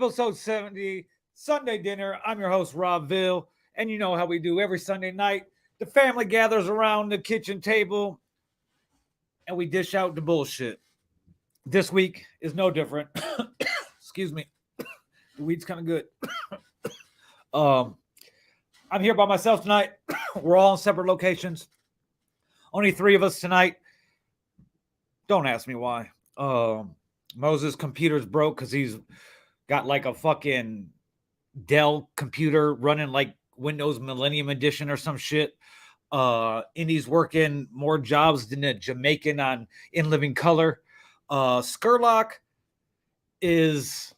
episode 70, Sunday Dinner. I'm your host, Rob Vill, and you know how we do every Sunday night. The family gathers around the kitchen table, and we dish out the bullshit. This week is no different. Excuse me. The weed's kind of good. um, I'm here by myself tonight. We're all in separate locations. Only three of us tonight. Don't ask me why. Moses' computer's broke because he's got like a fucking Dell computer running like Windows Millennium Edition or some shit. Indy's working more jobs than a Jamaican on In Living Color. Skurlock is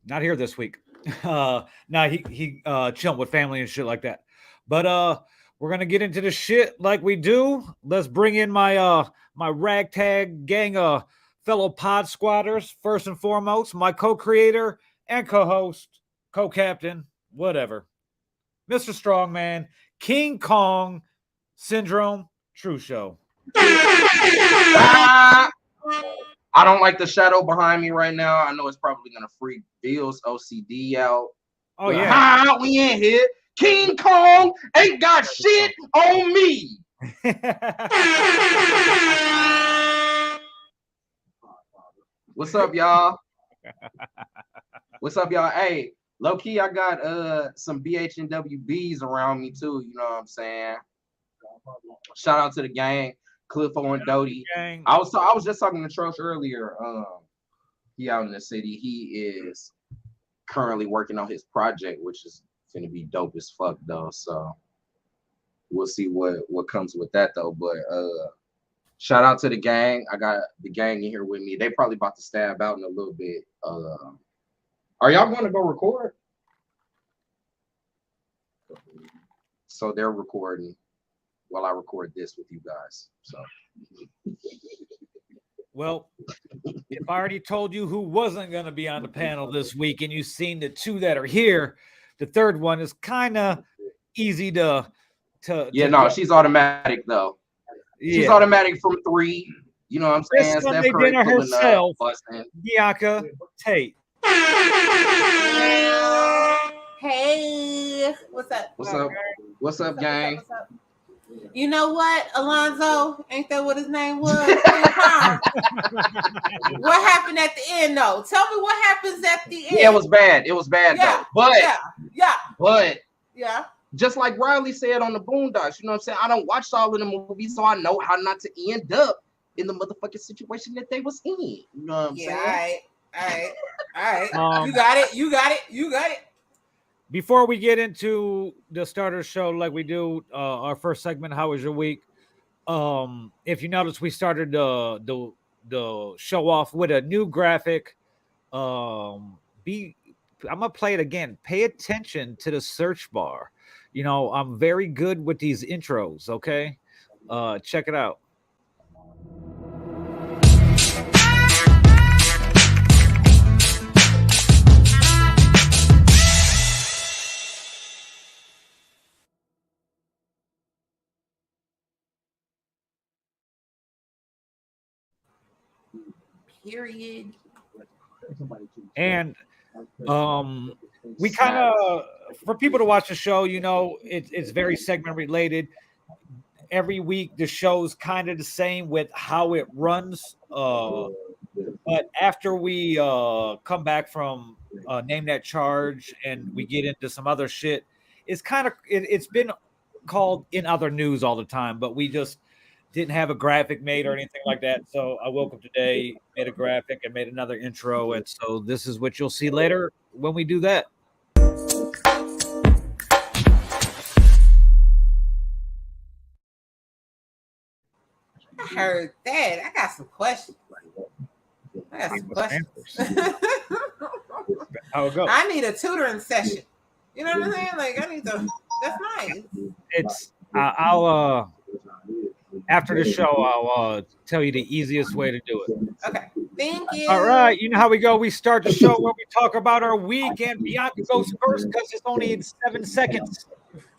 not here this week. Now he chilling with family and shit like that. But we're gonna get into the shit like we do. Let's bring in my my ragtag gang of fellow pod squatters. First and foremost, my co-creator and co-host, co-captain, whatever, Mr. Strongman, King Kong Syndrome, True Show. I don't like the shadow behind me right now. I know it's probably gonna freak Vill's OCD out. Oh yeah, we in here. King Kong ain't got shit on me. What's up, y'all? What's up, y'all? Hey, low key, I got some BHNWBs around me too. You know what I'm saying? Shout out to the gang, Cliffo and Doty. I was just talking to Trosh earlier. He out in the city. He is currently working on his project, which is gonna be dope as fuck though. So we'll see what comes with that though. But shout out to the gang. I got the gang in here with me. They probably about to stab out in a little bit. Are y'all going to go record? So they're recording while I record this with you guys. So well, if I already told you who wasn't going to be on the panel this week and you've seen the two that are here, the third one is kind of easy to she's automatic though. She's automatic from 3. You know what I'm saying? Sunday Dinner herself, Bianca Tate. Hey, what's up? What's up, gang? What's up? You know what, Alonzo? Ain't that what his name was? What happened at the end, though? Tell me what happens at the end. Yeah, it was bad. It was bad, though. But yeah. Just like Riley said on the Boondocks, you know what I'm saying? I don't watch all of the movies, so I know how not to end up in the motherfucking situation that they was in. You know what I'm saying? All right. You got it. Before we get into the starter show like we do, our first segment, how was your week? If you notice, we started the show off with a new graphic. I'm gonna play it again. Pay attention to the search bar. You know, I'm very good with these intros, okay? Check it out. Period. And we kind of, for people to watch the show, you know, it's very segment related. Every week the show's kind of the same with how it runs. But after we come back from Name That Charge and we get into some other shit, it's kind of it's been called In Other News all the time, but we just didn't have a graphic made or anything like that. So I woke up today, made a graphic, and made another intro. And so this is what you'll see later when we do that. I heard that. I got some questions. How it go? I need a tutoring session. You know what I'm saying? Like I need to. That's nice. It's I'll after the show, I'll tell you the easiest way to do it. Okay. Thank you. All right. You know how we go. We start the show where we talk about our week, and Bianca goes first because it's only in 7 seconds.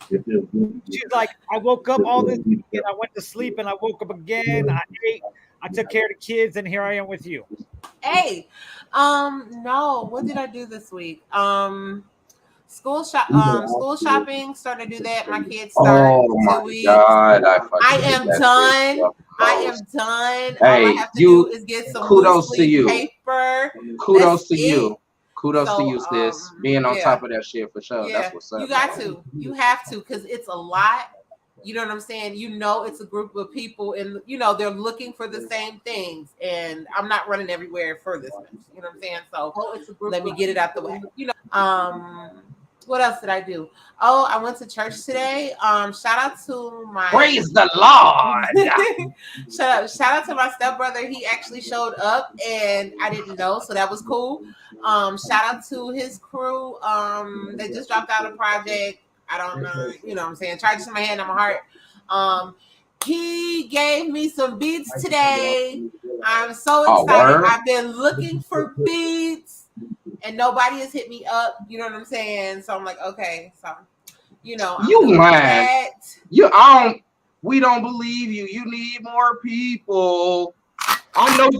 She's like, I woke up all this weekend. I went to sleep and I woke up again. I ate. I took care of the kids, and here I am with you. Hey, no. What did I do this week? School shopping. Starting to do that. My kids start Oh in my 2 weeks. God, I fucking I hate am that done. shit. I am done. All I Hey, have to do is get some loose kudos to leaf you. paper. Kudos That's to you. it. Kudos to So, you, sis. Being on yeah. top of that shit for sure. Yeah, That's what's up. you got to. You have to, because it's a lot. You know what I'm saying? You know, it's a group of people, and you know they're looking for the same things. And I'm not running everywhere for this mess. You know what I'm saying? So let me get it out the way. You know. What else did I do? Oh, I went to church today. Shout out to my Praise the Lord. shout out to my stepbrother. He actually showed up and I didn't know, so that was cool. Shout out to his crew. They just dropped out a project. I don't know, you know what I'm saying? Charges in my hand, in my heart. He gave me some beats today. I'm so excited. word? I've been looking for beats and nobody has hit me up. You know what I'm saying? So I'm like, okay, so you know, I'm You doing lying. that. We don't believe you. You need more people. I know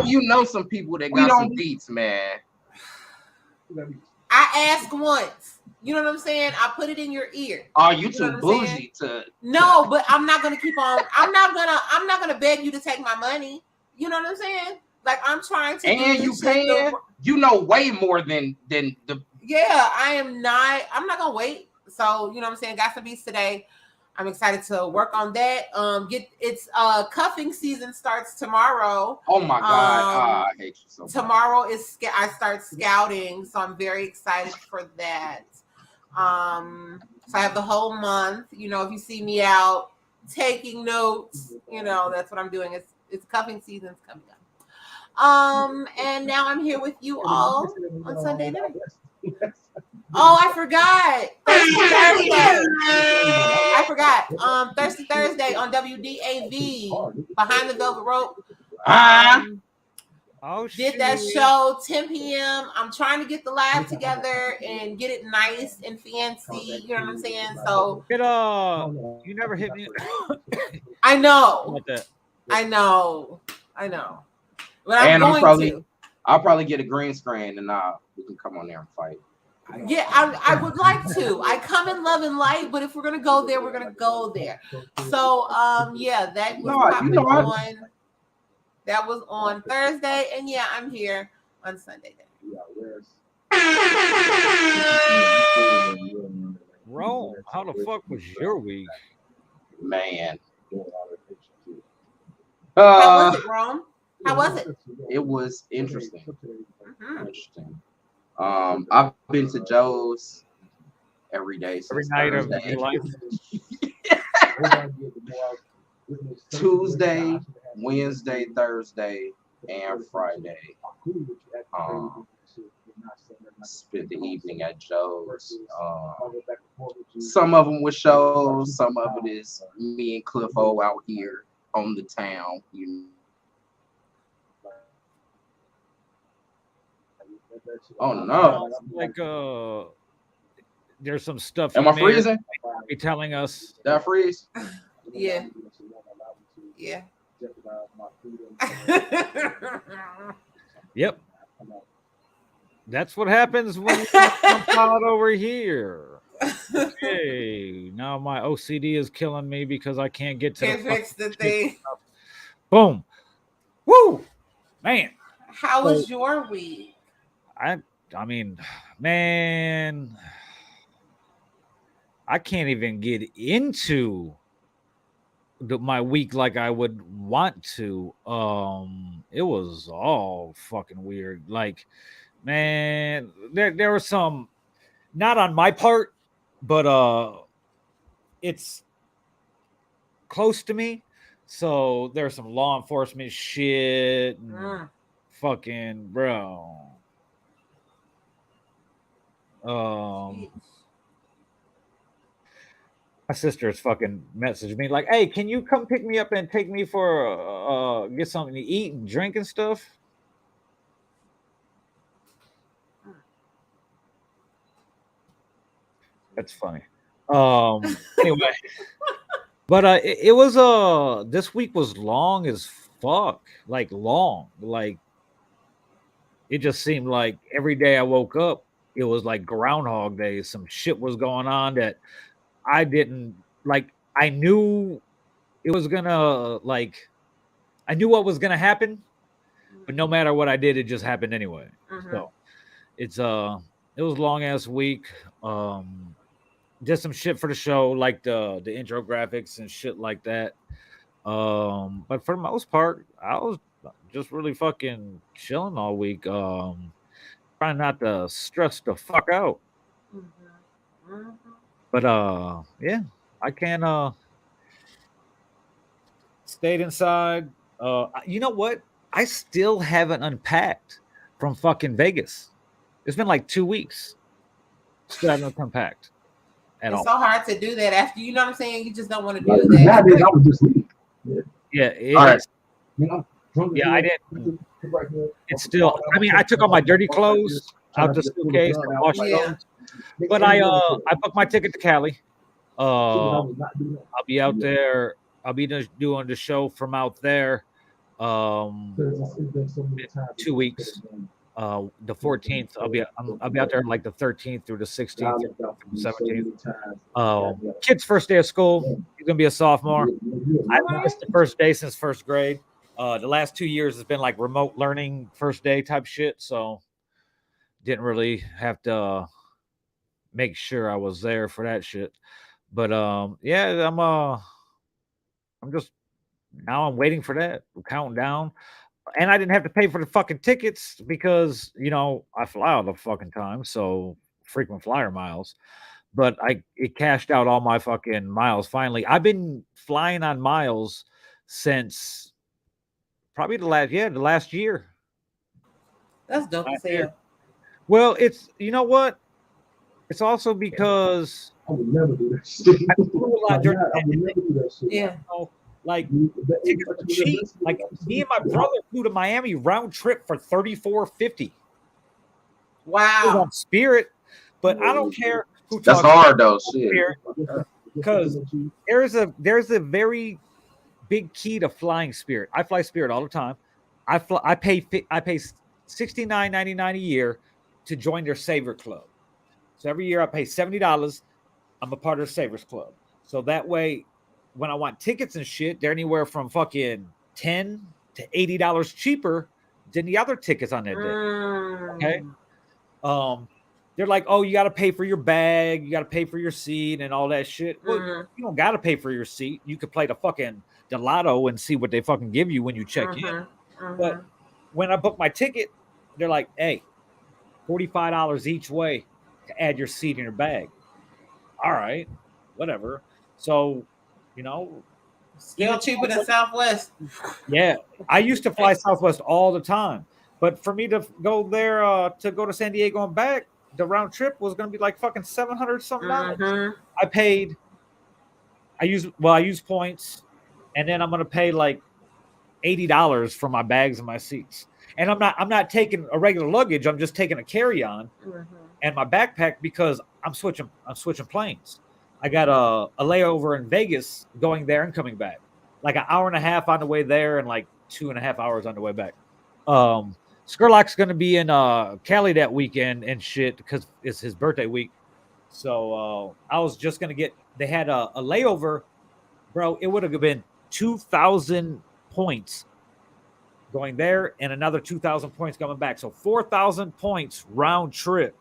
you know some people that got some beats, man. I asked once. You know what I'm saying? I put it in your ear. Are you too bougie to? No, but I'm not gonna keep on. I'm not gonna beg you to take my money. You know what I'm saying? Like I'm trying to. And you paying? You know way more than the. Yeah, I am not. I'm not gonna wait. So you know what I'm saying? Got some beats today. I'm excited to work on that. It's cuffing season starts tomorrow. Oh my God! I hate you so much. Tomorrow I start scouting, so I'm very excited for that. So I have the whole month. You know, if you see me out taking notes, you know that's what I'm doing. It's cuffing season's coming up. And now I'm here with you all on Sunday night. Oh, I forgot. Thursday. I forgot. Thursday on WDAV Behind the Velvet Rope. Did that show 10 p.m. I'm trying to get the live together and get it nice and fancy. You know what I'm saying? So you never hit me. I know. I know. But I'll probably get a green screen and we can come on there and fight. Yeah, I would like to. I come in love and light, but if we're gonna go there, we're gonna go there. So yeah, that was that was on Thursday, and yeah, I'm here on Sunday. Rome, how the fuck was your week? Man. How was it, Rome? How was it? It was interesting. Interesting. I've been to Joe's every day since Thursday. Of your life. Tuesday, Wednesday, Thursday, and Friday. Spent the evening at Joe's. Some of them were shows, some of it is me and Cliffo out here on the town. Oh no! Like there's some stuff. Am I freezing? Be telling us. Did I freeze? Yeah. Yeah. Yep. That's what happens when you come out over here. Okay, now my OCD is killing me because I can't get to fix the thing. Boom. Woo, man. How was your week? I mean, man, I can't even get into my week like I would want to. It was all fucking weird. Like, man, there was some, not on my part, but it's close to me. So there's some law enforcement shit. And fucking bro. My sister's fucking messaged me like, "Hey, can you come pick me up and take me for get something to eat and drink and stuff?" That's funny. Anyway, but it was this week was long as fuck, like long, like it just seemed like every day I woke up, it was like Groundhog Day. Some shit was going on that I didn't like. I knew it was gonna like. I knew what was gonna happen, but no matter what I did, it just happened anyway. So it's it was a long ass week. Did some shit for the show, like the intro graphics and shit like that. But for the most part, I was just really fucking chilling all week. Trying not to stress the fuck out. But yeah, I can stayed inside. You know what? I still haven't unpacked from fucking Vegas. It's been like 2 weeks. Still haven't unpacked at It's all. so hard to do that after, you know what I'm saying? You just don't want to Like, do that. nowadays, I would just leave. Yeah, All right. it's, yeah, I didn't. It's still. I mean, I took all my dirty clothes out the suitcase and washed Yeah. those. But I booked my ticket to Cali. I'll be out there. I'll be doing the show from out there. In 2 weeks. The 14th. I'll be out there like the 13th through the 16th, through the 17th. Kid's first day of school. He's gonna be a sophomore. I missed the first day since first grade. The last 2 years has been like remote learning first day type shit, so didn't really have to make sure I was there for that shit. But yeah, I'm just now I'm waiting for that. I'm counting down. And I didn't have to pay for the fucking tickets because I fly all the fucking time, so frequent flyer miles. But it cashed out all my fucking miles finally. I've been flying on miles since probably the last year. That's dope as hell. Well, it's you know what? It's also because I would never do that shit. I flew a lot during the I would never do that shit. Yeah. like tickets were cheap. Like me and my brother flew to Miami round trip for $34.50. It was Wow. on Spirit, but I don't care who That's talks hard though. Shit. Spirit because there's a very big key to flying Spirit. I fly Spirit all the time. I pay $69.99 a year to join their Saver Club. So every year I pay $70. I'm a part of the Savers Club. So that way, when I want tickets and shit, they're anywhere from fucking $10 to $80 cheaper than the other tickets on that day. Okay. They're like, oh, you got to pay for your bag, you got to pay for your seat, and all that shit. Well, you don't got to pay for your seat. You could play the lotto and see what they fucking give you when you check in. But when I book my ticket, they're like, hey, $45 each way to add your seat in your bag. All right, whatever. So, Still cheaper than Southwest. Yeah, I used to fly Southwest all the time, but for me to go there to go to San Diego and back, the round trip was going to be like fucking $700 something. I use points, and then I'm going to pay like $80 for my bags and my seats. And I'm not taking a regular luggage. I'm just taking a carry-on and my backpack because I'm switching planes. I got a layover in Vegas going there and coming back, like an hour and a half on the way there and like 2.5 hours on the way back. Skurlock's going to be in Cali that weekend and shit because it's his birthday week. So I was just going to they had a layover, bro. It would have been 2,000 points going there and another 2,000 points coming back. So 4,000 points round trip.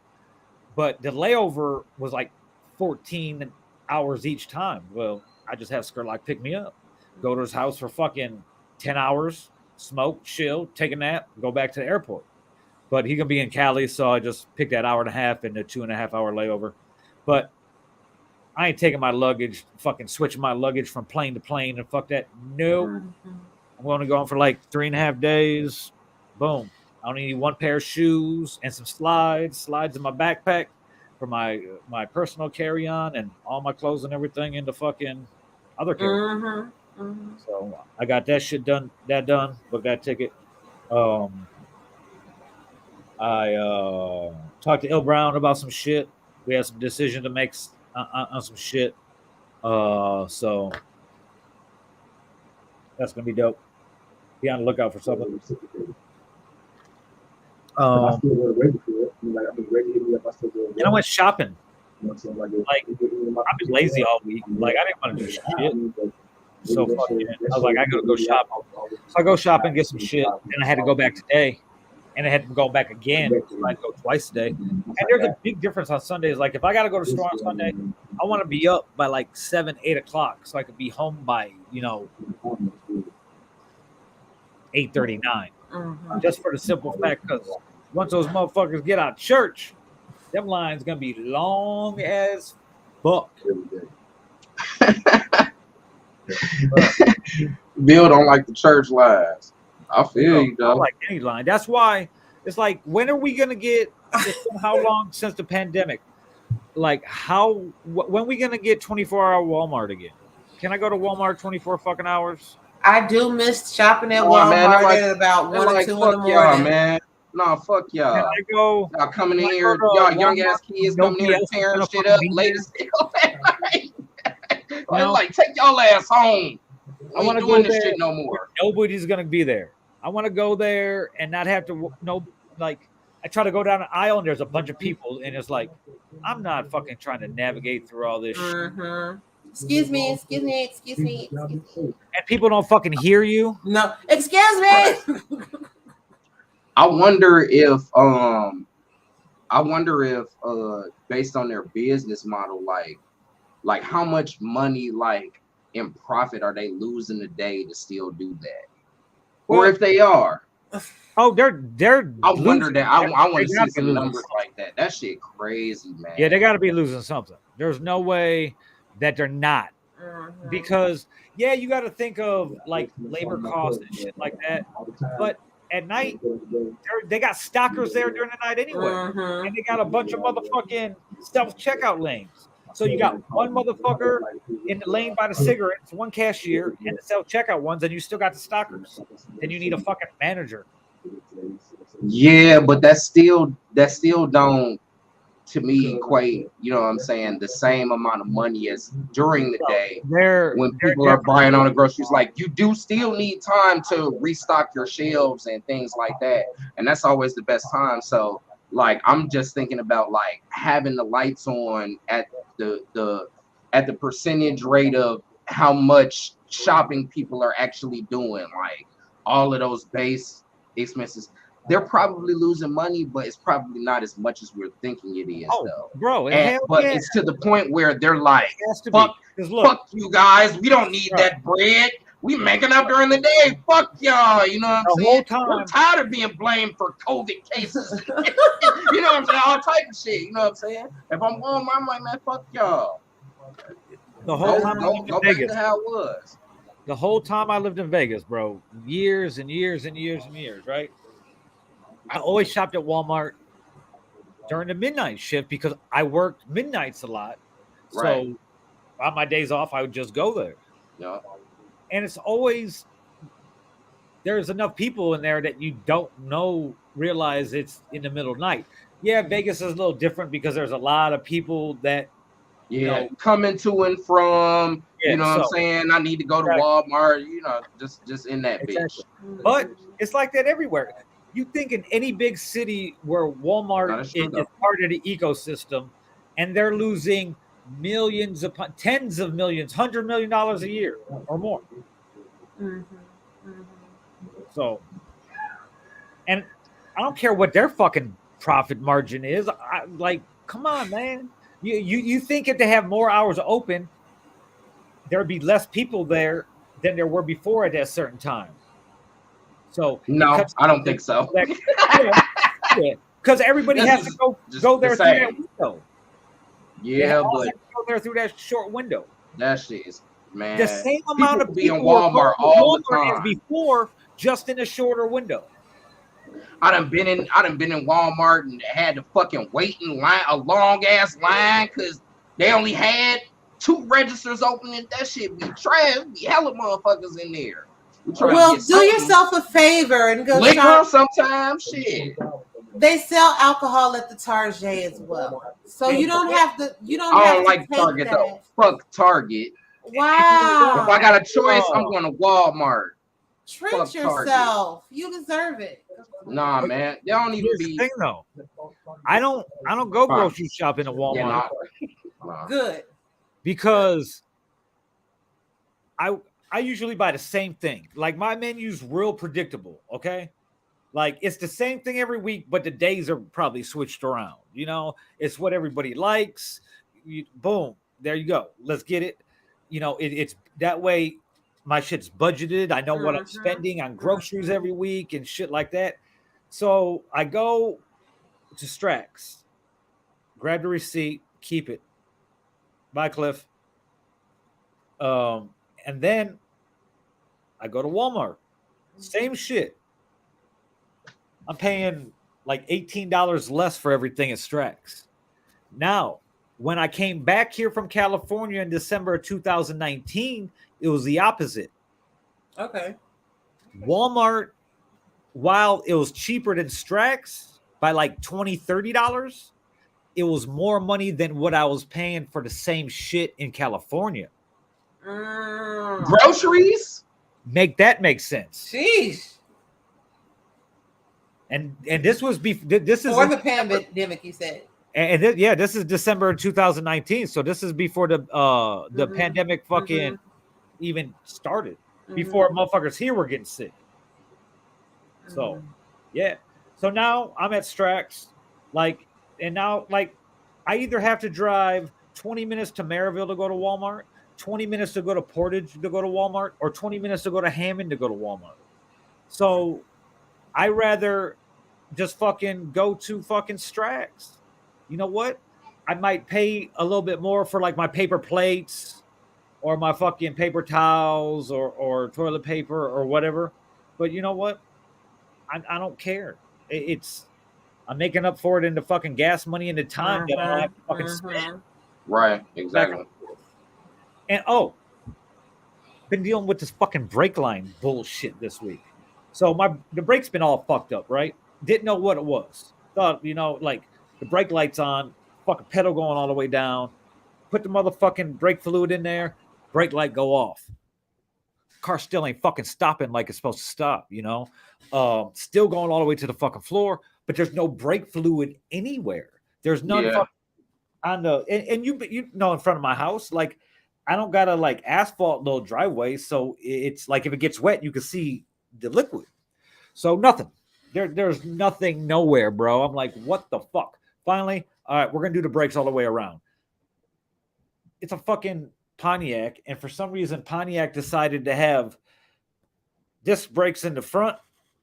But the layover was like 14 hours each time. Well, I just have Skurlock pick me up, go to his house for fucking 10 hours, smoke, chill, take a nap, go back to the airport. But he's going to be in Cali, so I just picked that hour and a half and the 2.5 hour layover. But I ain't taking my luggage, fucking switching my luggage from plane to plane and fuck that. No. I'm going to go on for like 3.5 days. Boom. I only need one pair of shoes and some slides in my backpack for my personal carry-on and all my clothes and everything in the fucking other carry-on. So I got that shit done. Booked that ticket. I talked to Il Brown about some shit. We had some decision to make on some shit. So that's gonna be dope. Be on the lookout for something. I still go to ready for it. Like I've been ready to I still go. And I went shopping. You know what I'm saying? Like, I've been lazy all week. Like I didn't want to do shit. So fucking, I was like, I gotta go shopping. So I go shopping, get some shit, and I had to go back today, and I had to go back again. So I had to go twice today. And there's a big difference on Sundays. Like if I gotta go to the store on Sunday, I want to be up by like 7, 8 o'clock, so I could be home by 8:39. Just for the simple fact, because once those motherfuckers get out of church, them lines gonna be long as fuck. Bill don't like the church lines. I feel you, I though. don't like any line. That's why it's like, when are we gonna get? How long since the pandemic? Like when are we gonna get 24-hour Walmart again? Can I go to Walmart 24 fucking hours? I do miss shopping at Oh, Walmart man, at about 1 or 2 in the fuck y'all, morning. man. No, fuck y'all. Can I go? Y'all coming in Can I here, go to y'all young ass Walmart? kids coming here Nobody else tearing is shit gonna up be late there? as hell at night. No. Like, take y'all ass home. I We want ain't to go doing this there. shit no more. Nobody's gonna be there. I want to go there and not have to I try to go down an aisle and there's a bunch of people and it's like, I'm not fucking trying to navigate through all this shit. Excuse me. And people don't fucking hear you. No, excuse me. I wonder if based on their business model, like how much money like in profit are they losing a day to still do that? Or if they are. Oh, they're I wonder losing. that. I want They to see gotta be some losing numbers something. like that. That shit crazy, man. Yeah, they got to be losing something. There's no way that they're not, because you got to think of like labor costs and shit like that. But at night, they got stockers there during the night anyway, and they got a bunch of motherfucking self-checkout lanes. So you got one motherfucker in the lane by the cigarettes, one cashier, and the self-checkout ones, and you still got the stockers. Then you need a fucking manager. Yeah, but that still don't, to me, equate, you know what I'm saying, the same amount of money as during the day when people are buying on the groceries. Like, you do still need time to restock your shelves and things like that, and that's always the best time. So like, I'm just thinking about like having the lights on at the percentage rate of how much shopping people are actually doing, like all of those base expenses. They're probably losing money, but it's probably not as much as we're thinking it is, though. Bro, It's to the point where they're like, fuck you guys, we don't need that bread. We making up during the day. Fuck y'all. You know what I'm saying? We're tired of being blamed for COVID cases. You know what I'm saying? All type of shit. You know what I'm saying? If I'm home, I'm like, man, fuck y'all. The whole time I lived in Vegas, back to how it was. The whole time I lived in Vegas, bro, years and years and years and years, right? I always shopped at Walmart during the midnight shift because I worked midnights a lot. Right. So on my days off, I would just go there. Yeah. And it's always, there's enough people in there that you don't realize it's in the middle of the night. Yeah, Vegas is a little different because there's a lot of people that coming to and from, you know what I'm saying? I need to go to Walmart, you know, just in that bitch. But it's like that everywhere. You think in any big city where Walmart is part of the ecosystem and they're losing millions upon tens of millions, $100 million a year or more. So, and I don't care what their fucking profit margin is. Like, come on, man. You think if they have more hours open, there'd be less people there than there were before at that certain time. So no, I don't think so. Because everybody has to go there through that window. Yeah, but go there through that short window. That shit is, man. The same amount of people in Walmart all the time as before, just in a shorter window. I done been in Walmart and had to fucking wait in line, a long ass line, because they only had 2 registers open, and that shit be trash. Be hella motherfuckers in there. Well, do yourself a favor and go liquor sometimes. Shit. They sell alcohol at the Target as well, so you don't have to. I don't like Target though. Fuck Target. Wow. If I got a choice, I'm going to Walmart. Treat Fuck Target. yourself. You deserve it. Nah, man. They don't even Here's the be. thing, though. I don't go Fine. grocery shopping at Walmart Yeah, nah. Good. because I usually buy the same thing. Like my menu's real predictable. Okay. Like it's the same thing every week, but the days are probably switched around. You know, it's what everybody likes. Boom, there you go. Let's get it. You know, it's that way. My shit's budgeted. I know what I'm spending on groceries every week and shit like that. So I go to Strax, grab the receipt, keep it. Bye, Cliff. And then I go to Walmart. Same shit. I'm paying like $18 less for everything at Strax. Now, when I came back here from California in December of 2019, it was the opposite. Okay. Walmart, while it was cheaper than Strax by like $20, $30, it was more money than what I was paying for the same shit in California. Groceries? Make that make sense. Sheesh. And this was this is For the pandemic, you said. And this is December 2019. So this is before the pandemic fucking even started. Before motherfuckers here were getting sick. So yeah. So now I'm at Strax. Like, and now like I either have to drive 20 minutes to Maryville to go to Walmart, 20 minutes to go to Portage to go to Walmart, or 20 minutes to go to Hammond to go to Walmart. So I rather just fucking go to fucking Strax. You know what? I might pay a little bit more for like my paper plates or my fucking paper towels or toilet paper or whatever. But you know what? I don't care. I'm making up for it in the fucking gas money and the time that I don't have to fucking spend. Right, exactly. And been dealing with this fucking brake line bullshit this week. So the brake's been all fucked up, right? Didn't know what it was. Thought, you know, like the brake light's on, fucking pedal going all the way down. Put the motherfucking brake fluid in there, brake light go off. Car still ain't fucking stopping like it's supposed to stop, you know? Still going all the way to the fucking floor, but there's no brake fluid anywhere. There's none on the and you know in front of my house, like I don't got a like asphalt little driveway, so it's like if it gets wet, you can see the liquid. So nothing. There's nothing nowhere, bro. I'm like, what the fuck? Finally, all right, we're gonna do the brakes all the way around. It's a fucking Pontiac, and for some reason, Pontiac decided to have disc brakes in the front,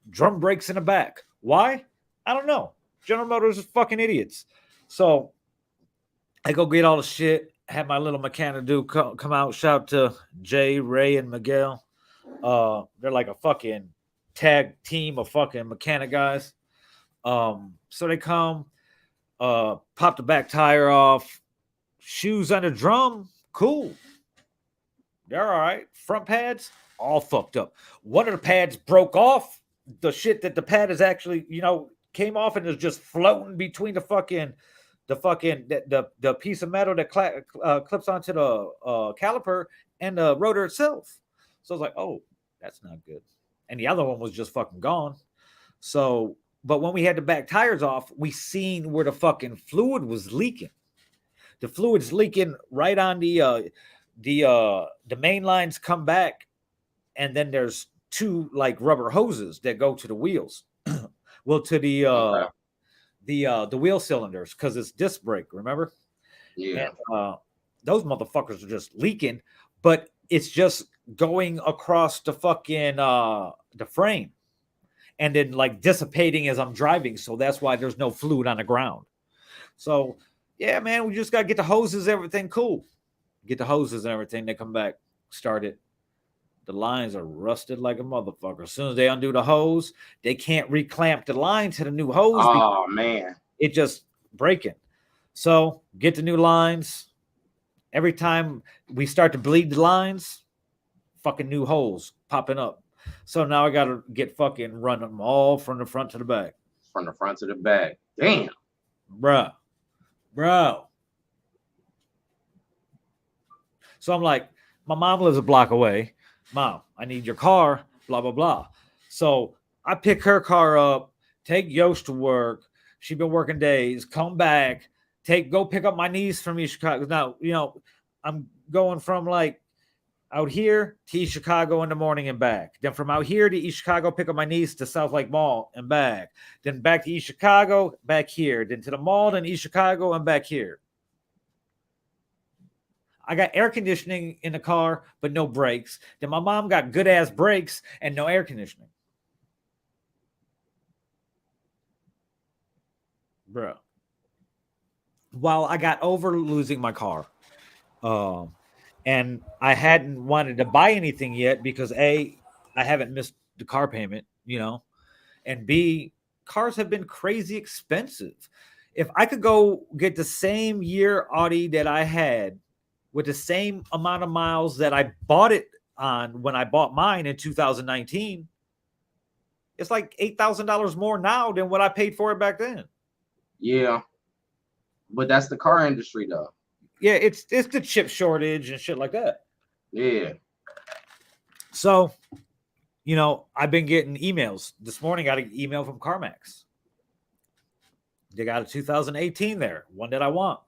drum brakes in the back. Why? I don't know. General Motors is fucking idiots. So I go get all the shit. Had my little mechanic dude come out. Shout to Jay, Ray, and Miguel. They're like a fucking tag team of fucking mechanic guys. So they come, pop the back tire off, shoes under drum, cool. They're all right. Front pads, all fucked up. One of the pads broke off. The shit that the pad is actually, you know, came off and is just floating between the piece of metal that clips onto the caliper and the rotor itself. So I was like, oh, that's not good. And the other one was just fucking gone. So, but when we had the back tires off, we seen where the fucking fluid was leaking. The fluid's leaking right on the main lines come back, and then there's two like rubber hoses that go to the wheels. Well, to the wheel cylinders, because it's disc brake, remember? Yeah. And, those motherfuckers are just leaking, but it's just going across the fucking the frame and then like dissipating as I'm driving. So that's why there's no fluid on the ground. So yeah, man, we just gotta get the hoses, everything cool. Get the hoses and everything. They come back, start it. The lines are rusted like a motherfucker. As soon as they undo the hose, they can't reclamp the line to the new hose. Oh man, it just breaking. So get the new lines. Every time we start to bleed the lines, fucking new holes popping up. So now I gotta get fucking run them all from the front to the back. From the front to the back. Damn, bro. So I'm like, my mom lives a block away. Mom, I need your car. blah, blah, blah. So I pick her car up, take Yost to work. She been working days, come back, go pick up my niece from East Chicago. Now, I'm going from like out here to East Chicago in the morning and back. Then from out here to East Chicago, pick up my niece to South Lake Mall and back. Then back to East Chicago, back here. Then to the mall, then East Chicago, and back here. I got air conditioning in the car, but no brakes. Then my mom got good ass brakes and no air conditioning. Bro. While I got over losing my car. And I hadn't wanted to buy anything yet because A, I haven't missed the car payment, and B, cars have been crazy expensive. If I could go get the same year Audi that I had with the same amount of miles that I bought it on when I bought mine in 2019, it's like $8,000 more now than what I paid for it back then. Yeah. But that's the car industry though. Yeah, it's the chip shortage and shit like that. Yeah. So, I've been getting emails. This morning I got an email from CarMax. They got a 2018 there, one that I want.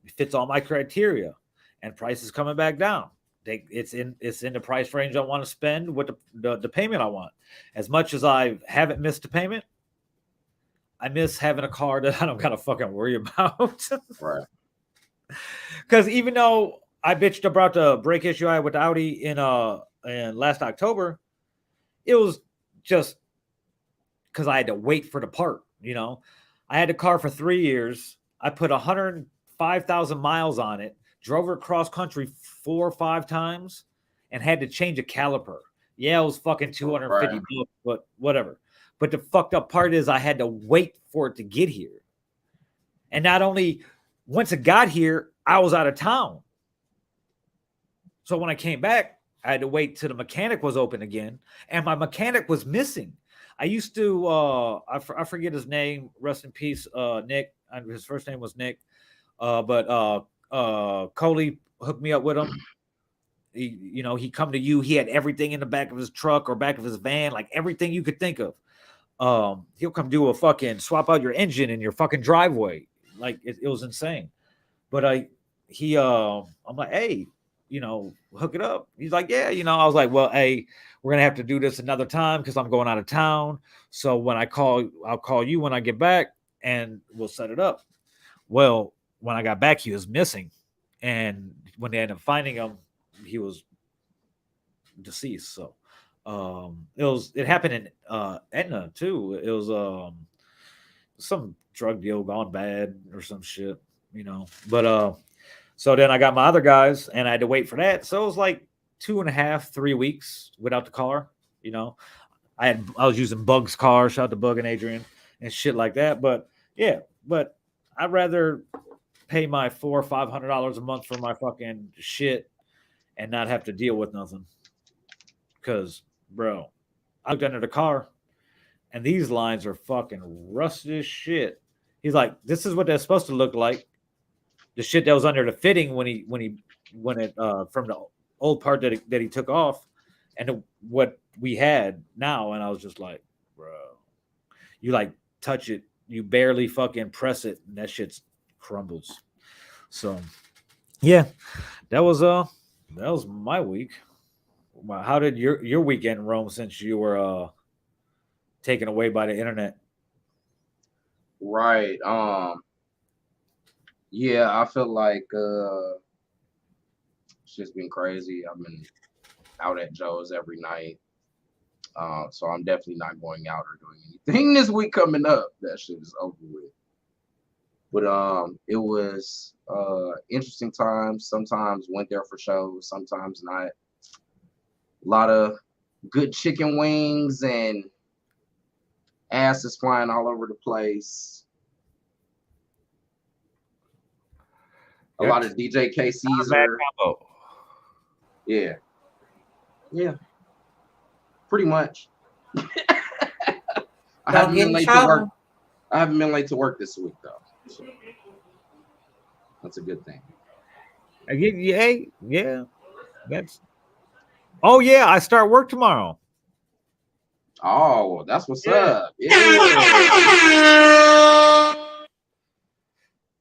It fits all my criteria, and price is coming back down. It's in the price range I want to spend with the payment I want. As much as I haven't missed a payment, I miss having a car that I don't gotta fucking worry about. Right. Because even though I bitched about the brake issue I had with the Audi in last October, it was just because I had to wait for the part. I had the car for 3 years. I put 105,000 miles on it, drove it cross country 4 or 5 times, and had to change a caliper. Yeah, it was fucking 250 bucks, but whatever. But the fucked up part is I had to wait for it to get here. And not only once it got here, I was out of town. So when I came back, I had to wait till the mechanic was open again. And my mechanic was missing. I used to, I forget his name, rest in peace, Nick. His first name was Nick. But Coley hooked me up with him. He come to you. He had everything in the back of his truck or back of his van, like everything you could think of. He'll come do a fucking swap out your engine in your fucking driveway. Like it was insane. But I'm like, hey, hook it up. He's like, yeah, I was like, well, hey, we're gonna have to do this another time because I'm going out of town. So when I'll call you when I get back and we'll set it up. Well, when I got back, he was missing. And when they ended up finding him, he was deceased. So it happened in Etna too. It was some drug deal gone bad or some shit, But so then I got my other guys and I had to wait for that. So it was like 2.5, 3 weeks without the car. I was using Bug's car, shout out to Bug and Adrian and shit like that. But yeah, but I'd rather pay my $400 or $500 a month for my fucking shit and not have to deal with nothing. Because, bro, I looked under the car and these lines are fucking rusted as shit. He's like, this is what they're supposed to look like. The shit that was under the fitting when it from the old part that he took off, and what we had now, and I was just like, bro, you like touch it, you barely fucking press it, and that shit's crumbles. So, yeah, that was my week. How did your weekend roam since you were taken away by the internet? Right. Yeah, I feel like it's just been crazy. I've been out at Joe's every night. So I'm definitely not going out or doing anything this week coming up. That shit is over with. But it was interesting times. Sometimes went there for shows, sometimes not. A lot of good chicken wings and asses flying all over the place. A lot of DJ K Caesar. Yeah. Pretty much. I haven't been late to work. I haven't been late to work this week though. So that's a good thing. Yeah. That's. Oh yeah, I start work tomorrow. Oh, that's what's Yeah. up. Yeah.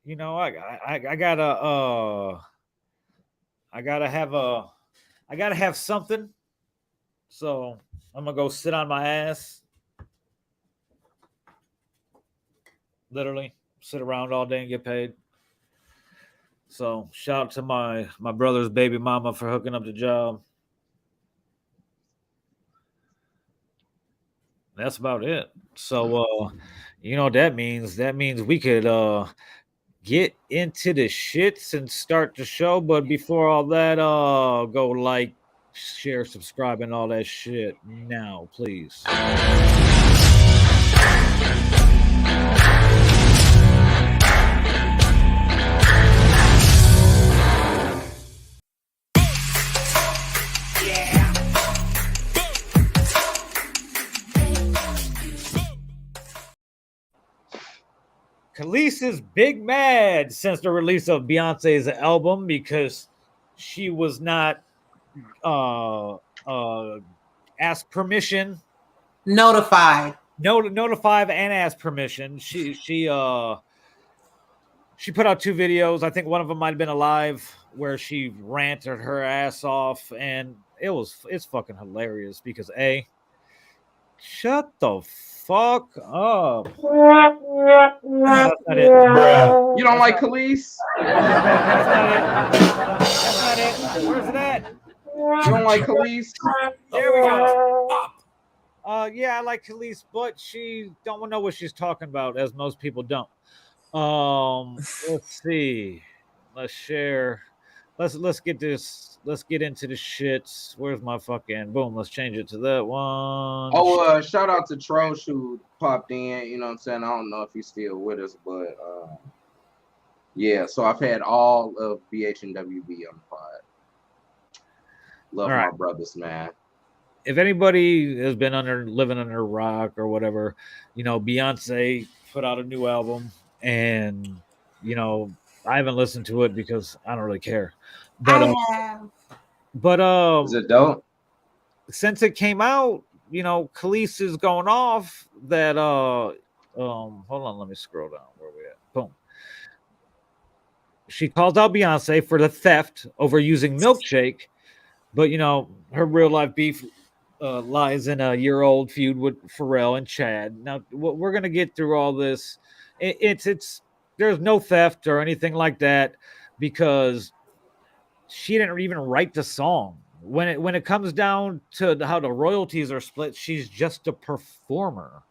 You know, I gotta have something. So I'm gonna go sit on my ass. Literally sit around all day and get paid. So shout out to my brother's baby mama for hooking up the job. That's about it. So you know what that means? That means we could get into the shits and start the show. But before all that, go like, share, subscribe, and all that shit now, please. Khalees is big mad since the release of Beyonce's album because she was not asked permission, Notified. notified and asked permission. She put out 2 videos. I think one of them might have been a live where she ranted her ass off, and it's fucking hilarious because shut the fuck up. No, that's not it. You don't like Khalees? That's not it. That's not it. Where's it at? You don't like Khalees? There we go. Yeah, I like Khalees, but she don't know what she's talking about, as most people don't. Let's see. Let's share. Let's get this. Let's get into the shits. Where's my fucking boom? Let's change it to that one. Oh, shout out to Trosh who popped in. You know what I'm saying? I don't know if he's still with us, but yeah. So I've had all of BH and WB on the pod. Love All right. my brothers, man. If anybody has been living under a rock or whatever, you know, Beyonce put out a new album, and you know, I haven't listened to it because I don't really care. But Is it dope? since it came out, you know, Khalees is going off that hold on, let me scroll down. Where we at? Boom. She calls out Beyonce for the theft over using Milkshake, but you know, her real life beef lies in a year-old feud with Pharrell and Chad. Now we're gonna get through all this. It's there's no theft or anything like that because she didn't even write the song. When it comes down to how the royalties are split, she's just a performer.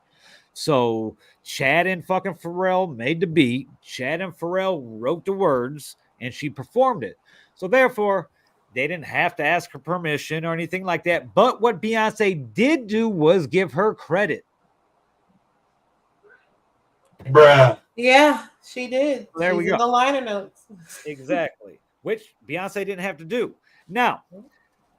So Chad and fucking Pharrell made the beat. Chad and Pharrell wrote the words, and she performed it. So therefore, they didn't have to ask her permission or anything like that. But what Beyonce did do was give her credit. Bruh. Yeah, she did. There She's we in go. the liner notes. Exactly. Which Beyonce didn't have to do. Now,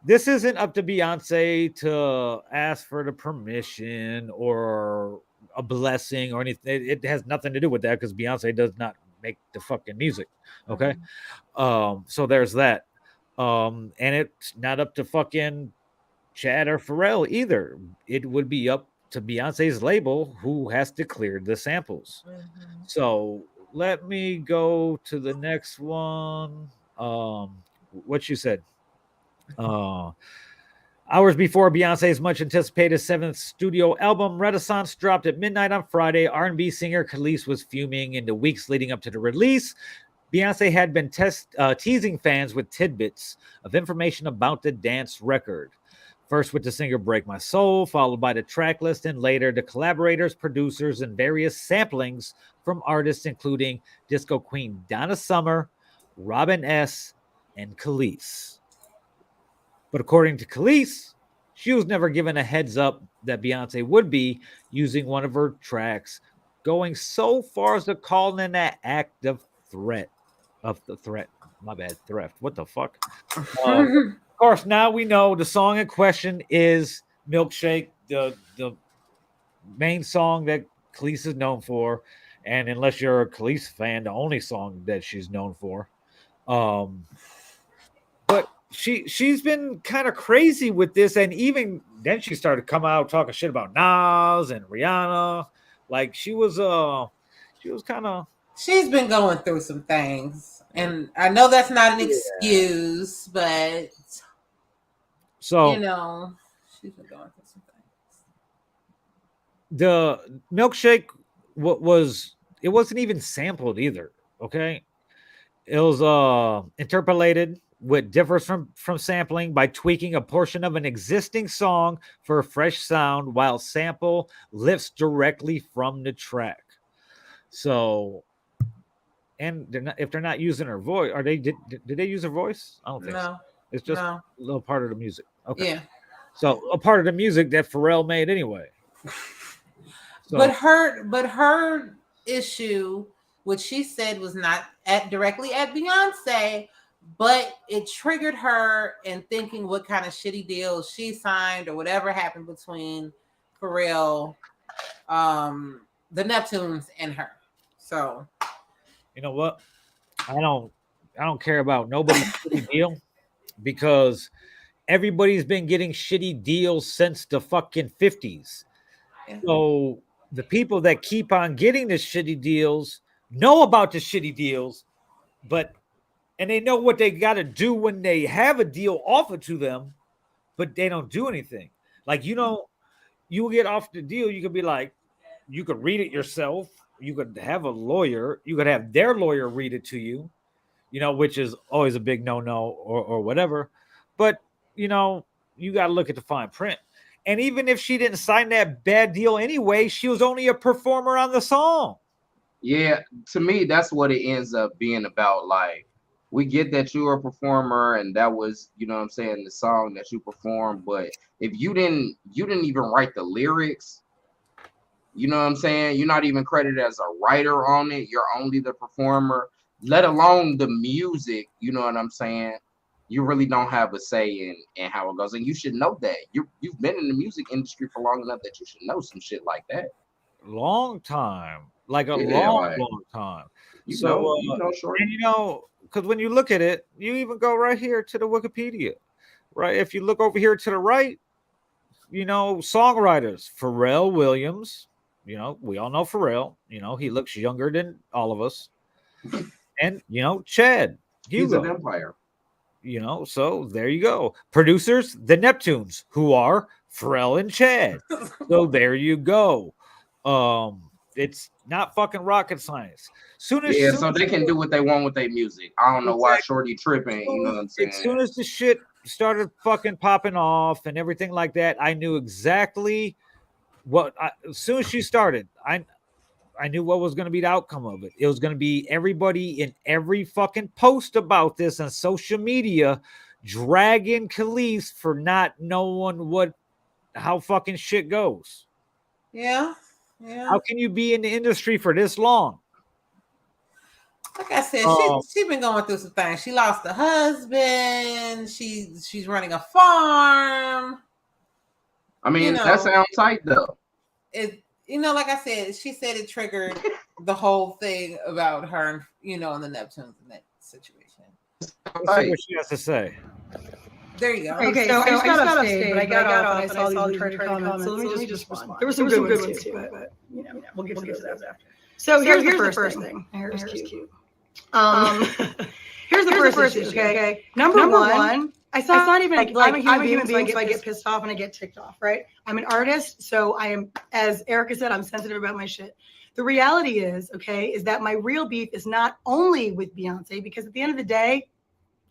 this isn't up to Beyonce to ask for the permission or a blessing or anything. It has nothing to do with that because Beyonce does not make the fucking music. Okay. So there's that. And it's not up to fucking Chad or Pharrell either. It would be up to Beyonce's label who has to clear the samples. So let me go to the next one. What you said. Hours before Beyonce's much anticipated 7th studio album, Renaissance, dropped at midnight on Friday, R&B singer Khalees was fuming in the weeks leading up to the release. Beyonce had been teasing fans with tidbits of information about the dance record. First with the singer Break My Soul, followed by the track list, and later the collaborators, producers, and various samplings from artists including disco queen Donna Summer, Robin S., and Khalees. But according to Khalees, she was never given a heads up that Beyonce would be using one of her tracks, going so far as to call in an act of threat. My bad, theft. What the fuck? Of course, now we know the song in question is Milkshake, the main song that Khalees is known for. And unless you're a Khalees fan, the only song that she's known for. But she's been kind of crazy with this, and even then she started coming out talking shit about Nas and Rihanna. Like she was kind of. She's been going through some things, and I know that's not an excuse, but so you know, she's been going through some things. The milkshake it wasn't even sampled either. Okay, it was interpolated, which differs from sampling by tweaking a portion of an existing song for a fresh sound, while sample lifts directly from the track. So, and if they're not using her voice, are they? Did they use her voice? I don't think so. It's just a little part of the music. Okay. Yeah. So a part of the music that Pharrell made anyway. So, but her issue, which she said was not directly at Beyonce, but it triggered her in thinking what kind of shitty deals she signed or whatever happened between Pharrell, the Neptunes, and her. So, you know what? I don't care about nobody's shitty deal, because everybody's been getting shitty deals since the fucking 50s. Yeah. So the people that keep on getting the shitty deals know about the shitty deals, and they know what they got to do when they have a deal offered to them, but they don't do anything. Like, you know, you get off the deal, you could be like, you could read it yourself, you could have a lawyer, you could have their lawyer read it to you, you know, which is always a big no-no or whatever. But, you know, you got to look at the fine print. And even if she didn't sign that bad deal anyway, she was only a performer on the song. Yeah, to me, that's what it ends up being about. Like, we get that you're a performer, and that was, you know what I'm saying, the song that you performed. But if you didn't even write the lyrics, you know what I'm saying, you're not even credited as a writer on it. You're only the performer, let alone the music. You know what I'm saying? You really don't have a say in how it goes, and you should know that. You've been in the music industry for long enough that you should know some shit like that. Long time, like a long time. You know, short. And you know, because when you look at it, you even go right here to the Wikipedia, right? If you look over here to the right, you know, songwriters: Pharrell Williams. You know, we all know Pharrell. You know, he looks younger than all of us, and you know, Chad Hugo. He's an empire. You know, so there you go. Producers, the Neptunes, who are Pharrell and Chad. So there you go. It's not fucking rocket science. So they can do what they want with their music. I don't know why Shorty tripping. You know what I'm saying? As soon as the shit started fucking popping off and everything like that, I knew exactly as soon as she started, I knew what was going to be the outcome of it. It was going to be everybody in every fucking post about this on social media dragging Khalees for not knowing how fucking shit goes. Yeah. How can you be in the industry for this long? Like I said, she's been going through some things. She lost a husband. She's running a farm. I mean, that sounds tight though. You know, like I said, she said it triggered the whole thing about her, you know, and the Neptunes in that situation. Let's see what she has to say. There you go. Okay, so I just got off stage, but I got off and I saw these retarded comments. So let me just respond. There were some good ones too, but you know, we'll get to those after. So here's the first thing. Her hair is cute. Here's the first issue. Okay, number one. It's not even like I'm a human being, so I get pissed off and I get ticked off, right? I'm an artist, so I am, as Erica said, I'm sensitive about my shit. The reality is that my real beef is not only with Beyonce, because at the end of the day,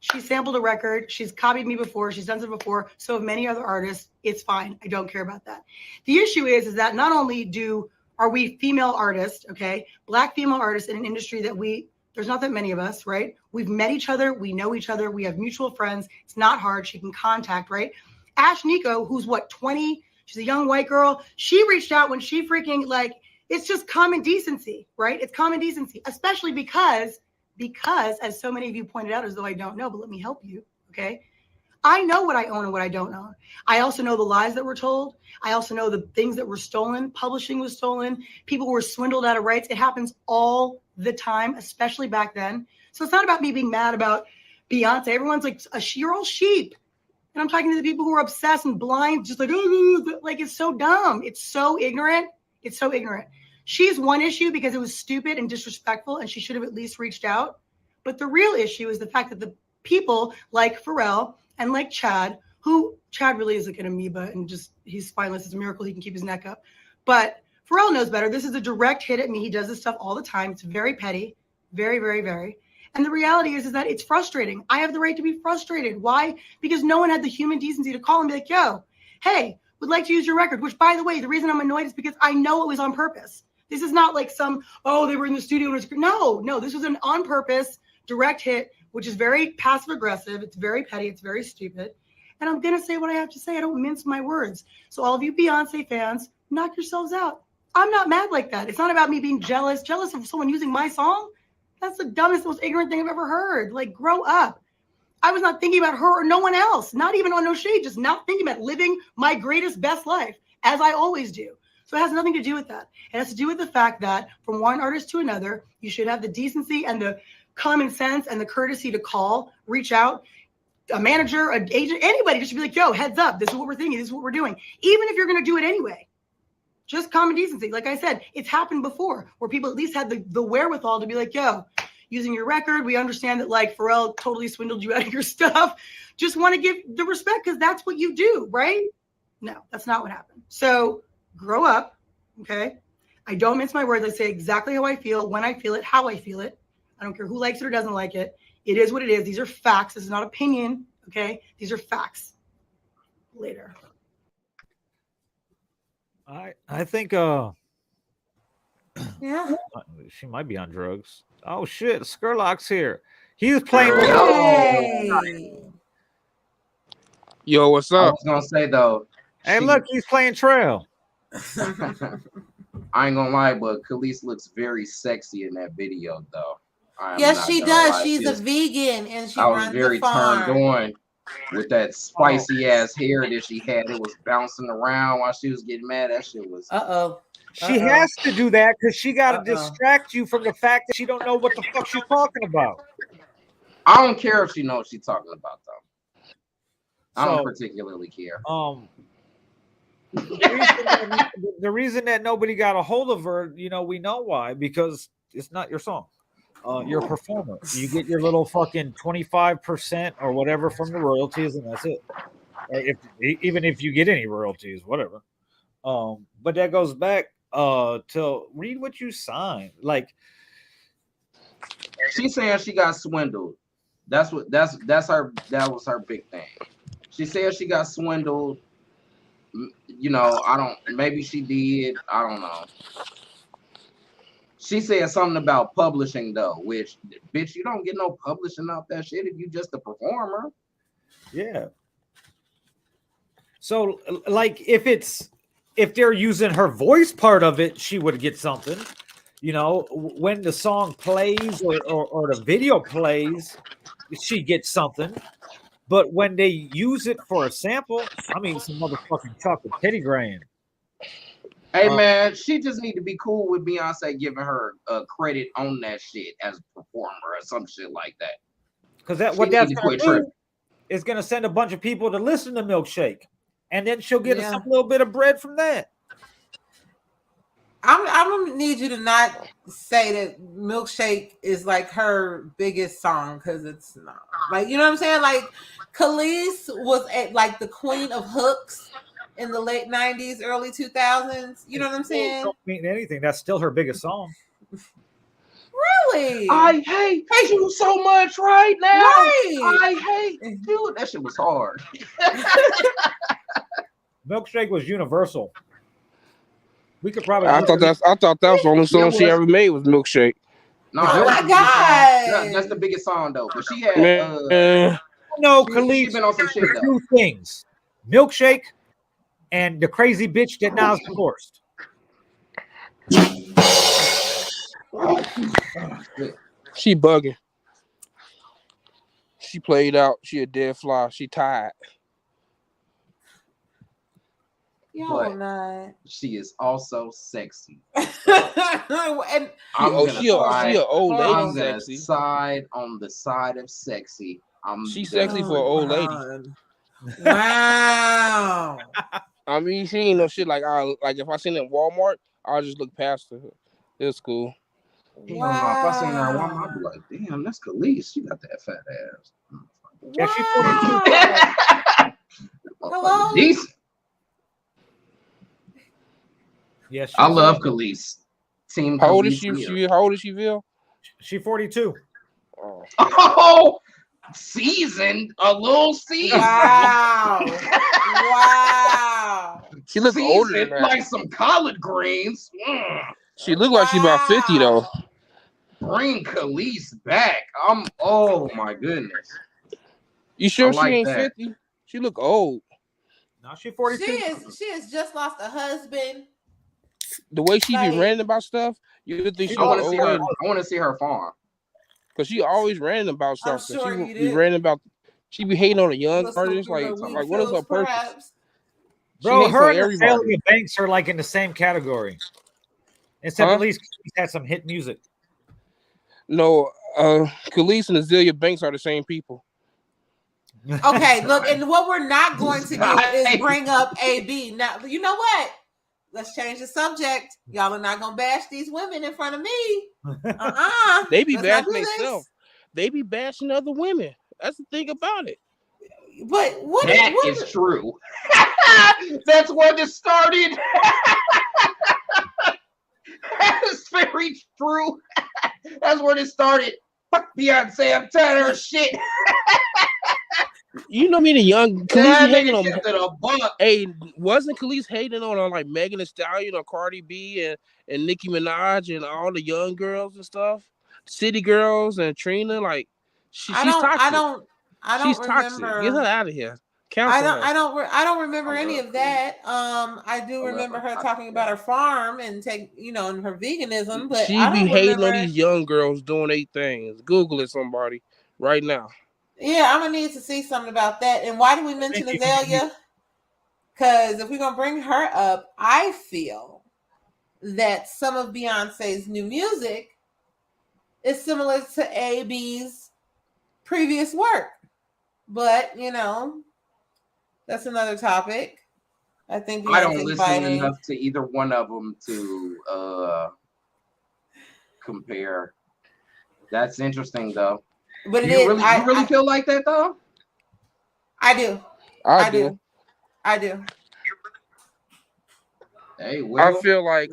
she sampled a record, she's copied me before, she's done it before, so have many other artists. It's fine. I don't care about that. The issue is that not only are we female artists, Black female artists in an industry that there's not that many of us, right? We've met each other. We know each other. We have mutual friends. It's not hard. She can contact, right? Ash Nico, who's 20? She's a young white girl. She reached out when she freaking it's just common decency, right? It's common decency, especially because as so many of you pointed out, as though I don't know, but let me help you, okay? I know what I own and what I don't own. I also know the lies that were told. I also know the things that were stolen. Publishing was stolen. People were swindled out of rights. It happens all the time, especially back then. So it's not about me being mad about Beyonce, everyone's like, you're all sheep. And I'm talking to the people who are obsessed and blind, just like, oh, like it's so dumb. It's so ignorant. It's so ignorant. She's one issue because it was stupid and disrespectful, and she should have at least reached out. But the real issue is the fact that the people like Pharrell and like Chad, who Chad really is like an amoeba and just he's spineless. It's a miracle he can keep his neck up. But Pharrell knows better. This is a direct hit at me. He does this stuff all the time. It's very petty, very, very, very. And the reality is that it's frustrating. I have the right to be frustrated. Why? Because no one had the human decency to call and be like, yo, hey, would like to use your record. Which, by the way, the reason I'm annoyed is because I know it was on purpose. This is not like some, oh, they were in the studio. And no, this was an on purpose direct hit, which is very passive aggressive. It's very petty. It's very stupid. And I'm going to say what I have to say. I don't mince my words. So all of you Beyonce fans, knock yourselves out. I'm not mad like that. It's not about me being jealous of someone using my song. That's the dumbest, most ignorant thing I've ever heard. Like, grow up. I was not thinking about her or no one else. Not even on No Shade. Just not thinking about living my greatest, best life, as I always do. So it has nothing to do with that. It has to do with the fact that from one artist to another, you should have the decency and the common sense and the courtesy to call, reach out, a manager, an agent, anybody just be like, yo, heads up. This is what we're thinking. This is what we're doing. Even if you're going to do it anyway. Just common decency. Like I said, it's happened before where people at least had the wherewithal to be like, yo, using your record, we understand that like Pharrell totally swindled you out of your stuff. Just want to give the respect because that's what you do, right? No, that's not what happened. So grow up, okay? I don't mince my words. I say exactly how I feel, when I feel it, how I feel it. I don't care who likes it or doesn't like it. It is what it is. These are facts. This is not opinion, okay? These are facts. Later. I think Yeah. she might be on drugs. Oh shit, Skurlock's here. He was playing. Hey. Yo, what's I up? was gonna say though. Hey, look, he's playing Trail. I ain't gonna lie, but Khalees looks very sexy in that video, though. Yes, she does. She's a vegan and she I was runs very a farm. turned on with that spicy ass hair that she had. It was bouncing around while she was getting mad. That shit was. She has to do that because she got to distract you from the fact that she don't know what the fuck she's talking about. I don't care if she knows what she's talking about, though. I don't particularly care. The reason that nobody got a hold of her, we know why, because it's not your song. You're a performer. You get your little fucking 25% or whatever from the royalties, and that's it. Even if you get any royalties, whatever. But that goes back to read what you signed. Like she's saying she got swindled. That was her big thing. She said she got swindled. Maybe she did. I don't know. She said something about publishing though, which bitch, you don't get no publishing out that shit if you just a performer. Yeah. So like if they're using her voice part of it, she would get something. When the song plays or the video plays, she gets something. But when they use it for a sample, I mean, some motherfucking chocolate Teddy Graham. Hey man, she just need to be cool with Beyonce giving her credit on that shit as a performer or some shit like that. Because that's gonna do is gonna send a bunch of people to listen to Milkshake, and then she'll get some little bit of bread from that. I don't need you to not say that Milkshake is like her biggest song because it's not. Like, you know what I'm saying? Like, Khalees was at like the queen of hooks in the late 90s, early 2000s. You know what I'm saying? Don't mean anything. That's still her biggest song. Really? I hate you so much right now. Right. I hate you. That shit was hard. Milkshake was universal. We could probably. I thought that was the only song she ever made was Milkshake. No, oh my god, that's the biggest song though. But she had no, Khalees. She been on some shit though. Two things: Milkshake and the crazy bitch that now is divorced. She bugging. She played out. She a dead fly. She tired. y'all not. She is also sexy. And she a old lady I'm gonna sexy. side on the side of sexy She's sexy for an old lady. Wow. I mean, she ain't no shit like if I seen her in Walmart, I'll just look past her. It's cool. Hell no, if I seen her at Walmart, I'd be like, damn, that's Khalees. She got that fat ass. Yeah, she's 42. Hello? Decent. Yeah, I love Khalees. Team How old is Khalees. she? How old is she, Vill? She 42. Oh. Oh, seasoned. A little seasoned. Wow. Wow. She look older than that. Like some collard greens. She look like she about 50 though. Bring Khalees back. Oh my goodness. You sure like she ain't that. 50? She look old. No, she's 42. She has just lost a husband. The way she be ranting about stuff, you would think she was old lady. I want to see her farm. Cause she always ranting about stuff. I'm sure she you be did. ranting about. She be hating on the young Let's go artists. through Like the what is her Wheat purpose? Fields, Bro, She her and everybody. Azalea Banks are like in the same category. Except at least she's had some hit music. No, Khalees and Azalea Banks are the same people. Okay, look, and what we're not going to do is bring up AB. Now, you know what? Let's change the subject. Y'all are not gonna bash these women in front of me. They be bashing themselves. They be bashing other women. That's the thing about it. But what is true. That's when it started. That's very true. That's where it started. Fuck Beyonce, I'm tired of her shit. You know me, the young Khalees hating on. Hey, wasn't Khalees hating on like Megan Thee Stallion or Cardi B and Nicki Minaj and all the young girls and stuff, City Girls and Trina? Like she's toxic. I don't she's remember. Toxic. Get her out of here. I don't remember any of that. I do remember her talking about her farm and and her veganism, but she be hating on these young girls doing their things. Google it, somebody, right now. Yeah, I'm gonna need to see something about that. And why do we mention Azalea? Because if we're gonna bring her up, I feel that some of Beyonce's new music is similar to AB's previous work. But that's another topic. I think I don't listen enough to either one of them to compare. That's interesting though. But you really feel like that though? I do. I do. Hey, Will. I feel like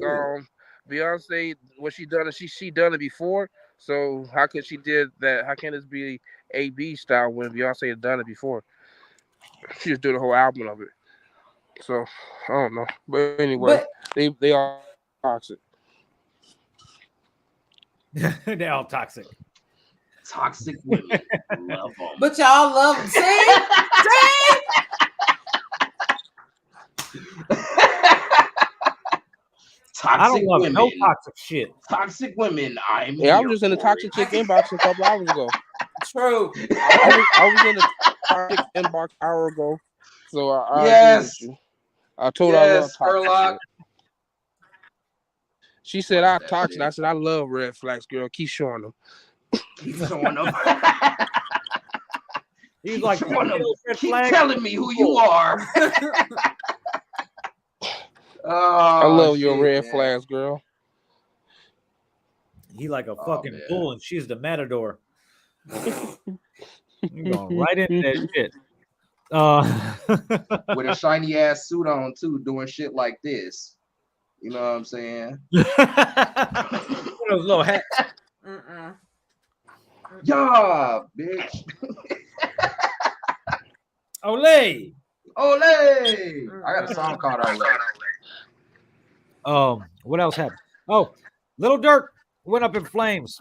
Beyonce, what she done, she done it before. So how could she did that? How can this be AB style when Beyonce had done it before? She just did a whole album of it. So I don't know. But anyway, they are toxic. They're all toxic. Toxic women. Love them. But y'all love them. See? I don't love no toxic shit. Toxic women. I was just in the toxic chick inbox a couple hours ago. True. I was in the toxic inbox an hour ago. So I yes. I told her I love toxic shit. She said I'm toxic. I said I love red flags, girl. Keep showing them. Keep showing them. He's like, keep telling me who you are. I love your red flags, girl. He like a fucking bull, and she's the matador. You going right into that shit. With a shiny ass suit on too, doing shit like this. You know what I'm saying? Those little hats. Yeah, bitch. Olay. I got a song called Olay. What else happened? Oh, Little Dirk went up in flames.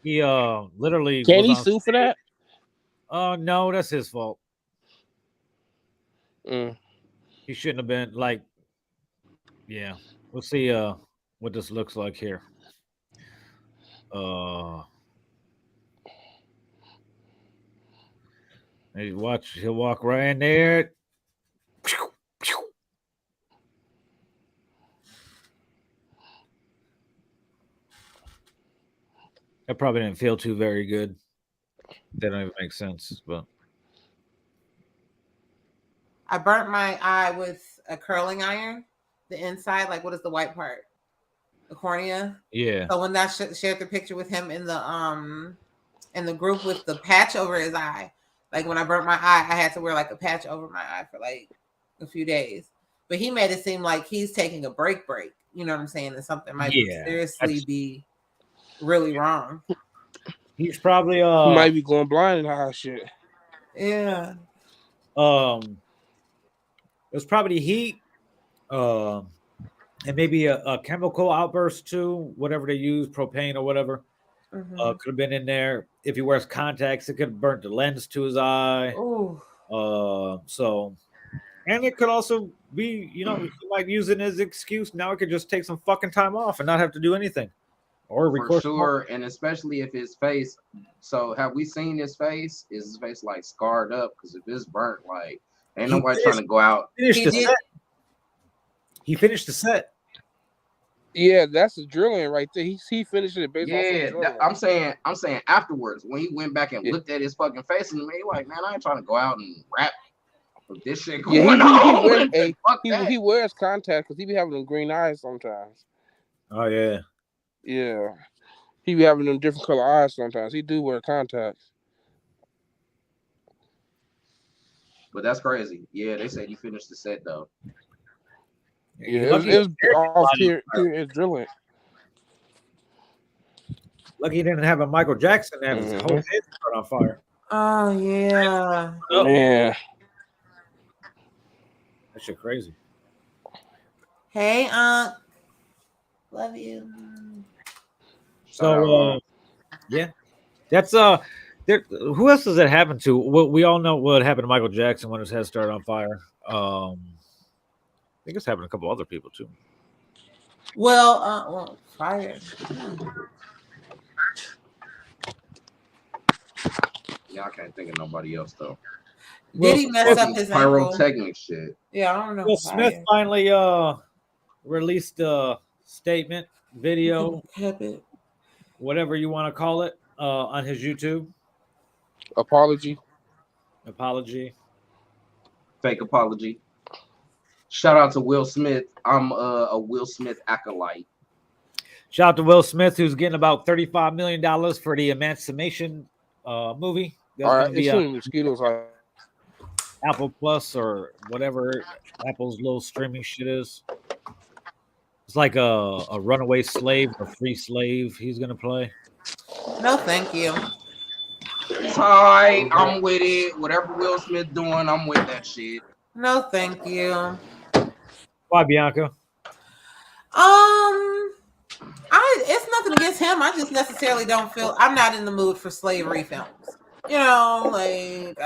He literally can he sue for that? No, that's his fault. He shouldn't have been like. Yeah, we'll see what this looks like here. Hey, watch, he'll walk right in there. That probably didn't feel too very good. That don't even make sense, but I burnt my eye with a curling iron. The inside, like what is the white part? The cornea. yeah. So when that shared the picture with him in the group with the patch over his eye, like when I burnt my eye, I had to wear like a patch over my eye for like a few days. But he made it seem like he's taking a break. You know what I'm saying? And something might seriously be really wrong. He's probably He might be going blind and high shit. Yeah. It's probably heat, and maybe a chemical outburst too. Whatever they use, propane or whatever, could have been in there. If he wears contacts, it could have burnt the lens to his eye. Ooh. So, and it could also be, he might use it as an excuse. Now I could just take some fucking time off and not have to do anything, or For record. sure, and especially if his face. So have we seen his face? Is his face like scarred up? Because if it's burnt, like ain't nobody trying to go out. He finished the set. Yeah, that's the drilling right there. He finished it based off I'm saying afterwards when he went back and looked at his fucking face and made like, man, I ain't trying to go out and rap with this shit going on. He wears contacts because he be having them green eyes sometimes. Oh yeah. Yeah. He be having them different color eyes sometimes. He do wear contacts. But that's crazy. Yeah, they said he finished the set though. Yeah, it was off period drilling. Lucky he didn't have a Michael Jackson that his whole head started on fire. Oh yeah. Yeah. That shit crazy. Hey, Unc. Love you. So yeah. That's who else does that happen to? Well, we all know what happened to Michael Jackson when his head started on fire. I think it's happened to a couple other people too. Well, fire. Yeah, I can't think of nobody else though. Did he mess up his pyrotechnic shit? Yeah, I don't know. Will Smith finally released a statement, video, whatever you want to call it, on his YouTube. Apology. Fake apology. Shout out to Will Smith. I'm a Will Smith acolyte. Shout out to Will Smith, who's getting about $35 million for the Emancipation movie. That's all right, gonna be it's mosquitoes like Apple Plus or whatever Apple's little streaming shit is. It's like a runaway slave or free slave he's gonna play. No, thank you. It's all right. I'm with it. Whatever Will Smith doing, I'm with that shit. No, thank you. Why, Bianca? It's nothing against him. I just necessarily don't feel I'm not in the mood for slavery films. You know, like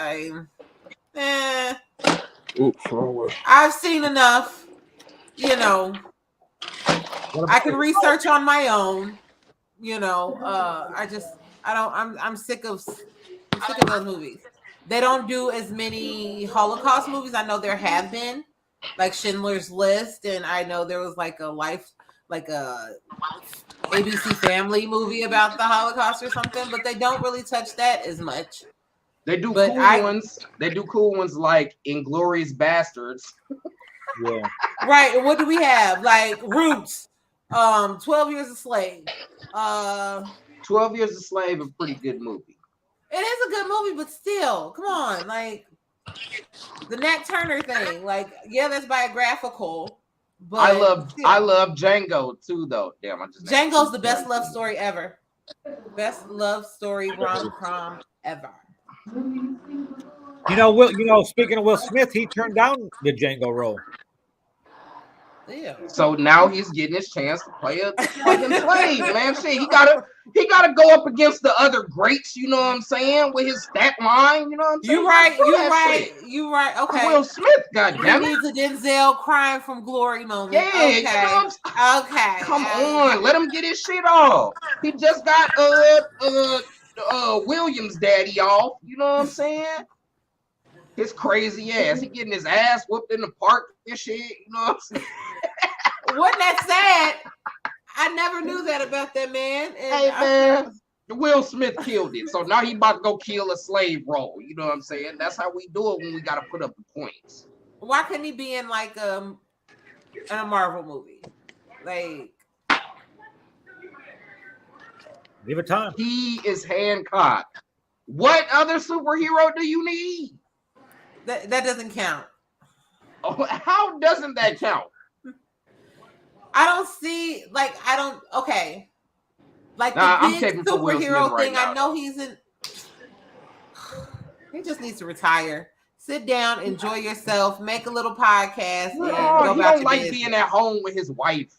I've seen enough. You know, I can research on my own. You know, I'm sick of those movies. They don't do as many Holocaust movies. I know there have been, like Schindler's List, and I know there was like a ABC Family movie about the Holocaust or something, but they don't really touch that as much. They do cool ones. They do cool ones like Inglourious Bastards. Yeah. Right. And what do we have? Like Roots, 12 Years a Slave. 12 Years a Slave, a pretty good movie. It is a good movie, but still, come on, like the Nat Turner thing. Like, yeah, that's biographical. But I love Django too, though. Damn, Django's the best love story ever. Best love story rom-com ever. Speaking of Will Smith, he turned down the Django role. Yeah. So now he's getting his chance to play a fucking slave, man. Shit, he gotta go up against the other greats, you know what I'm saying? With his stat line, you know what I'm saying? You right. Okay. Will Smith, goddamn it. He needs a Denzel crying from glory moment. Yeah, okay. You know okay. Come on, let him get his shit off. He just got Williams' daddy off, you know what I'm saying? His crazy ass. He getting his ass whooped in the park and shit, you know what I'm saying? Wasn't that sad? I never knew that about that man. And hey man, Will Smith killed it, so now he about to go kill a slave role. You know what I'm saying? That's how we do it when we gotta put up the points. Why couldn't he be in like in a Marvel movie? Like, Give it time. He is Hancock. What other superhero do you need? that doesn't count. Oh, how doesn't that count? I don't see okay. Like Nah, I'm the big taking for Will Smith superhero right thing, now, I know he's in. He just needs to retire. Sit down, enjoy yourself, make a little podcast, and No, go he about don't your like business. being at home with his wife.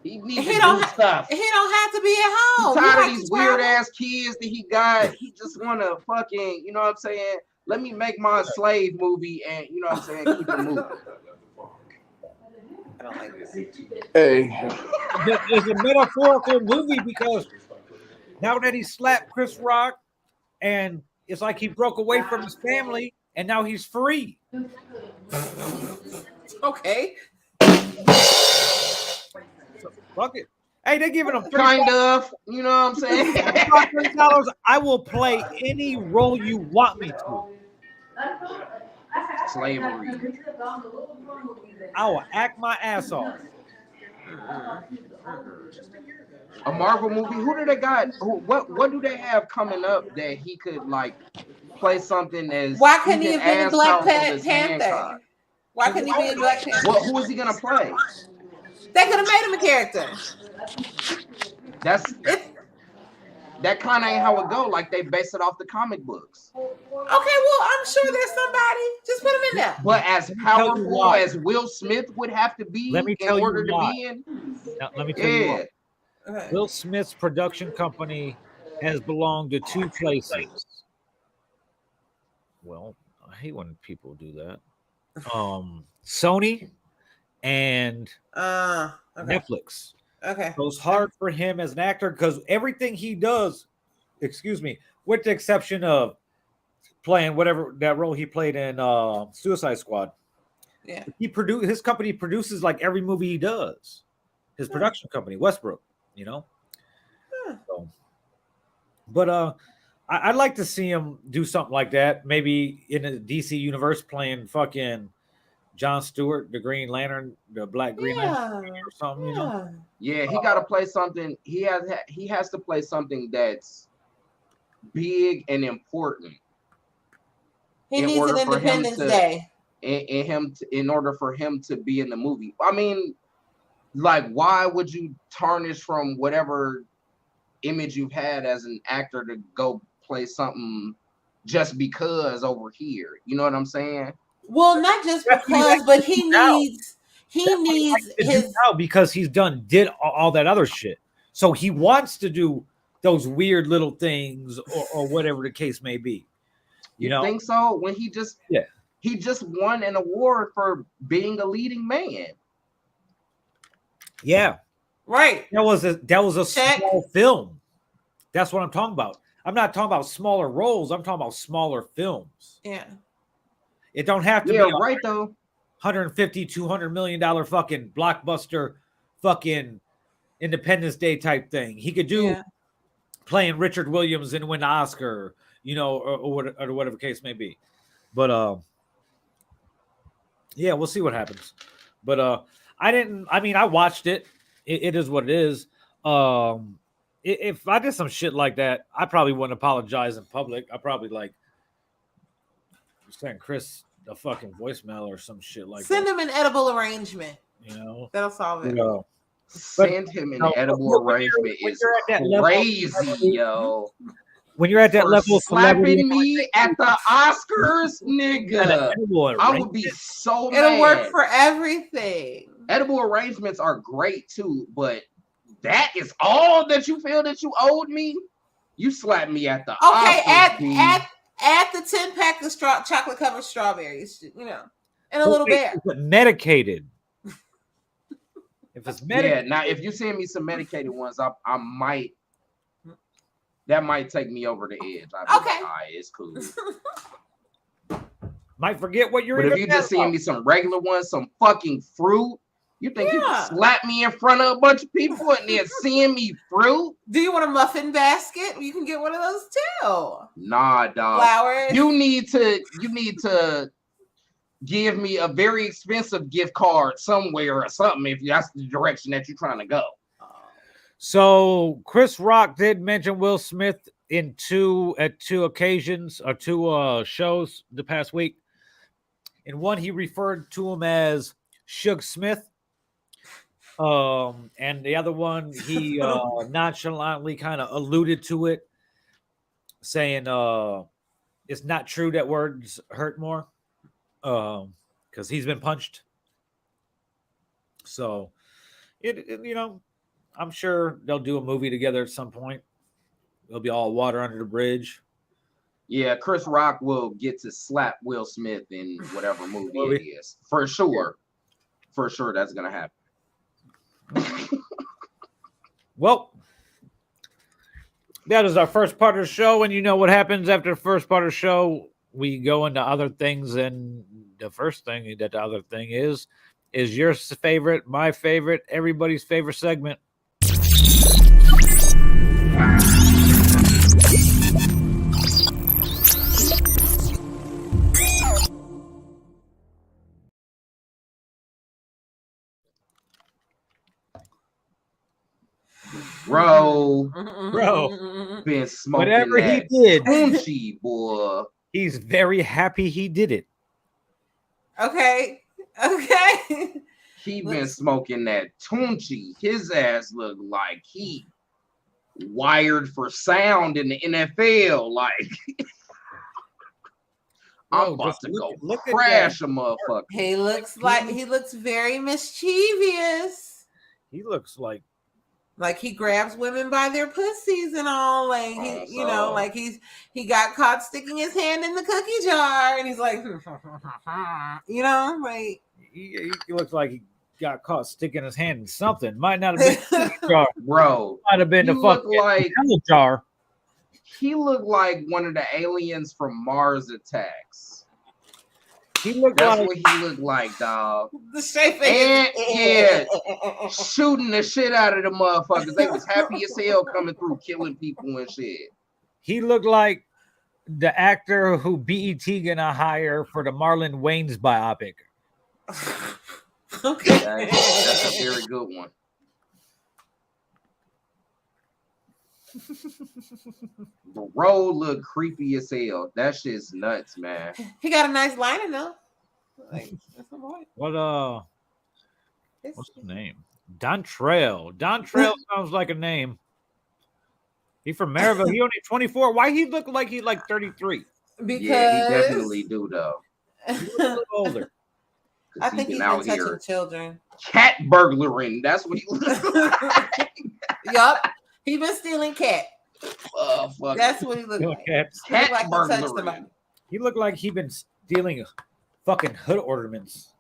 He needs He to don't do ha- stuff. He don't have to be at home. He's He tired of like these to weird travel. ass kids that he got. He just wanna fucking, you know what I'm saying? Let me make my slave movie and you know what I'm saying, keep it moving. I don't like this. Hey, It's a metaphorical movie because now that he slapped Chris Rock, and it's like he broke away from his family, and now he's free. Okay. Fuck it. Hey, they're giving him Kind of, you know what I'm saying? $30. I will play any role you want me to. Slavery. I will act my ass off. A Marvel movie. Who do they got? What do they have coming up that he could like play something as Why couldn't he even have been in as Black powerful as Panther? Hancock? Why couldn't he be in Black Panther? Well, who is he gonna play? They could have made him a character. That's It's that kind of ain't how it go. Like they base it off the comic books. okay. Well, I'm sure there's somebody. Just put him in there. But as tell you powerful why. as Will Smith would have to be Let me in tell you order to why. be in, Now, let me tell you yeah. what. Will Smith's production company has belonged to two places. Well, I hate when people do that. Sony and Okay. Netflix. Okay. So it's hard for him as an actor because everything he does, excuse me, with the exception of playing whatever that role he played in Suicide Squad, Yeah. his company produces like every movie he does. His production company, Westbrook, you know. So, but I'd like to see him do something like that. Maybe in a DC universe, playing fucking John Stewart, the Green Lantern, the Black Green Lantern, or something. You know. Yeah, he got to play something. He has to play something that's big and important. He in needs order an for him Independence to- Day. In order for him to be in the movie. I mean, like, why would you tarnish from whatever image you've had as an actor to go play something just because over here? You know what I'm saying? Well, not just That's what he because, likes but to he do now. needs To do his. now because he's did all that other shit. So he wants to do those weird little things or whatever the case may be. You know? Think so? When he just won an award for being a leading man. Yeah. Right. That was a Check. small film. That's what I'm talking about. I'm not talking about smaller roles. I'm talking about smaller films. Yeah. It don't have to Yeah, be a right though. 150, $200 million fucking blockbuster fucking Independence Day type thing. He could do playing Richard Williams and win the Oscar, you know, or whatever case may be. But yeah, we'll see what happens. But I watched it. It is what it is. If I did some shit like that, I probably wouldn't apologize in public. I probably like send Chris a fucking voicemail or some shit like Send that. him an edible arrangement. You know, That'll solve it. Send him an edible arrangement is crazy, yo. When you're at that For level of celebrity, slapping me at the Oscars, nigga, I would be so mad. It'll work for everything. Edible arrangements are great too, but that is all that you feel that you owed me? You slapped me at the Oscars, add the 10-pack of chocolate covered strawberries, you know, and a little bit. Medicated. If it's medicated, now if you send me some medicated ones, I might. That might take me over the edge. I'd be like, all right, it's cool. Might forget what you're. But if you just send me some regular ones, some fucking fruit, You think you can slap me in front of a bunch of people and then send me fruit? Do you want a muffin basket? You can get one of those too. Nah, dog. Flowers. You need to give me a very expensive gift card somewhere or something if that's the direction that you're trying to go. So Chris Rock did mention Will Smith at two occasions or two shows the past week. In one, he referred to him as Suge Smith. And the other one, he nonchalantly kind of alluded to it, saying it's not true that words hurt more. Because he's been punched. So I'm sure they'll do a movie together at some point. It'll be all water under the bridge. Yeah, Chris Rock will get to slap Will Smith in whatever movie it is. For sure. For sure that's gonna happen. Well, that is our first part of the show, and you know what happens after the first part of the show. We go into other things, and the first thing that the other thing is your favorite, my favorite, everybody's favorite segment. Bro, been smoking whatever that he did, Tunchi, boy. He's very happy he did it. Okay. He been smoking that Tunchi. His ass look like he wired for sound in the NFL. Like I'm about to go crash a motherfucker. He looks very mischievous. He looks like he grabs women by their pussies and all. Like he got caught sticking his hand in the cookie jar, and he's like, like he looks like he got caught sticking his hand in something. Might not have been the cookie jar, bro. Might have been the fucking hell jar. He looked like one of the aliens from Mars Attacks. That's what he looked like, dog. The shape of shooting the shit out of the motherfuckers. They was happy as hell coming through, killing people and shit. He looked like the actor who BET gonna hire for the Marlon Wayans biopic. Okay, that's a very good one. Bro look creepy as hell. That shit's nuts, man. He got a nice liner though. What's his name? Dontrell. Dontrell sounds like a name. He from Maryville. He only 24. Why he look like he like 33? Because he definitely do though. He's a little older. I think he's been touching children. Cat burglaring. That's what he looks like. Yup. He been stealing cat. Fuck. That's what he looked like. Cat burglaring. He looked like he been stealing fucking hood ornaments.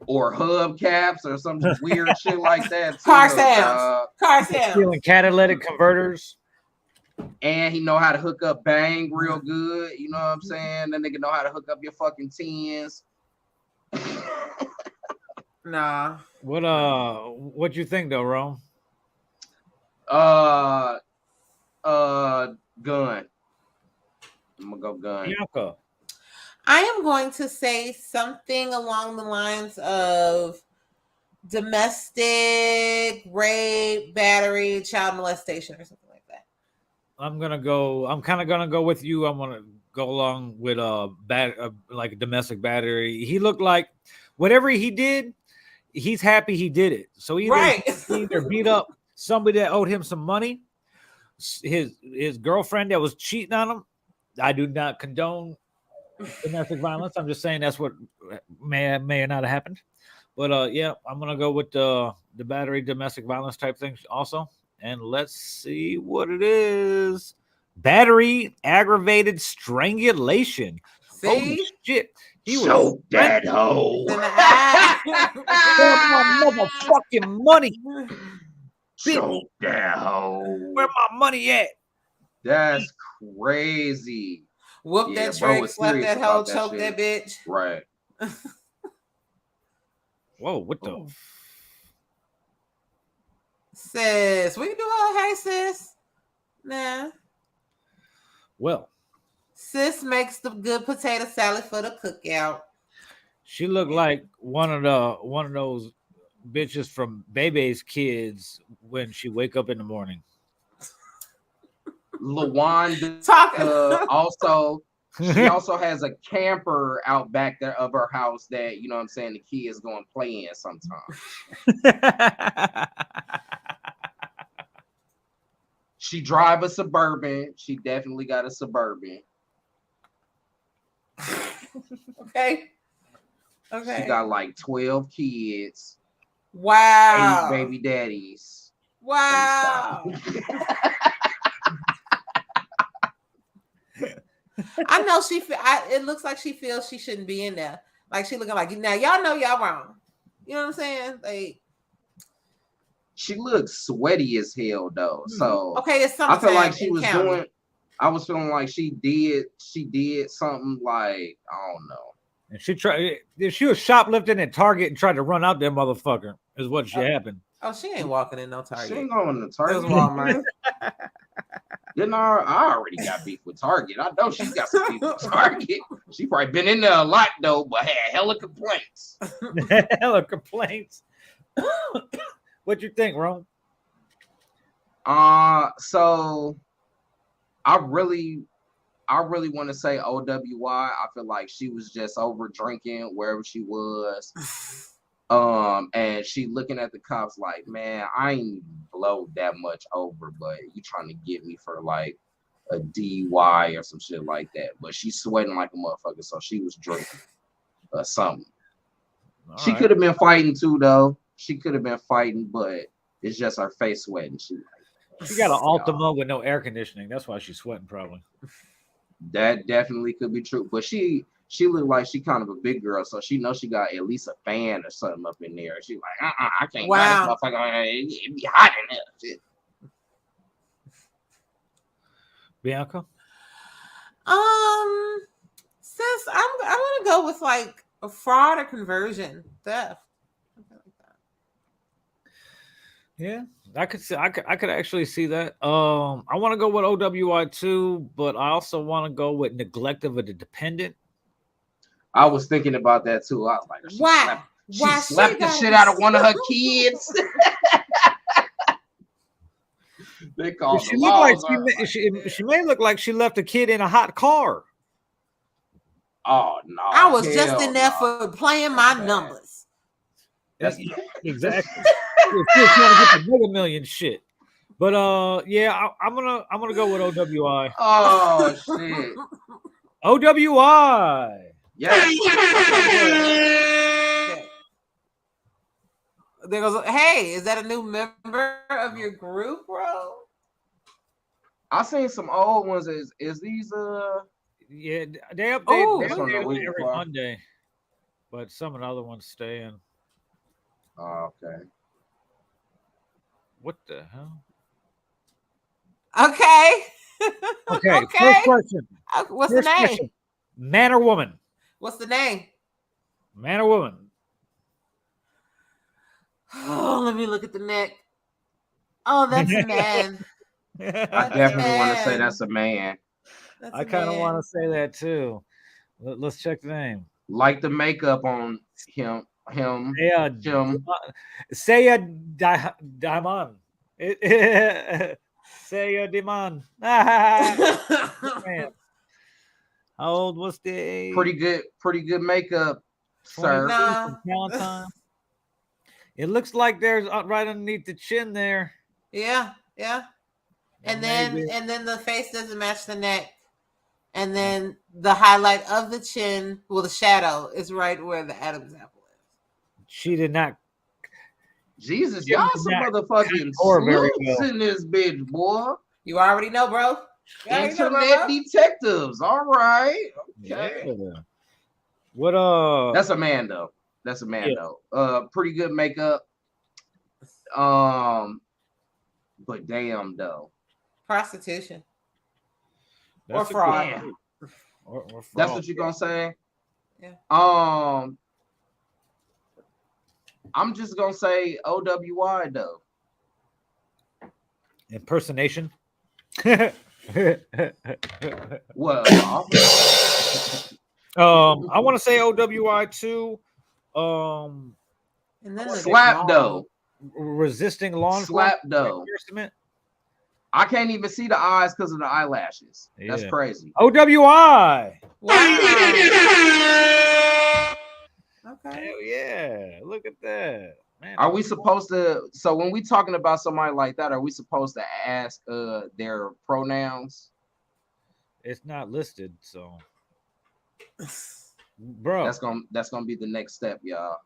Or hubcaps or some weird shit like that. Car sounds. Stealing catalytic converters. And he know how to hook up Bang real good. You know what I'm saying? That nigga know how to hook up your fucking tens. Nah. What you think though, Rome? Gun. I'm gonna go gun. Bianca. I am going to say something along the lines of domestic rape, battery, child molestation, or something like that. I'm kind of gonna go with you. I'm gonna go along with like a domestic battery. He looked like whatever he did, he's happy he did it. So he either beat up somebody that owed him some money, his girlfriend that was cheating on him. I do not condone domestic violence. I'm just saying that's what may or not have happened. But yeah, I'm gonna go with the battery domestic violence type thing also. And let's see what it is. Battery aggravated strangulation. See? Holy shit. He was that hoe. Where's my motherfucking money? Choke that hoe. Where my money at? That's crazy. Whoop that trick, slap that hoe, choke that bitch. Right. Whoa, what the Sis, we can do a hey sis. Nah. Well, Sis makes the good potato salad for the cookout. she looked like one of those bitches from Bebe's kids when she wake up in the morning. Lawanda Talk. also she also has a camper out back there of her house that you know what I'm saying the kids go and play in sometimes. She drive a Suburban. She definitely got a Suburban. Okay. She got like 12 kids, Wow. 8 baby daddies. Wow. I know she. It looks like she feels she shouldn't be in there. Like she looking like now. Y'all know y'all wrong. You know what I'm saying? Like she looks sweaty as hell though. So okay, it's I feel like summertime she in was county. doing. I was feeling like she did something like I don't know. And she was shoplifting at Target and tried to run out that motherfucker. Is what she happened. Oh, she ain't walking in no Target. She ain't going to It Target. was Walmart. You know, I already got beef with Target. I know she's got some beef with Target. She probably been in there a lot though, but had hella complaints. Hella complaints. What you think, Ron? So I really want to say OWI. I feel like she was just over drinking wherever she was. And she looking at the cops like, man, I ain't blow that much over, but you trying to get me for like a DUI or some shit like that. But she's sweating like a motherfucker, so she was drinking or something. All She right. could have been fighting too, though. She could have been fighting, but it's just her face sweating. She got an Altima with no air conditioning. That's why she's sweating, probably. That definitely could be true. But she looked like she kind of a big girl, so she knows she got at least a fan or something up in there. She like, I can't. Wow. This motherfucker, it be hot in there. Shit. Bianca? Sis, I'm gonna go with like a fraud or conversion theft. Something like that. Yeah, I could actually see that. I want to go with OWI too, but I also want to go with neglect of a dependent. I was thinking about that too. I was like, she slapped the shit out of one of her kids. They called She the looked like laws. she may look like she left a kid in a hot car. Oh no! I was just in there no. for playing my numbers. That's Exactly. She was still trying to get the Mega Million shit. But yeah, I'm gonna go with OWI. Oh shit! OWI. Yes. Okay. There goes. Hey, is that a new member of your group, bro? I seen some old ones. Is these Yeah, they update That's from the week every before. Monday, but some of the other ones stay in. Oh, okay. What the hell? Okay. Okay, Okay. first question. What's First the name? question. Man or woman? What's the name? Man or woman? Oh, let me look at the neck. Oh, that's a man. I definitely want to say that's a man. That's I a kind of man. want to say that too. Let's check the name. Like the makeup on him. Say a diamond. Say a demand. Man. How old was the Pretty good makeup, sir. Nah. Valentine. It looks like there's right underneath the chin there. Yeah. And Maybe. then the face doesn't match the neck. And then the highlight of the chin, well, the shadow is right where the Adam's apple is. She did not. Jesus, Yeah, y'all some not motherfucking or very sleuths well. in this bitch, boy. You already know, bro. You already know, Internet bro. detectives. All right. Okay. Yeah. What That's a man though. Pretty good makeup. But damn though. Prostitution. That's Or fraud. Yeah. Or fraud. That's what you're gonna say? Yeah. I'm just gonna say OWI though. impersonation. What? I want to say OWI too. And then the Slap jaw. though. Resisting law Slap though. enforcement. I can't even see the eyes because of the eyelashes. That's Yeah. crazy. OWI. Wow. Okay. Hell yeah! Look at that, man. Are we supposed to? So when we talking about somebody like that, are we supposed to ask their pronouns? It's not listed, so bro. That's gonna be the next step, y'all.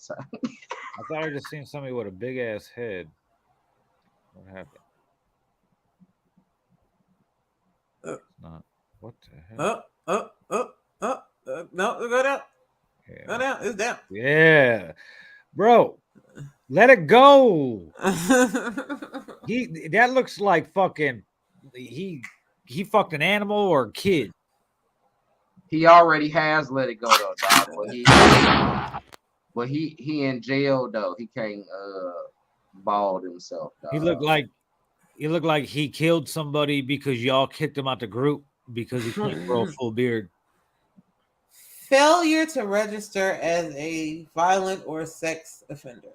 I thought I just seen somebody with a big ass head. What happened? It's not. What the hell? No, go down. Yeah. Go down. It's down. Yeah, bro. Let it go. That looks like fucking he fucked an animal or a kid. He already has let it go though, dog. But he in jail though. He can't bald himself. Dog. He looked like he killed somebody because y'all kicked him out the group because he couldn't grow a full beard. Failure to register as a violent or sex offender.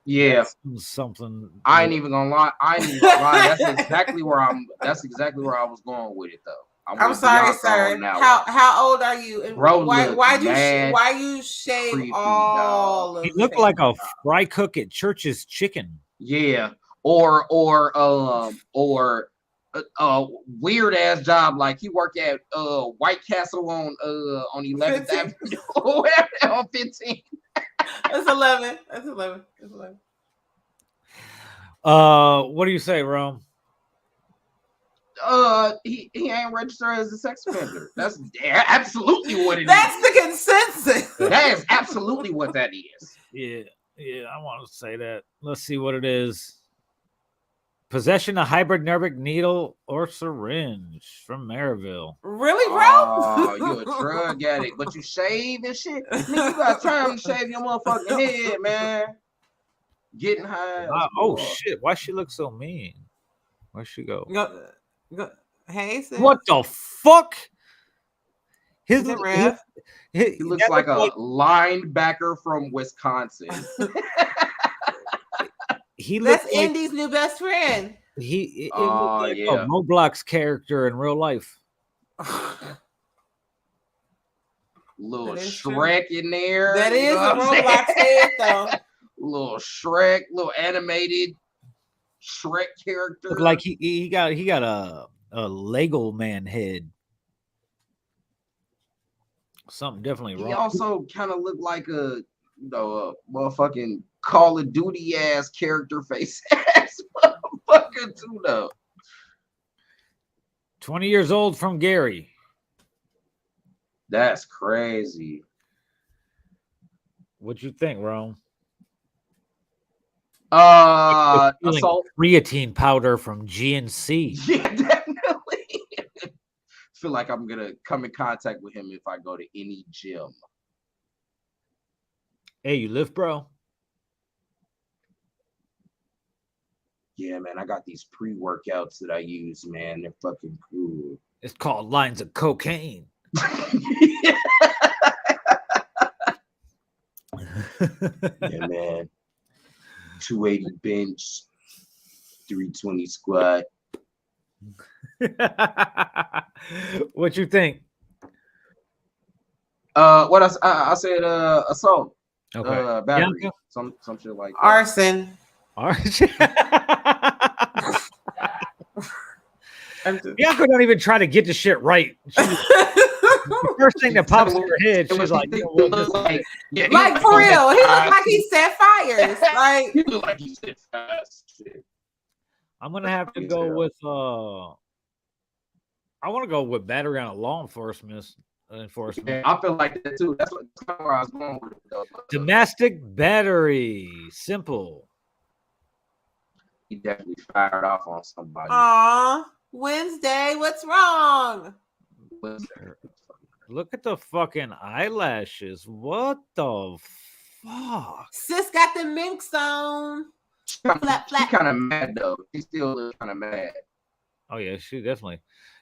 Yeah. That's something. I ain't even gonna lie. That's exactly where I was going with it though. I'm sorry, sir. How old are you? And Bro, why you shave creepy, all of He his looked face? like a fry cook at Church's Chicken. Yeah. Or weird ass job like he worked at White Castle on 11th Avenue on 15. That's 11. That's 11. What do you say, Rome? He ain't registered as a sex offender. That's absolutely what it is. That's the consensus. That is absolutely what that is. Yeah, I want to say that. Let's see what it is. Possession of hypodermic needle or syringe from Maryville. Really, bro? Oh, you a drug addict, but you shave and shit. Nigga, you got time to shave your motherfucking head, man. Getting high. Oh shit! Why she look so mean? Where'd she go? Go. Hey, sis. What the fuck? Is it Rev? He looks like a linebacker from Wisconsin. That's Indy's new best friend. It like a Roblox character in real life. Little Shrek in there. That is a Roblox head, though. Little Shrek, little animated Shrek character. Look like he got a Lego man head. Something definitely wrong. He also kind of looked like a motherfucking Call of Duty ass character face ass motherfucker too though. 20 years old from Gary. That's crazy. What'd you think, Rome? Assault creatine powder from GNC. Yeah, definitely. Feel like I'm gonna come in contact with him if I go to any gym. Hey, you lift, bro? Yeah, man, I got these pre-workouts that I use, man. They're fucking cool. It's called lines of cocaine. Yeah, man. 280 bench, 320 squat. What you think? What I said assault. Okay. Battery. Bianca? Some shit like that. Arson. Bianca don't even try to get the shit right. The first thing that pops in her head, she's like, like for real. He looked like he set fires. Like he looked like he set fires. I'm gonna have to go with I want to go with battery on a law enforcement. Yeah, I feel like that too. That's kind of where I was going with it though. Domestic battery. Simple. He definitely fired off on somebody. aw, Wednesday, what's wrong? Look at the fucking eyelashes. What the fuck? Sis got the minks on. Flap, She flap. kind of mad though. She still looks kind of mad. Oh yeah, she definitely.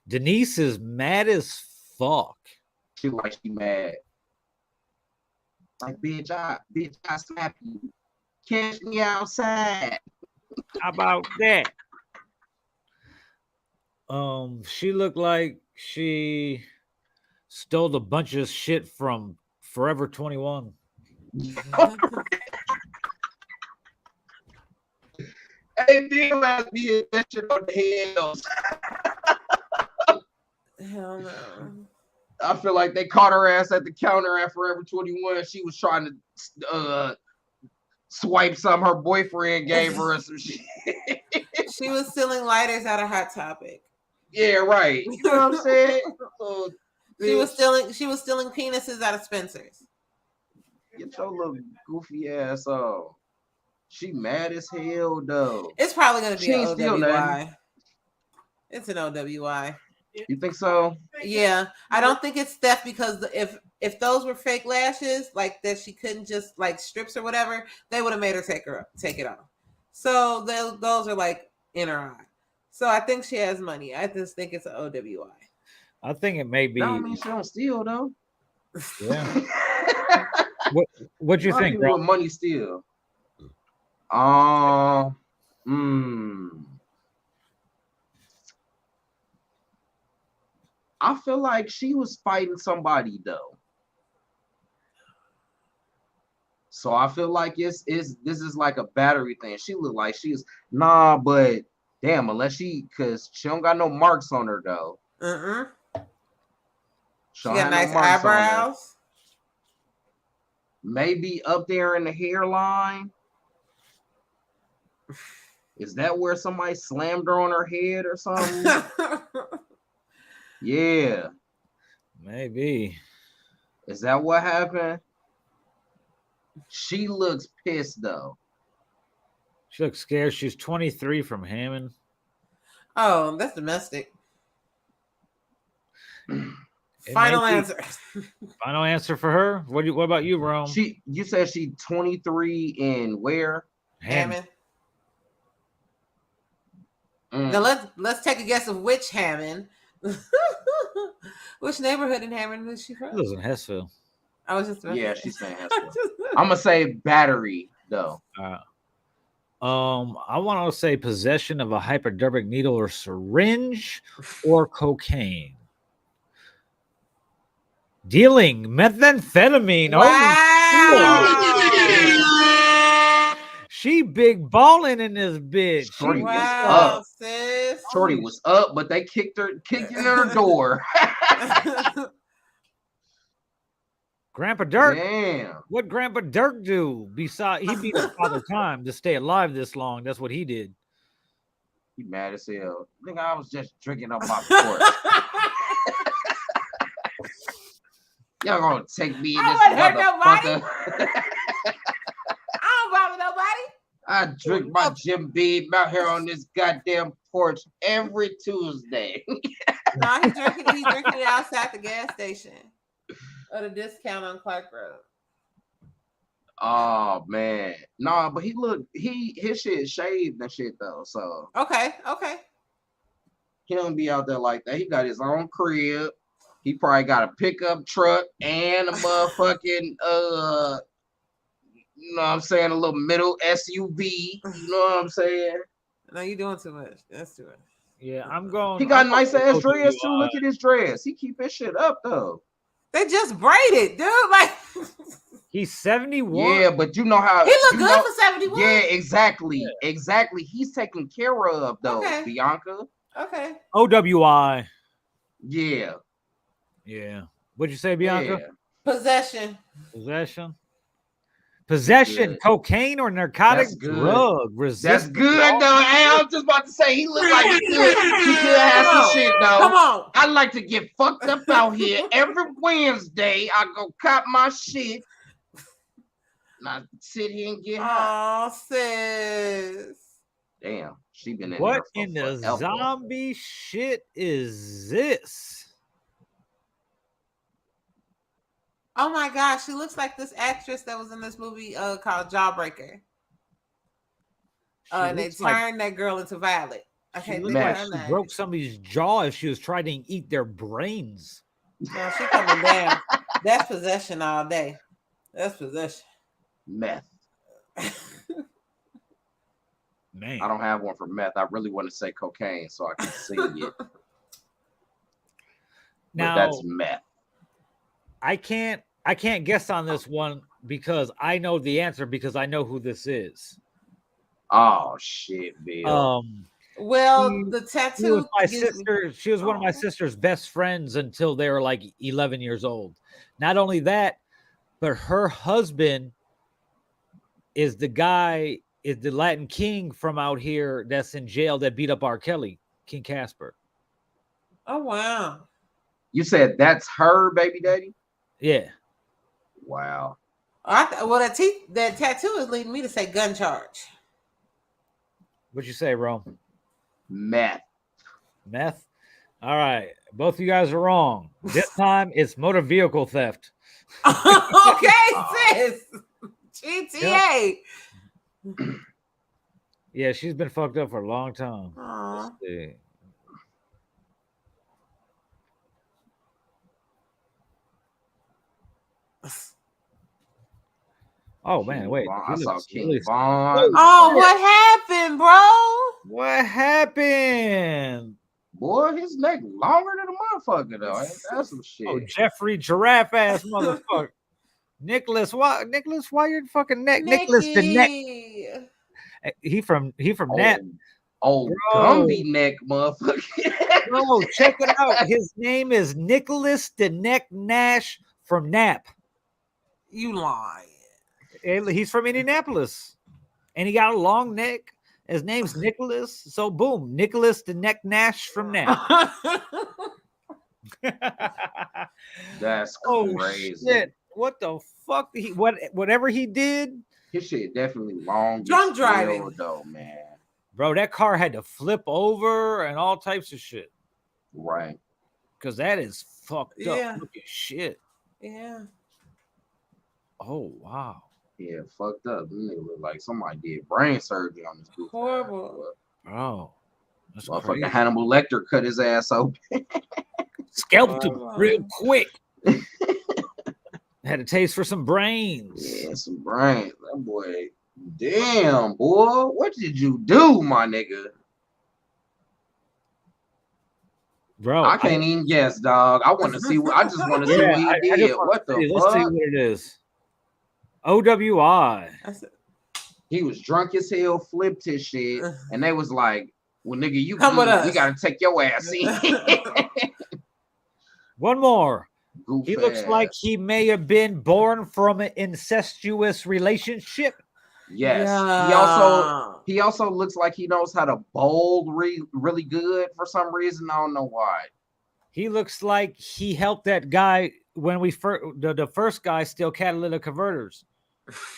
Denise is mad as fuck. She like she mad. Like bitch, I slap you. Catch me outside. How about that? She looked like she stole a bunch of shit from Forever 21. Hey, Vill asked me if that shit on the hills. Hell no. I feel like they caught her ass at the counter at Forever 21. She was trying to swipe some her boyfriend gave her or some shit. She was stealing lighters out of Hot Topic. Yeah, right. You know what I'm saying? She was stealing penises out of Spencer's. Get your little goofy ass on. She mad as hell though. It's probably gonna be She an ain't steal nothing. OWI. It's an OWI. You think so? Yeah, I don't think it's theft because if those were fake lashes, like that she couldn't just like strips or whatever, they would have made her take it off. So those are like in her eye. So I think she has money. I just think it's an OWI. I think it may be. No, I mean she don't steal though. Yeah. What you A lot of think, people bro? with money steal. I feel like she was fighting somebody though. So I feel like this is like a battery thing. She looked like she's but damn, unless cause she don't got no marks on her though. She got nice eyebrows. Maybe up there in the hairline. Is that where somebody slammed her on her head or something? Yeah. Maybe. Is that what happened? She looks pissed though. She looks scared. She's 23 from Hammond. Oh, that's domestic. It Final may be. answer. Final answer for her. What about you, Rome? You said she 23 in where? Hammond. Now let's take a guess of which Hammond. Which neighborhood in Hammond is she from? She lives in Hessville. I was just she's saying Hessville. I'm gonna say battery though. I want to say possession of a hypodermic needle or syringe or cocaine. Dealing methamphetamine. Wow. Oh, she big balling in this bitch. Shorty Wow, was up. sis. Shorty was up, but they kicked in her door. Grandpa Dirk. Damn. What Grandpa Dirk do? Besides, he beat his father time to stay alive this long. That's what he did. He mad as hell. Nigga, I was just drinking on my porch. Y'all gonna take me in this motherfucker. I don't bother nobody. I drink my Jim Beam out here on this goddamn porch every Tuesday. No, he's drinking it outside the gas station. Or the discount on Clark Road. Oh man. Nah, but his shit shaved and shit though. So Okay. he don't be out there like that. He got his own crib. He probably got a pickup truck and a motherfucking you know what I'm saying, a little middle SUV. You know what I'm saying? No, you doing too much. That's too much. Yeah, I'm going. He got a nice ass dress too. Look at his dress. He keep his shit up though. They just braided, dude. Like he's 71. Yeah, but you know how he look good for 71. Yeah, exactly. Yeah. Exactly. He's taken care of though, okay. Bianca. Okay. OWI. Yeah. Yeah. What'd you say, Bianca? Yeah. Possession. Possession, cocaine or narcotic drug. That's good though. Hey, I was just about to say he looked like he could have some shit though. Come on. I like to get fucked up out here every Wednesday. I go cop my shit. And I sit here and get high. Oh, sis. Damn, she been in what there in the zombie shit is this? Oh my gosh, she looks like this actress that was in this movie called Jawbreaker. And they looks like- turned that girl into Violet. I She can't looked think like of her she name. broke somebody's jaw if she was trying to eat their brains. No, she coming down. That's possession all day. That's possession. Meth. Man, I don't have one for meth. I really want to say cocaine so I can see it. now But that's meth. I can't guess on this one because I know the answer because I know who this is. Oh shit, Bill. Well, She- the She was tattoo my gives me- sister. She was one of my sister's best friends until they were like 11 years old. Not only that, but her husband is the Latin king from out here that's in jail that beat up R. Kelly, King Casper. Oh wow. You said that's her baby daddy? Yeah. Wow. Well, that tattoo is leading me to say gun charge. What'd you say, Rome? Meth. Meth? All right. Both of you guys are wrong. This time it's motor vehicle theft. Okay, sis. GTA. Yeah, she's been fucked up for a long time. Aw. Let's see. Oh man, King wait. Von. he I saw looks King really- Von. Oh, what happened, bro? What happened? Boy, his neck longer than a motherfucker though. Ain't that some shit? Oh, Jeffrey giraffe ass motherfucker. Nicholas, why your fucking neck? Nicholas the neck. Nikki. He from Nat. Old Bro. Gumby neck motherfucker. Bro, check it out. His name is Nicholas the Neck Nash from Nap. You lying. He's from Indianapolis. And he got a long neck. His name's Nicholas. So boom, Nicholas the Neck Nash from Nap. That's Oh crazy. shit. What the fuck? Whatever he did, His shit definitely long. as Drunk hell, driving. though, man. bro, that car had to flip over and all types of shit. Right. Because that is fucked Yeah. up looking shit. Yeah. Oh wow. Yeah, fucked up. Them nigga look like somebody did brain surgery on this dude. Horrible. Bro. That's Motherfucking crazy. Hannibal Lecter cut his ass open. Scalped him Wow. real quick. Had a taste for some brains. Yeah, some brains. That boy. Damn, boy. What did you do, my nigga? Bro. I can't even guess, dog. I want to see. I just want to see what he I did. just wanna What the see. Let's see fuck? what it is. OWI. I said, He was drunk as hell, flipped his shit, and they was like, "Well, nigga, you Come with good. us." We gotta take your ass in." One more. Goof He looks ass. like he may have been born from an incestuous relationship. Yes. Yeah. He also looks like he knows how to bowl really good for some reason. I don't know why. He looks like he helped that guy when we the first guy steal catalytic converters.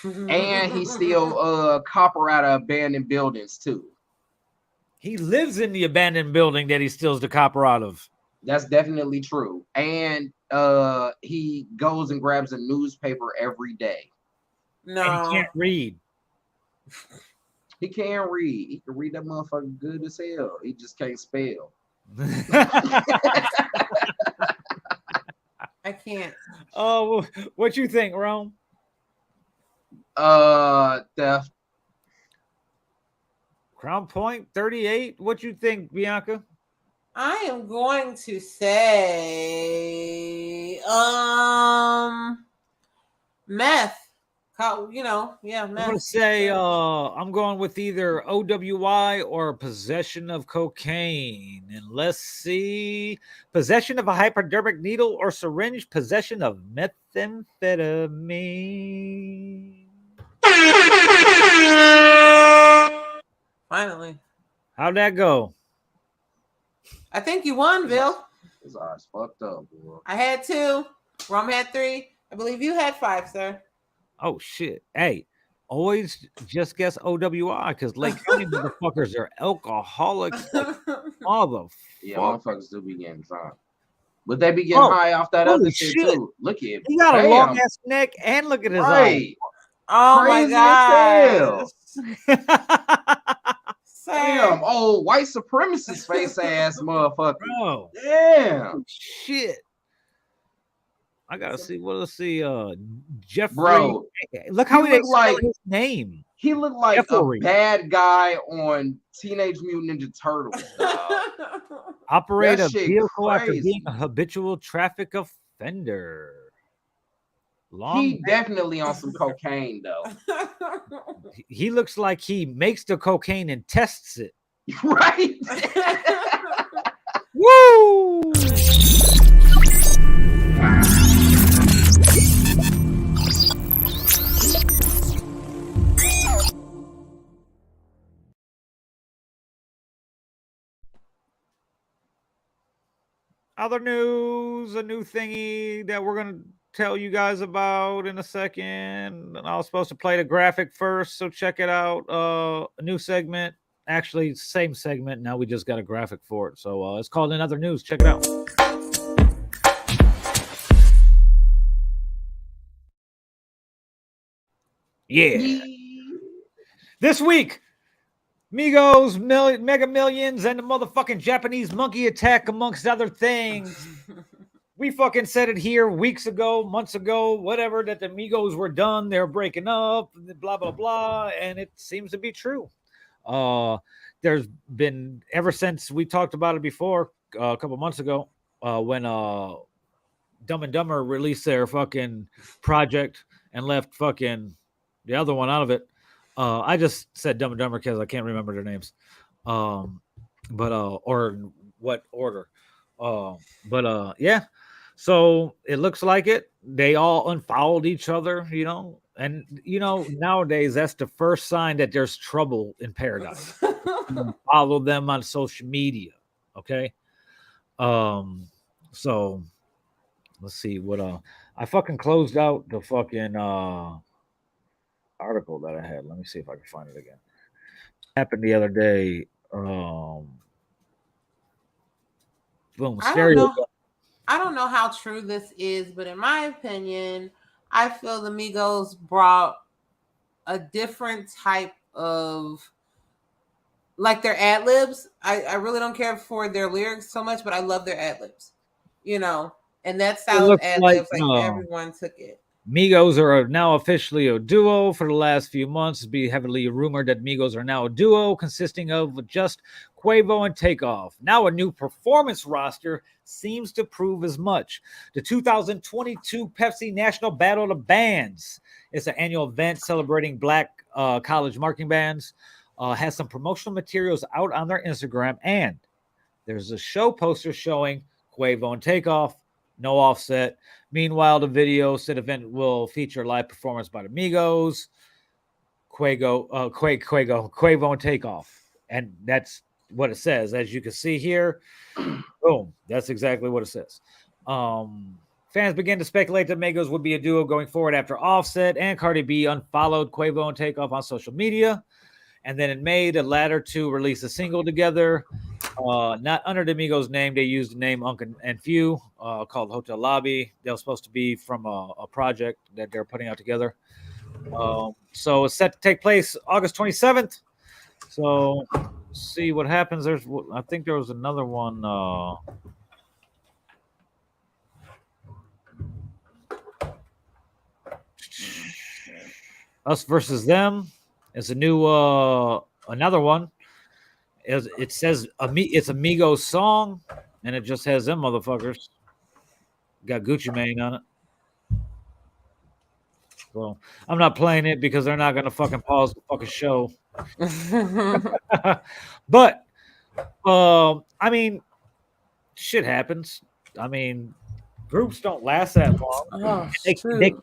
And he steal copper out of abandoned buildings too. He lives in the abandoned building that he steals the copper out of. That's definitely true. And he goes and grabs a newspaper every day. And No. he can't read. He can read. He can read that motherfucker good as hell. He just can't spell. I can't. Oh, what you think, Rome? Theft. Crown Point 38. What you think, Bianca? I am going to say meth. Yeah, I'm meth. gonna say I'm going with either OWI or possession of cocaine. And let's see. Possession of a hypodermic needle or syringe, possession of methamphetamine. Finally. How'd that go? I think you won, Vill. His eyes fucked up, boy. I had 2. Rom had 3. I believe you had 5, sir. Oh shit. Hey, always just guess OWI because Lake County motherfuckers are alcoholics. Motherfucker. Yeah, motherfuckers do be getting drunk. But they be getting high off that holy other shit shit. too. Look at He got a damn. long ass neck and look at his eyes. Right. Oh Crazy my as god. Damn, old white supremacist face ass motherfucker. Bro, Damn, shit. I gotta see. Well, let's see. Jeffrey. bro. Look how He they look spell like- his name. He looked like Fuckery. a bad guy on Teenage Mutant Ninja Turtles. dog. Operate That a shit vehicle after crazy. being a habitual traffic offender. Long. He definitely on some cocaine though. He looks like he makes the cocaine and tests it. Right? Woo! Other news, a new thingy that we're gonna tell you guys about in a second. And I was supposed to play the graphic first, so check it out. A new segment, actually same segment. Now we just got a graphic for it, so it's called Another News. Check it out. Yeah. This week, Migos, Mega Millions, and the motherfucking Japanese monkey attack, amongst other things. We fucking said it here weeks ago, months ago, whatever, that the Migos were done. They're breaking up, blah, blah, blah. And it seems to be true. There's been, ever since we talked about it before, a couple months ago, when Dumb and Dumber released their fucking project and left fucking the other one out of it. I just said Dumb and Dumber because I can't remember their names. Or what order. Yeah. So it looks like it. They all unfollowed each other, and nowadays that's the first sign that there's trouble in paradise. Follow them on social media. Okay. So let's see what I fucking closed out the fucking article that I had. Let me see if I can find it again. Happened the other day. Boom. I don't know how true this is, but in my opinion, I feel the Migos brought a different type of, like, their ad libs. I really don't care for their lyrics so much, but I love their ad libs. And that style of ad libs, like everyone took it. Migos are now officially a duo. For the last few months, it's been heavily rumored that Migos are now a duo consisting of just Quavo and Takeoff. Now a new performance roster seems to prove as much. The 2022 Pepsi National Battle of the Bands is an annual event celebrating Black college marching bands. Has some promotional materials out on their Instagram, and there's a show poster showing Quavo and Takeoff. No Offset. Meanwhile, the video said event will feature live performance by the Migos, Quavo, and Takeoff. And that's what it says. As you can see here, boom, that's exactly what it says. Fans began to speculate that Migos would be a duo going forward after Offset and Cardi B unfollowed Quavo and Takeoff on social media. And then in May, the latter two released a single together. Not under the Migos name. They used the name Unc and Few called Hotel Lobby. They were supposed to be from a project that they're putting out together. So it's set to take place August 27th. So see what happens. I think there was another one. Us versus Them. It's a new another one. It says it's a Migos song, and it just has them motherfuckers. Got Gucci Mane on it. So I'm not playing it because they're not gonna fucking pause the fucking show. But I mean, shit happens. I mean, groups don't last that long. They can't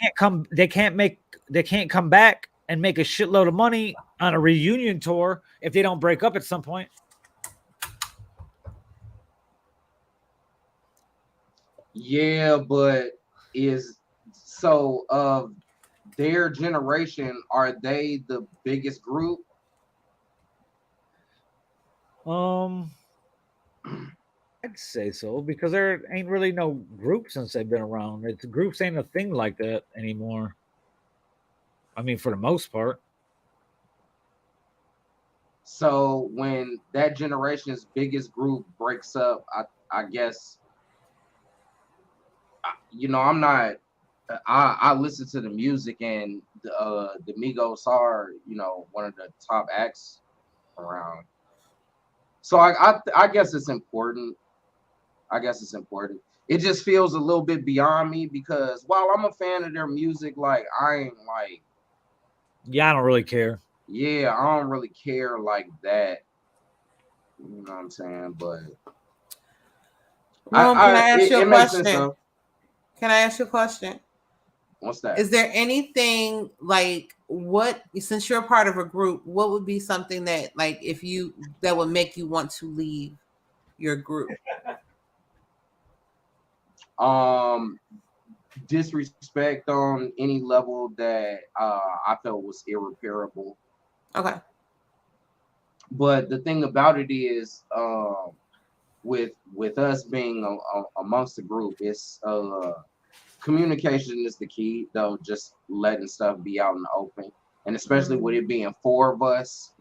come back and make a shitload of money on a reunion tour if they don't break up at some point. Yeah, but of their generation, are they the biggest group? I'd say so, because there ain't really no group since they've been around. Groups ain't a thing like that anymore. I mean, for the most part. So when that generation's biggest group breaks up, I guess, I'm not. I listen to the music, and the Migos are, one of the top acts around. So I guess it's important. I guess it's important. It just feels a little bit beyond me because while I'm a fan of their music, like I ain't like, Yeah, I don't really care. yeah, I don't really care like that. You know what I'm saying? But Can I ask you a it makes sense question? though. Can I ask you a question? What's that? Is there anything like since you're a part of a group, what would be something that like that would make you want to leave your group? Disrespect on any level that I felt was irreparable. Okay. But the thing about it is, with us being amongst the group, it's communication is the key, though. Just letting stuff be out in the open, and especially with it being 4 of us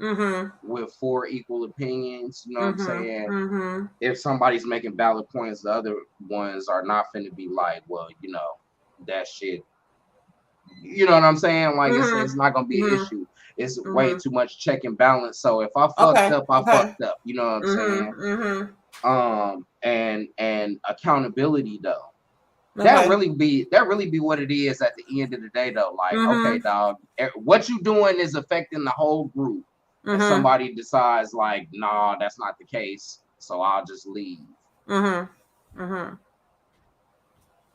with 4 equal opinions. You know what I'm saying? If somebody's making valid points, the other ones are not finna be like, well, that shit. You know what I'm saying? Like it's not gonna be an issue. It's way too much check and balance. So if I fucked up, I fucked up. You know what I'm saying? And accountability though. That really be what it is at the end of the day though. Like, okay, dog, what you doing is affecting the whole group. And somebody decides like, nah, that's not the case, so I'll just leave.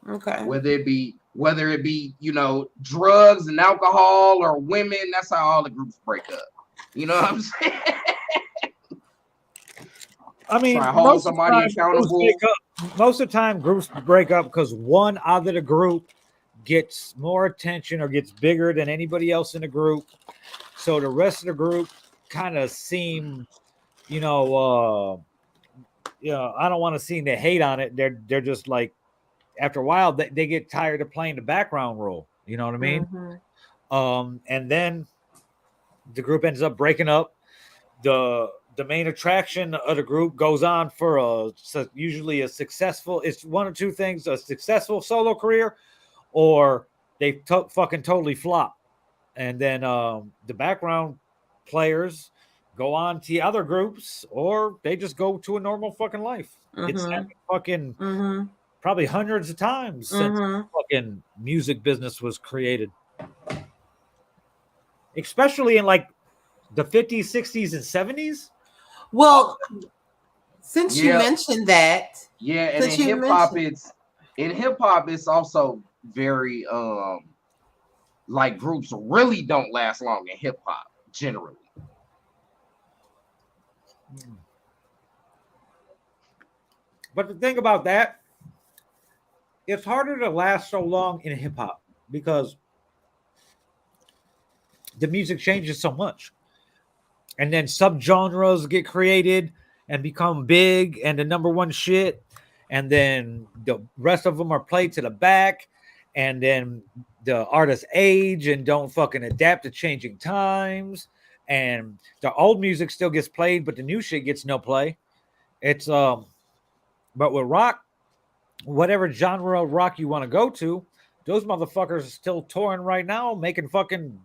Okay. Whether it be drugs and alcohol or women, that's how all the groups break up. You know what I'm saying? I mean, hold somebody accountable. Most of the time, groups break up because one out of the group gets more attention or gets bigger than anybody else in the group. So the rest of the group kind of seem, I don't want to seem to hate on it. They're just like, after a while, they get tired of playing the background role. You know what I mean? And then the group ends up breaking up. The main attraction of the group goes on for usually a successful. It's one or two things: a successful solo career, or they fucking totally flop. And then the background players go on to other groups, or they just go to a normal fucking life. It's happened fucking probably hundreds of times since fucking music business was created, especially in like the 50s, 60s, and 70s. Well, since you mentioned that, and in hip hop, it's also very like groups really don't last long in hip hop generally. But the thing about that, it's harder to last so long in hip hop because the music changes so much. And then subgenres get created and become big and the number one shit. And then the rest of them are played to the back. And then the artists age and don't fucking adapt to changing times. And the old music still gets played, but the new shit gets no play. It's but with rock, whatever genre of rock you want to go to, those motherfuckers are still touring right now, making fucking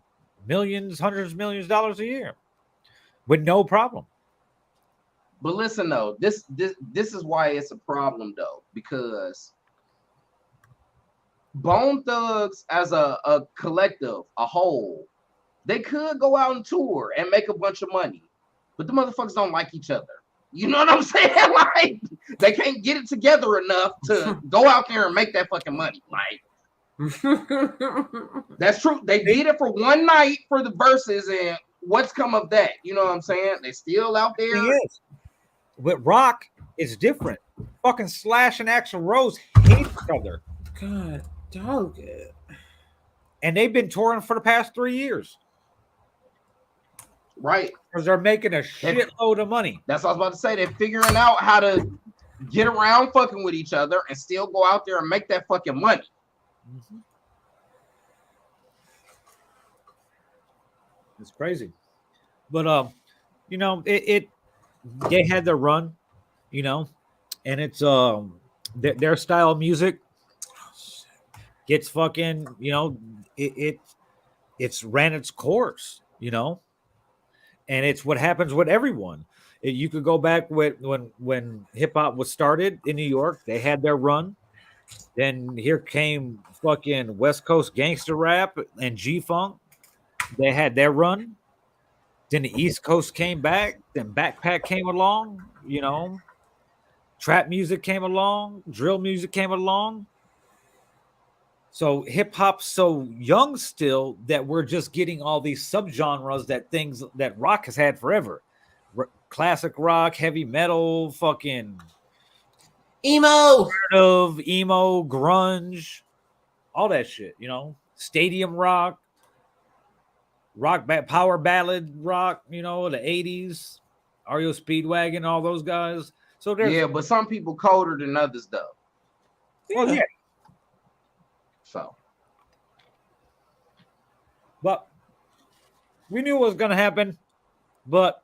millions, hundreds of millions of dollars a year with no problem. But listen though, this is why it's a problem though, because Bone Thugs as a collective, a whole, they could go out and tour and make a bunch of money, but the motherfuckers don't like each other. You know what I'm saying? Like, they can't get it together enough to go out there and make that fucking money. Like, that's true. They did it for one night for the verses, and what's come of that? You know what I'm saying? They still out there. With rock, it's different. Fucking Slash and Axl Rose hate each other. God, dog it. And they've been touring for the past 3 years. Right. Because they're making a shitload of money. That's what I was about to say. They're figuring out how to get around fucking with each other and still go out there and make that fucking money. It's crazy. But you know, they had their run, you know, and it's their style of music gets fucking, you know, it's ran its course, you know, and it's what happens with everyone. You could go back with when hip hop was started in New York, they had their run. Then here came fucking West Coast gangster rap and G Funk. They had their run. Then the East Coast came back. Then Backpack came along. You know, trap music came along. Drill music came along. So hip hop's so young still that we're just getting all these subgenres that things that rock has had forever. Classic rock, heavy metal, fucking Emo. emo, grunge, all that shit, you know, stadium rock, power ballad rock, you know, the 80s, REO Speedwagon, all those guys. So there's Yeah, but some people colder than others though. well, yeah. So But we knew what was gonna happen, but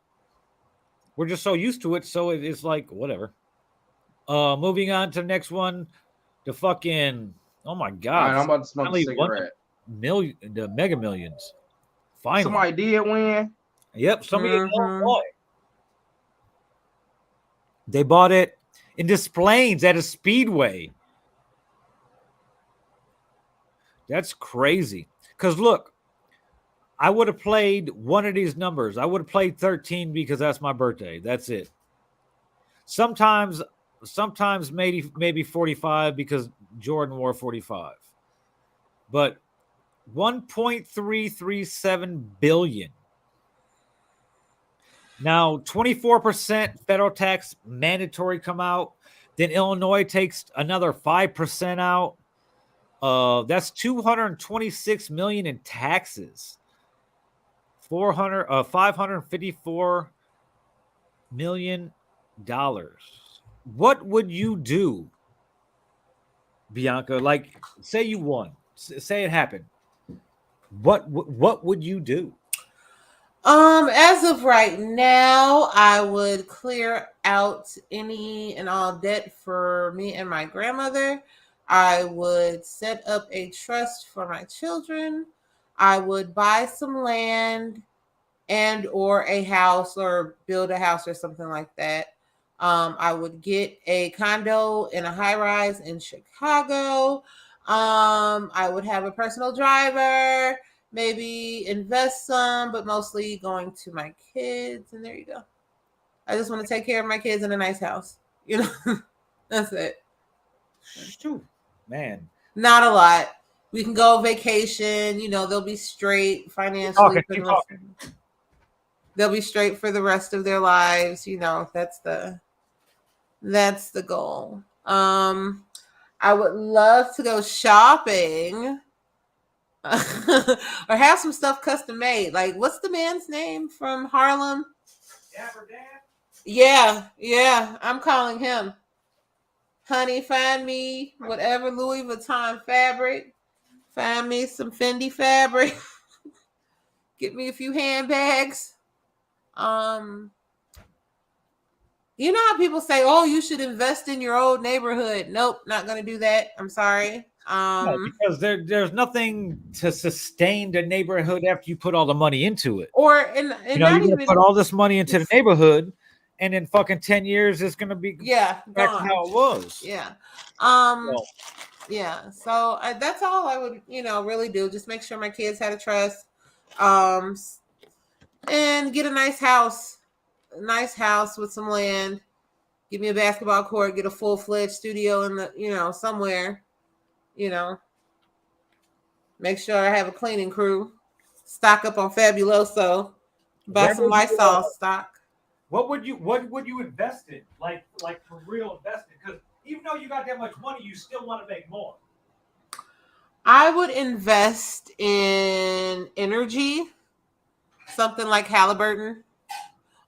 we're just so used to it, so it's like whatever. Moving on to the next one, the fucking oh my all god, right, I'm about to smoke a finally won cigarette. the Mega Millions. Finally, Somebody did win. yep, somebody in Mhm. Illinois. They bought it in Des Plaines at a speedway. That's crazy. Because look, I would have played one of these numbers. I would have played 13 because that's my birthday. That's it. Sometimes maybe 45 because Jordan wore 45. But 1.337 billion. Now, 24% federal tax mandatory come out. Then Illinois takes another 5% out. That's 226 million in taxes. 554 million dollars. What would you do, Bianca? Like, say you won. Say it happened. What would you do? As of right now, I would clear out any and all debt for me and my grandmother. I would set up a trust for my children. I would buy some land and or a house or build a house or something like that. I would get a condo in a high rise in Chicago. I would have a personal driver, maybe invest some, but mostly going to my kids. And there you go. I just want to take care of my kids in a nice house. You know, that's it. Shoot, man. Not a lot. We can go vacation. You know, they'll be straight financially. Keep talking. They'll be straight for the rest of their lives. You know, that's the goal. I would love to go shopping or have some stuff custom made. Like, what's the man's name from Harlem? Yeah, I'm calling him. Honey, find me whatever Louis Vuitton fabric. Find me some Fendi fabric. Get me a few handbags. You know how people say, "Oh, you should invest in your old neighborhood." Nope, not gonna do that. I'm sorry. No, because there's nothing to sustain the neighborhood after you put all the money into it. Or and You know, not you're even gonna put all this money into the neighborhood, and in fucking 10 years, it's gonna be back to gone. how it was. Yeah. So, Yeah. So that's all I would, really do. Just make sure my kids had a trust, and get a nice house with some land. Give me a basketball court. Get a full-fledged studio in the, somewhere. Make sure I have a cleaning crew. Stock up on Fabuloso. Buy some Lysol stock. what would you invest in? Like for real investing? Because even though you got that much money, you still want to make more. I would invest in energy, something like Halliburton,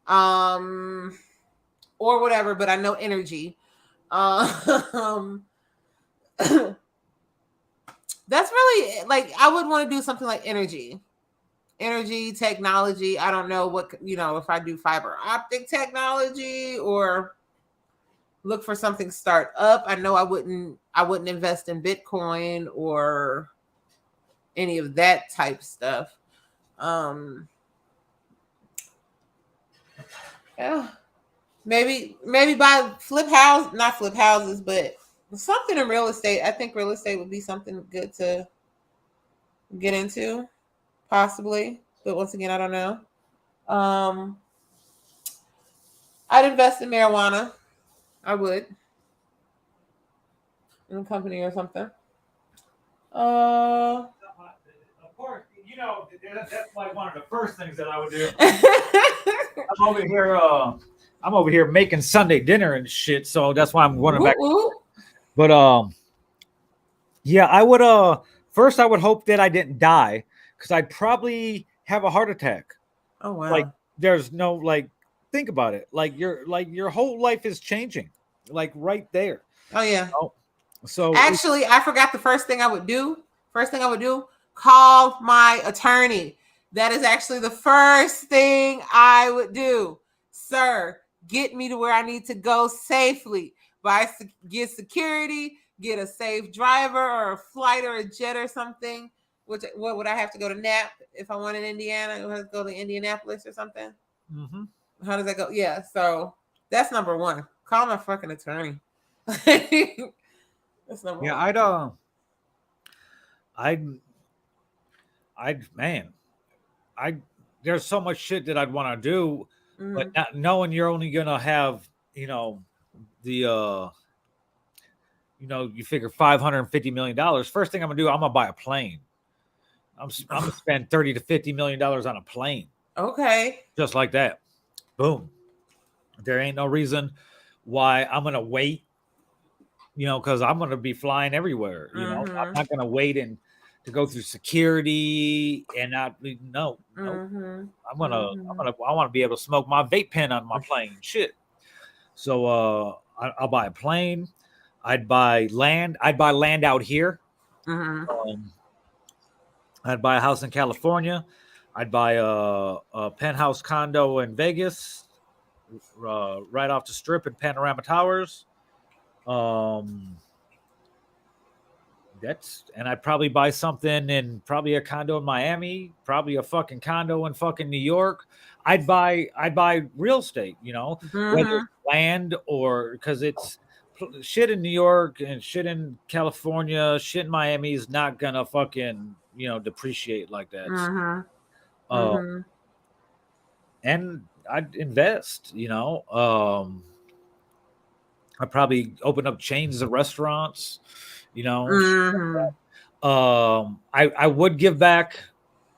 or whatever. But I know energy. That's really like I would want to do something like energy, energy technology. I don't know what, if I do fiber optic technology or look for something start up. I know I wouldn't invest in Bitcoin or any of that type stuff. Yeah. Maybe buy not flip houses, but something in real estate. I think real estate would be something good to get into, possibly. But once again, I don't know. I'd invest in marijuana. I would. In a company or something. Of course, that's like one of the first things that I would do. I'm over here making Sunday dinner and shit, so that's why I'm running back. But yeah, I would first I would hope that I didn't die, because I'd probably have a heart attack. Oh wow. Like there's no, like, think about it. Like your whole life is changing. Like right there. Oh yeah. So actually, I forgot the first thing I would do. Call my attorney. That is actually the first thing I would do. Sir, get me to where I need to go safely. Get security, get a safe driver or a flight or a jet or something. What would I have to go to Nap if I want in Indiana? I would have to go to Indianapolis or something. Mm-hmm. How does that go? Yeah, so that's number one. Call my fucking attorney. That's number one. There's so much shit that I'd want to do, but not knowing you're only gonna have, you figure $550 million. First thing I'm gonna do, I'm gonna buy a plane. I'm gonna spend $30 to $50 million on a plane. Okay. Just like that. Boom. There ain't no reason why I'm gonna wait, because I'm gonna be flying everywhere. I'm not gonna wait to go through security and not I want to be able to smoke my vape pen on my plane. Shit. So I'll buy a plane. I'd buy land. I'd buy land out here. I'd buy a house in California. I'd buy a penthouse condo in Vegas, right off the Strip in Panorama Towers. And I'd probably buy something in, probably a condo in Miami, probably a fucking condo in fucking New York. I'd buy real estate, whether it's land or, because it's shit in New York and shit in California, shit in Miami is not gonna fucking, depreciate like that. And I'd invest, I'd probably open up chains of restaurants. I would give back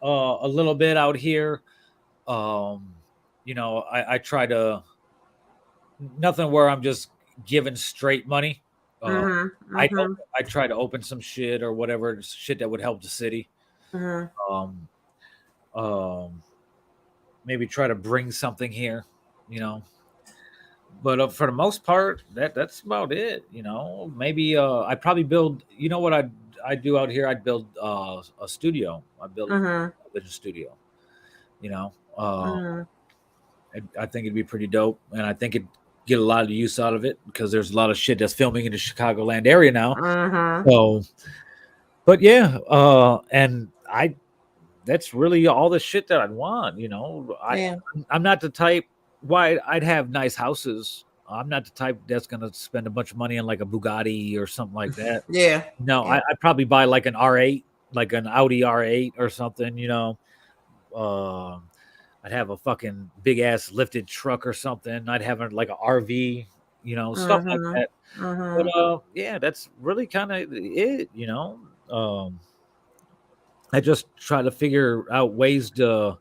a little bit out here. I try to, nothing where I'm just giving straight money. I try to open some shit or whatever shit that would help the city. Maybe try to bring something here, But for the most part, that's about it. Maybe I'd probably build. You know what I'd do out here? I'd build a studio. I'd build a studio. I think it'd be pretty dope, and I think it'd get a lot of use out of it because there's a lot of shit that's filming in the Chicagoland area now. So, but yeah, and that's really all the shit that I'd want. I'm not the type. Why I'd have nice houses. I'm not the type that's gonna spend a bunch of money on like a Bugatti or something like that. Yeah. No, yeah. I'd probably buy like an R8, like an Audi R8 or something. I'd have a fucking big ass lifted truck or something. I'd have like an RV, stuff like that. But yeah, that's really kind of it. I just try to figure out ways to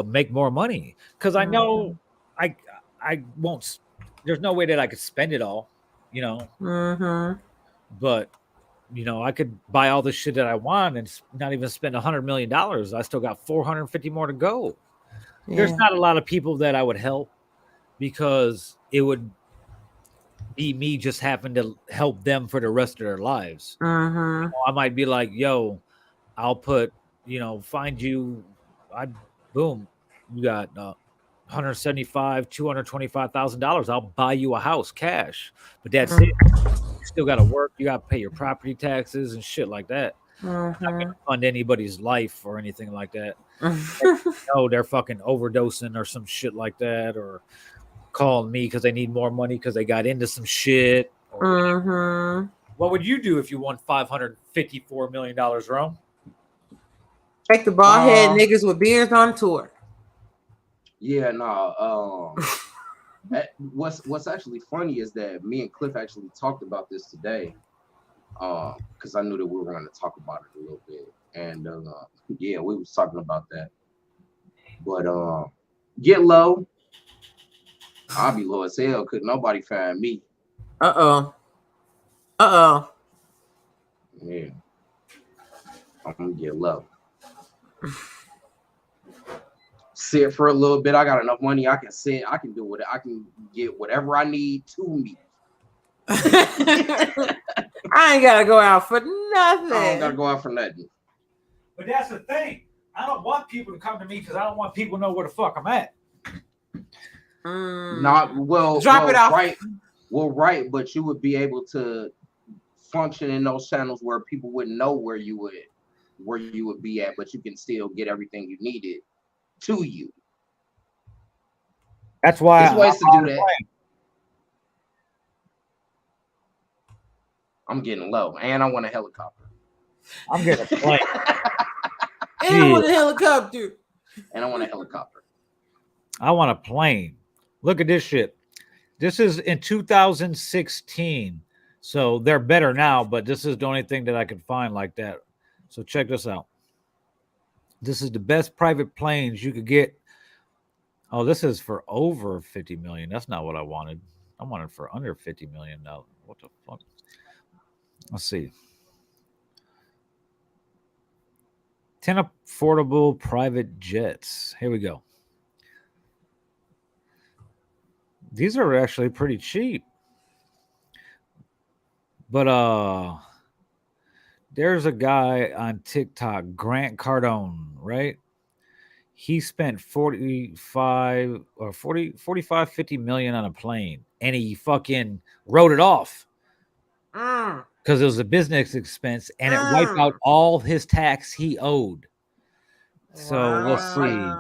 make more money because I know I won't. There's no way that I could spend it all, But I could buy all the shit that I want and not even spend $100 million. I still got 450 more to go. Yeah. There's not a lot of people that I would help because it would be me just having to help them for the rest of their lives. I might be like, yo, I'll put, find you boom, you got $175,000, $225,000. I'll buy you a house cash, but that's it. You still got to work. You got to pay your property taxes and shit like that. Not gonna fund anybody's life or anything like that. No, they're fucking overdosing or some shit like that, or calling me because they need more money because they got into some shit. Or what would you do if you won $554 million, Rome? Take the bald head niggas with beards on tour. Yeah, no. What's actually funny is that me and Cliff actually talked about this today. Because I knew that we were going to talk about it a little bit. And yeah, we was talking about that. But get low. I'll be low as hell. Could nobody find me? Uh-oh. Yeah. I'm gonna get low. Sit for a little bit. I got enough money. I can sit. I can do what I can get whatever I need to me. I ain't gotta go out for nothing. I don't gotta go out for nothing. But that's the thing. I don't want people to come to me because I don't want people to know where the fuck I'm at. Not well. Drop it off. Right. Well, right, but you would be able to function in those channels where people wouldn't know where you would be at, but you can still get everything you needed to you. That's why there's ways to do that. I'm getting low, and I want a helicopter. I'm getting a plane. And I want a helicopter. And I want a helicopter. I want a plane. Look at this shit. This is in 2016. So they're better now, but this is the only thing that I could find like that. So check this out. This is the best private planes you could get. Oh, this is for over 50 million. That's not what I wanted. I wanted for under 50 million now. What the fuck? Let's see. 10 affordable private jets. Here we go. These are actually pretty cheap. But there's a guy on TikTok, Grant Cardone, right? He spent 45 or 45, 50 million on a plane, and he fucking wrote it off because it was a business expense, and it wiped out all his tax he owed. So let's see.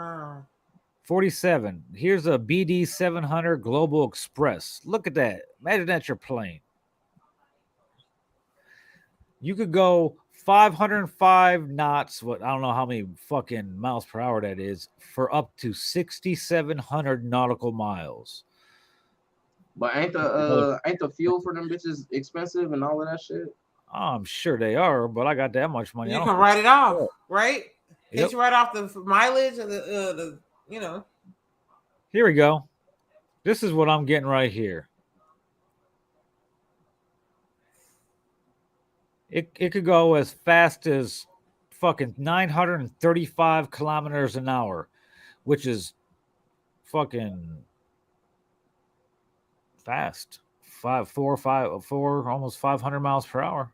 47. Here's a BD 700 Global Express. Look at that. Imagine that's your plane. You could go 505 knots, what I don't know how many fucking miles per hour that is, for up to 6,700 nautical miles. But ain't the fuel for them bitches expensive and all of that shit? I'm sure they are, but I got that much money. You can write it off, right? Yep. It's right off the mileage and the you know. Here we go. This is what I'm getting right here. It could go as fast as fucking 935 kilometers an hour, which is fucking fast. 4, almost 500 miles per hour.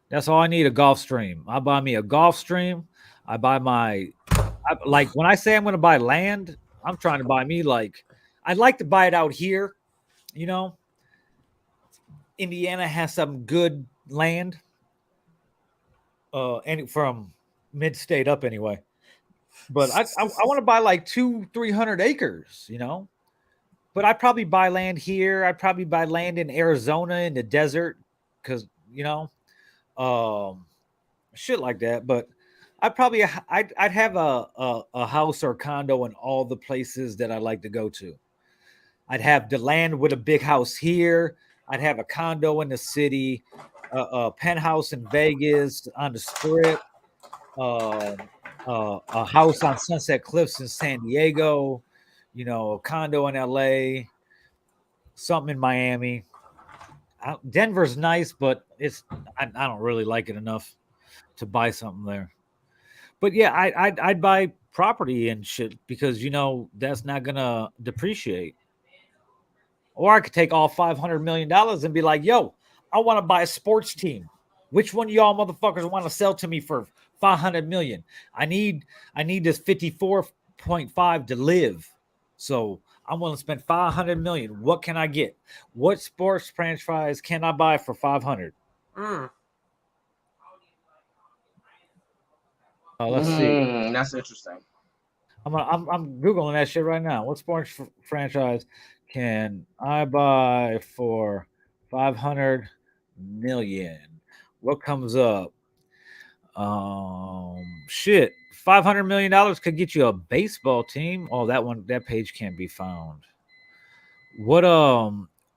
That's all I need, a Gulfstream. I buy me a Gulfstream. I buy like when I say I'm going to buy land, I'm trying to buy me like, I'd like to buy it out here. You know, Indiana has some good land, and from mid-state up anyway. But I want to buy like 200-300 acres, you know. But I'd probably buy land here. I'd probably buy land in Arizona in the desert, because you know, shit like that. But I'd have a house or condo in all the places that I like to go to. I'd have the land with a big house here. I'd have a condo in the city, a penthouse in Vegas on the Strip, a house on Sunset Cliffs in San Diego, you know, a condo in LA, something in Miami. Denver's nice, but I don't really like it enough to buy something there. But yeah, I'd buy property and shit because, you know, that's not gonna depreciate. Or I could take all $500 million and be like, yo, I want to buy a sports team. Which one of y'all motherfuckers want to sell to me for 500 million. I need this 54.5 to live. So I'm willing to spend 500 million. What can I get? What sports franchise can I buy for 500? Let's see. That's interesting. I'm googling that shit right now. What sports franchise can I buy for 500 million? What comes up? Shit, $500 million could get you a baseball team. Oh, that page can't be found. What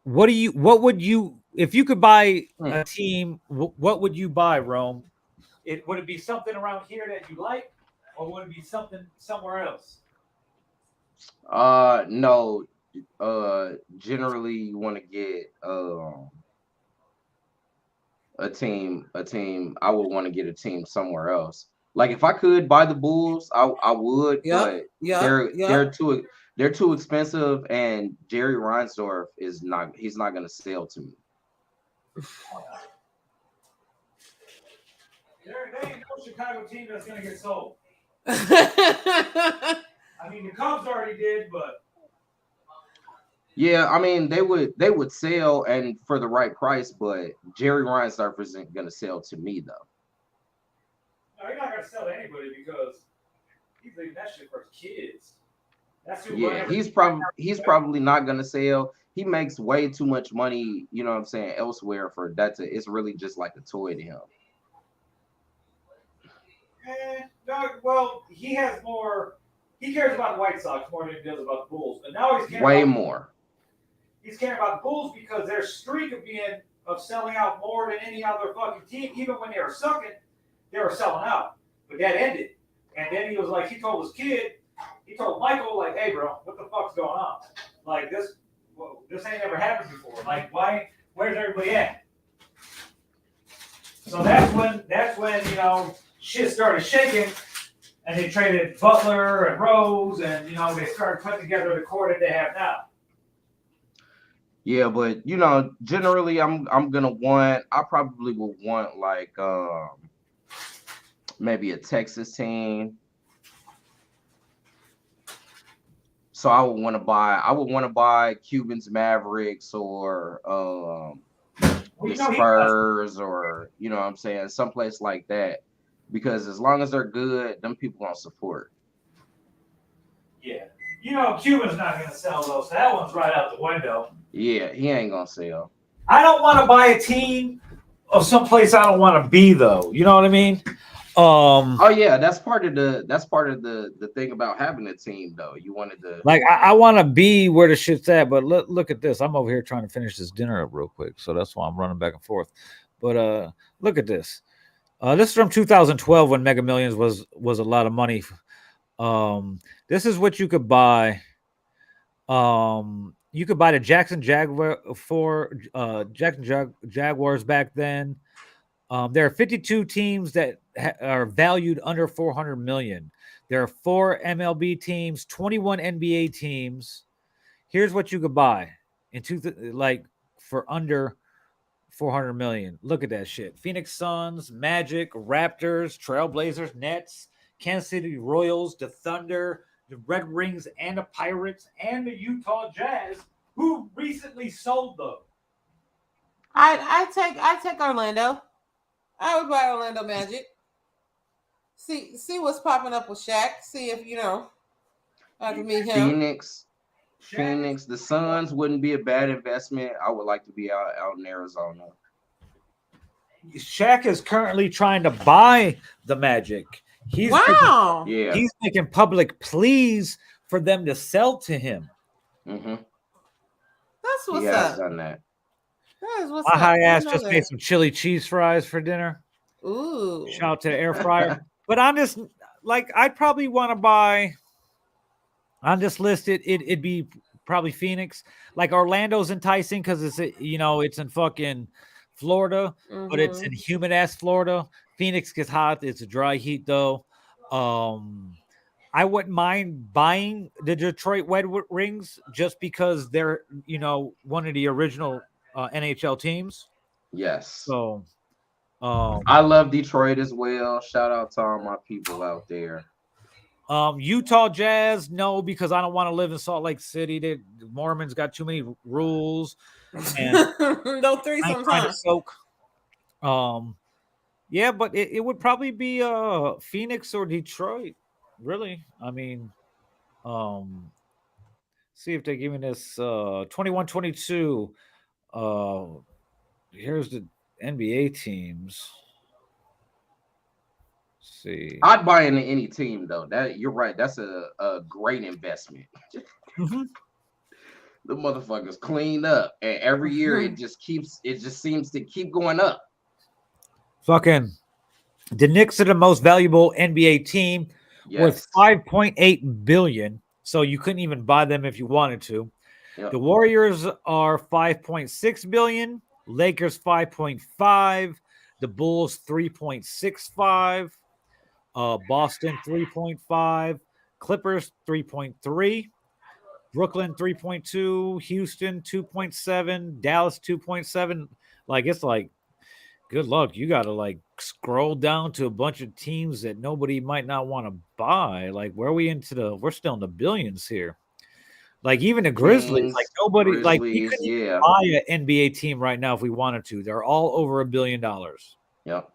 would you if you could buy a team? What would you buy, Rome? Would it be something around here that you like, or would it be something somewhere else? No. Generally you want to get a team. I would want to get a team somewhere else. Like if I could buy the Bulls, I would, but they're too expensive, and Jerry Reinsdorf he's not gonna sell to me. There ain't no Chicago team that's gonna get sold. I mean, the Cubs already did, but Yeah, I mean they would sell and for the right price, but Jerry Reinsdorf isn't gonna sell to me though. no, you're not gonna sell to anybody because he's leaving that shit for his kids. That's who. Yeah, he's probably not gonna sell. He makes way too much money, you know what I'm saying, elsewhere for that it's really just like a toy to him. No, well, he has more. He cares about the White Sox more than he does about the Bulls, and now he's caring Way more. He's caring about the Bulls because their streak of selling out more than any other fucking team, even when they were sucking, they were selling out. But that ended, and then he was like, he told Michael, like, hey, bro, what the fuck's going on? Like this ain't ever happened before. Like, where's everybody at? So that's when shit started shaking, and they traded Butler and Rose, and they started putting together the core that they have now. Yeah, but generally I probably would want like maybe a Texas team. So I would want to buy Cuban's Mavericks or the Spurs, or what I'm saying, someplace like that. Because as long as they're good, them people gonna support. Yeah. Cuban's not gonna sell those. So that one's right out the window. Yeah, he ain't gonna sell. I don't want to buy a team of someplace I don't want to be, though. You know what I mean? Oh yeah, that's part of the thing about having a team, though. You wanted to I want to be where the shit's at, but look at this. I'm over here trying to finish this dinner up real quick, so that's why I'm running back and forth. But look at this. This is from 2012 when Mega Millions was a lot of money. This is what you could buy. You could buy the Jackson Jaguars back then. There are 52 teams that are valued under 400 million. There are 4 MLB teams, 21 NBA teams. Here's what you could buy for under 400 million. Look at that shit. Phoenix Suns, Magic, Raptors, Trailblazers, Nets, Kansas City Royals, the Thunder, the Red Wings, and the Pirates, and the Utah Jazz, who recently sold them. I take Orlando. I would buy Orlando Magic. See what's popping up with Shaq. See if I can meet him. Phoenix, the Suns wouldn't be a bad investment. I would like to be out in Arizona. Shaq is currently trying to buy the Magic. He's making public pleas for them to sell to him. Mm-hmm. That's what's up. He has up. done that. That is what's My up. high ass just made some chili cheese fries for dinner. Ooh. Shout out to the air fryer. But on this, I'd probably want to buy on this list. It'd be probably Phoenix. Like Orlando's enticing because it's in fucking Florida, but it's in humid ass Florida. Phoenix gets hot. It's a dry heat though. I wouldn't mind buying the Detroit Red Wings just because they're one of the original NHL teams. Yes. So I love Detroit as well. Shout out to all my people out there. Utah Jazz, no, because I don't want to live in Salt Lake City. The Mormons got too many rules. And No threesomes, trying huh? to soak. Yeah, but it would probably be Phoenix or Detroit. Really, I mean, see if they're giving us 21-22. Here's the NBA teams. See, I'd buy into any team though. That you're right. That's a great investment. Mhm. The motherfuckers clean up, and every year Mm-hmm. it just seems to keep going up. Fucking the Knicks are the most valuable NBA team worth Yes. 5.8 billion. So you couldn't even buy them if you wanted to. Yep. The Warriors are 5.6 billion, Lakers 5.5, the Bulls 3.65, Boston 3.5, Clippers 3.3, Brooklyn 3.2, Houston 2.7, Dallas 2.7. Like it's like good luck. You got to like scroll down to a bunch of teams that nobody might not want to buy. Like where are we we're still in the billions here. Like even the Grizzlies, Kings, like nobody, like we Grizzlies, couldn't even yeah. buy an NBA team right now if we wanted to. They're all over $1 billion. Yep.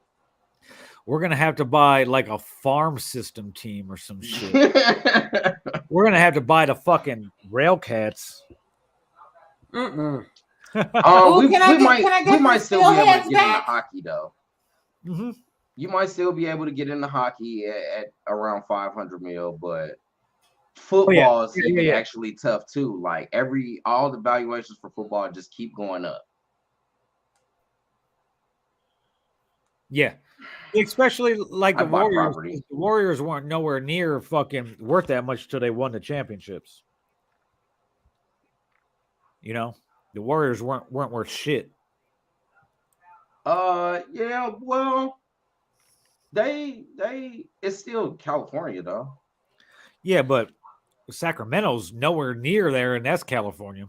We're gonna have to buy like a farm system team or some shit. We're gonna have to buy the fucking Railcats. Mm-mm. We can I get might the still be able Steelheads to get into back? hockey though. Mm-hmm. You might still be able to get into hockey at around 500 mil, but football is even actually tough too. Like all the valuations for football just keep going up. Yeah. Especially like the I bought Warriors. property. The Warriors weren't nowhere near fucking worth that much till they won the championships. You know, the Warriors weren't worth shit. Yeah, well, they it's still California though. Yeah, but Sacramento's nowhere near there, and that's California.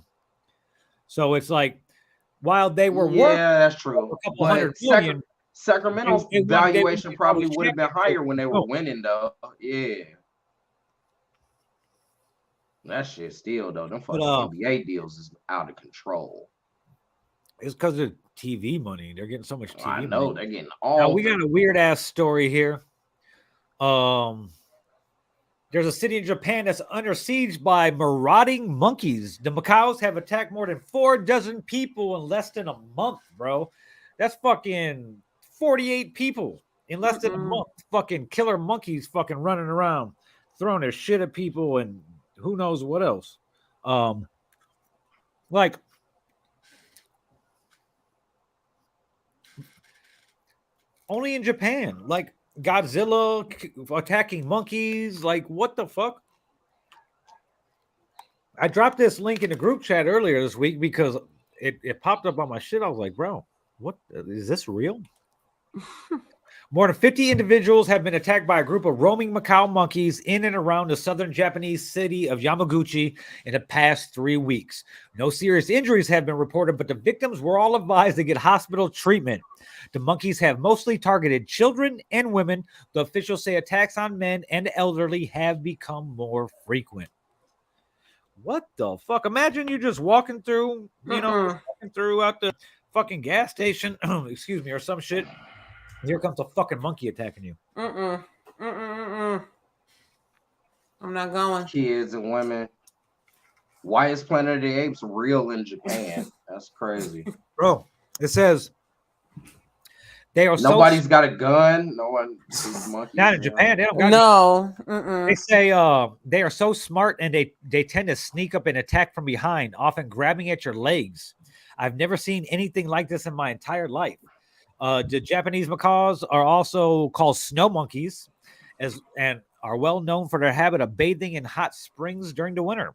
So it's like while they were worth that's true. a couple But hundred million, Sacramento's they won valuation all probably those would have been higher when they were championships. winning though. Yeah. That shit still though. Them fucking NBA deals is out of control. It's because of TV money. They're getting so much TV I know money. they're getting all. Now we got a weird ass story here. There's a city in Japan that's under siege by marauding monkeys. The macaws have attacked more than 4 dozen people in less than a month, bro. That's fucking 48 people in less than a month. Fucking killer monkeys fucking running around, throwing their shit at people and who knows what else. Like only in Japan, like Godzilla attacking monkeys. Like, what the fuck? I dropped this link in the group chat earlier this week because it popped up on my shit. I was like, bro, what is this real? More than 50 individuals have been attacked by a group of roaming macaw monkeys in and around the southern Japanese city of Yamaguchi in the past 3 weeks. No serious injuries have been reported, but the victims were all advised to get hospital treatment. The monkeys have mostly targeted children and women. The officials say attacks on men and elderly have become more frequent. What the fuck? Imagine you just walking through, walking through out the fucking gas station, excuse me, or some shit. Here comes a fucking monkey attacking you. I'm not going. Kids and women. Why is Planet of the Apes real in Japan? That's crazy. Bro, it says they are nobody's got a gun. No one. Not in Japan. They don't got no. They say they are so smart and they tend to sneak up and attack from behind, often grabbing at your legs. I've never seen anything like this in my entire life. The Japanese macaws are also called snow monkeys, and are well known for their habit of bathing in hot springs during the winter.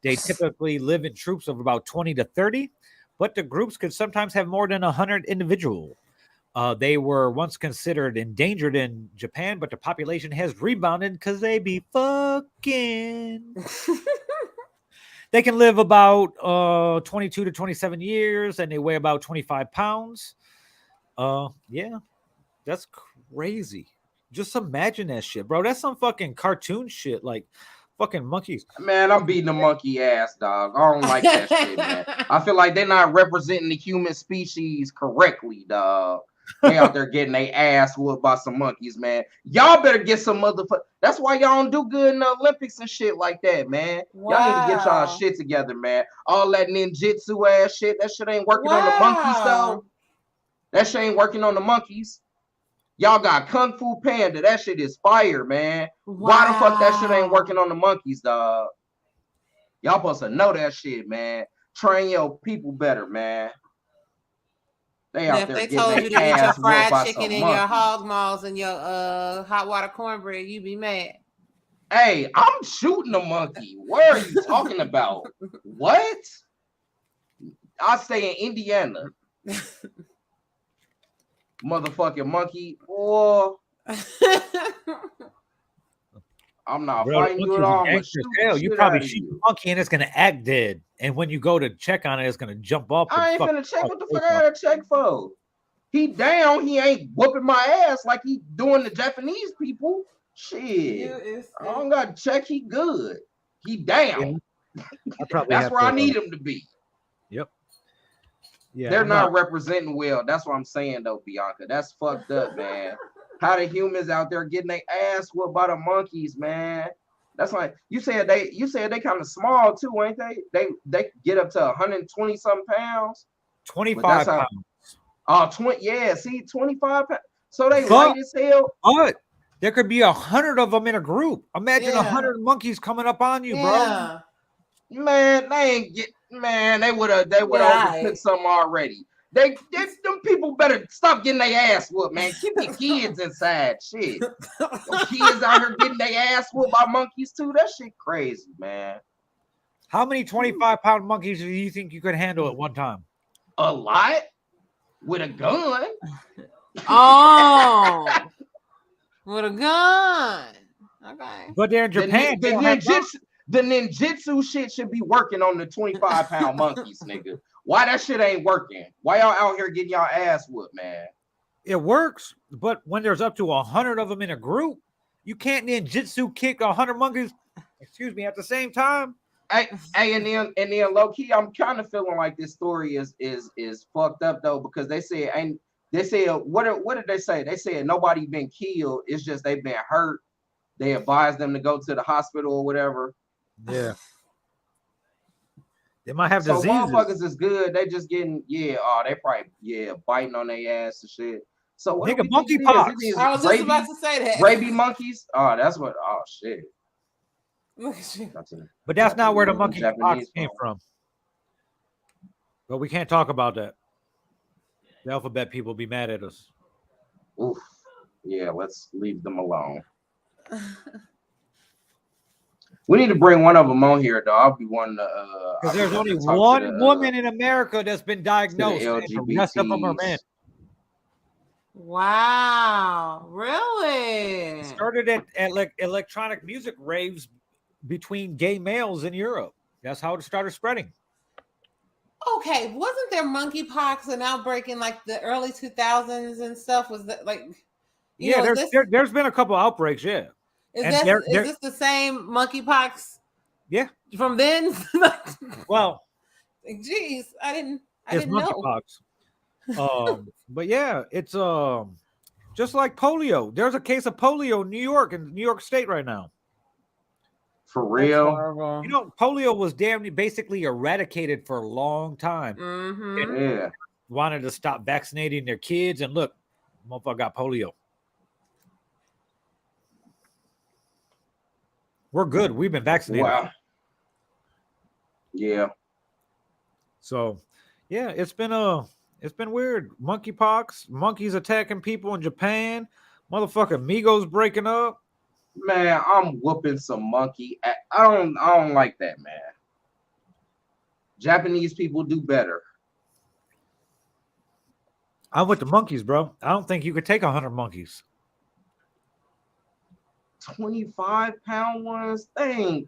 They typically live in troops of about 20 to 30, but the groups could sometimes have more than 100 individuals. They were once considered endangered in Japan, but the population has rebounded because they be fucking. They can live about 22 to 27 years, and they weigh about 25 pounds. Yeah. That's crazy. Just imagine that shit, bro. That's some fucking cartoon shit, like fucking monkeys. Man, I'm beating the monkey ass, dog. I don't like that shit, man. I feel like they're not representing the human species correctly, dog. They out there getting their ass whooped by some monkeys, man. Y'all better get some motherfucker. That's why y'all don't do good in the Olympics and shit like that, man. Y'all need to get y'all shit together, man. All that ninjutsu ass shit, that shit ain't working on the monkeys, though. That shit ain't working on the monkeys. Y'all got Kung Fu Panda. That shit is fire, man. Why the fuck that shit ain't working on the monkeys, dog? Y'all supposed to know that shit, man. Train your people better, man. They out there they getting told their you to eat your ass whooped by fried chicken some and monkeys. your hog maws and your hot water cornbread, you be mad. Hey, I'm shooting a monkey. What are you talking about? What? I stay in Indiana. Motherfucking monkey. Or I'm not Bro, fighting you at all. I'm gonna shoot the you shit probably out of shoot you. the monkey and it's gonna act dead. And when you go to check on it, it's gonna jump up. I ain't finna check. What the fuck I gotta check for? He down. He ain't whooping my ass like he doing the Japanese people. Shit. I don't gotta check. He good. He down. That's where I need him to be. Yep. Yeah. They're not representing well. That's what I'm saying, though, Bianca. That's fucked up, man. How the humans out there getting their ass whooped by the monkeys, man. That's like you said they kind of small too, ain't they? They get up to 120 something pounds. 25 pounds. Oh, 20, yeah, see, 25 pounds. So they light as hell. But there could be 100 of them in a group. Imagine 100 monkeys coming up on you, bro. Man, they would have overtook something already. Them people better stop getting their ass whooped, man. Keep your kids inside. Shit. Your kids out here getting their ass whooped by monkeys too. That shit crazy, man. How many 25-pound monkeys do you think you could handle at one time? A lot. With a gun. Oh. With a gun. Okay. But they're in Japan. The ninjutsu shit should be working on the 25-pound monkeys, nigga. Why that shit ain't working? Why y'all out here getting y'all ass whooped, man? It works, but when there's up to 100 of them in a group, you can't ninjutsu kick 100 monkeys, at the same time. Hey, and then low key, I'm kind of feeling like this story is fucked up though, because they said what did they say? They said nobody been killed. It's just they've been hurt. They advised them to go to the hospital or whatever. Yeah. They might have diseases. So motherfuckers is good. They just getting they probably biting on their ass and shit. So what nigga, monkeypox. I was just about to say that. Rabies monkeys. Oh, that's what. Oh shit. But that's not where the monkeypox came from. But we can't talk about that. The alphabet people be mad at us. Oof. Yeah, let's leave them alone. We need to bring one of them on here, though. I'll be one to. Because there's only one woman in America that's been diagnosed. And the rest of them are men. Wow, really? It started at like electronic music raves between gay males in Europe. That's how it started spreading. Okay, wasn't there monkeypox an outbreak in like the early 2000s and stuff? Was that like? There's been a couple outbreaks. Yeah. Is this the same monkeypox? Yeah. From then? Well, geez, I didn't monkeypox. But yeah, it's just like polio. There's a case of polio in New York State right now. For real? You know, polio was basically eradicated for a long time. Mm-hmm. Yeah. Wanted to stop vaccinating their kids, and look, motherfucker got polio. We're good. We've been vaccinated. Wow. Yeah. So, yeah, it's been weird. Monkeypox, monkeys attacking people in Japan, motherfucking Migos breaking up. Man, I'm whooping some monkey. I don't like that, man. Japanese people do better. I'm with the monkeys, bro. I don't think you could take 100 monkeys. 25-pound ones, they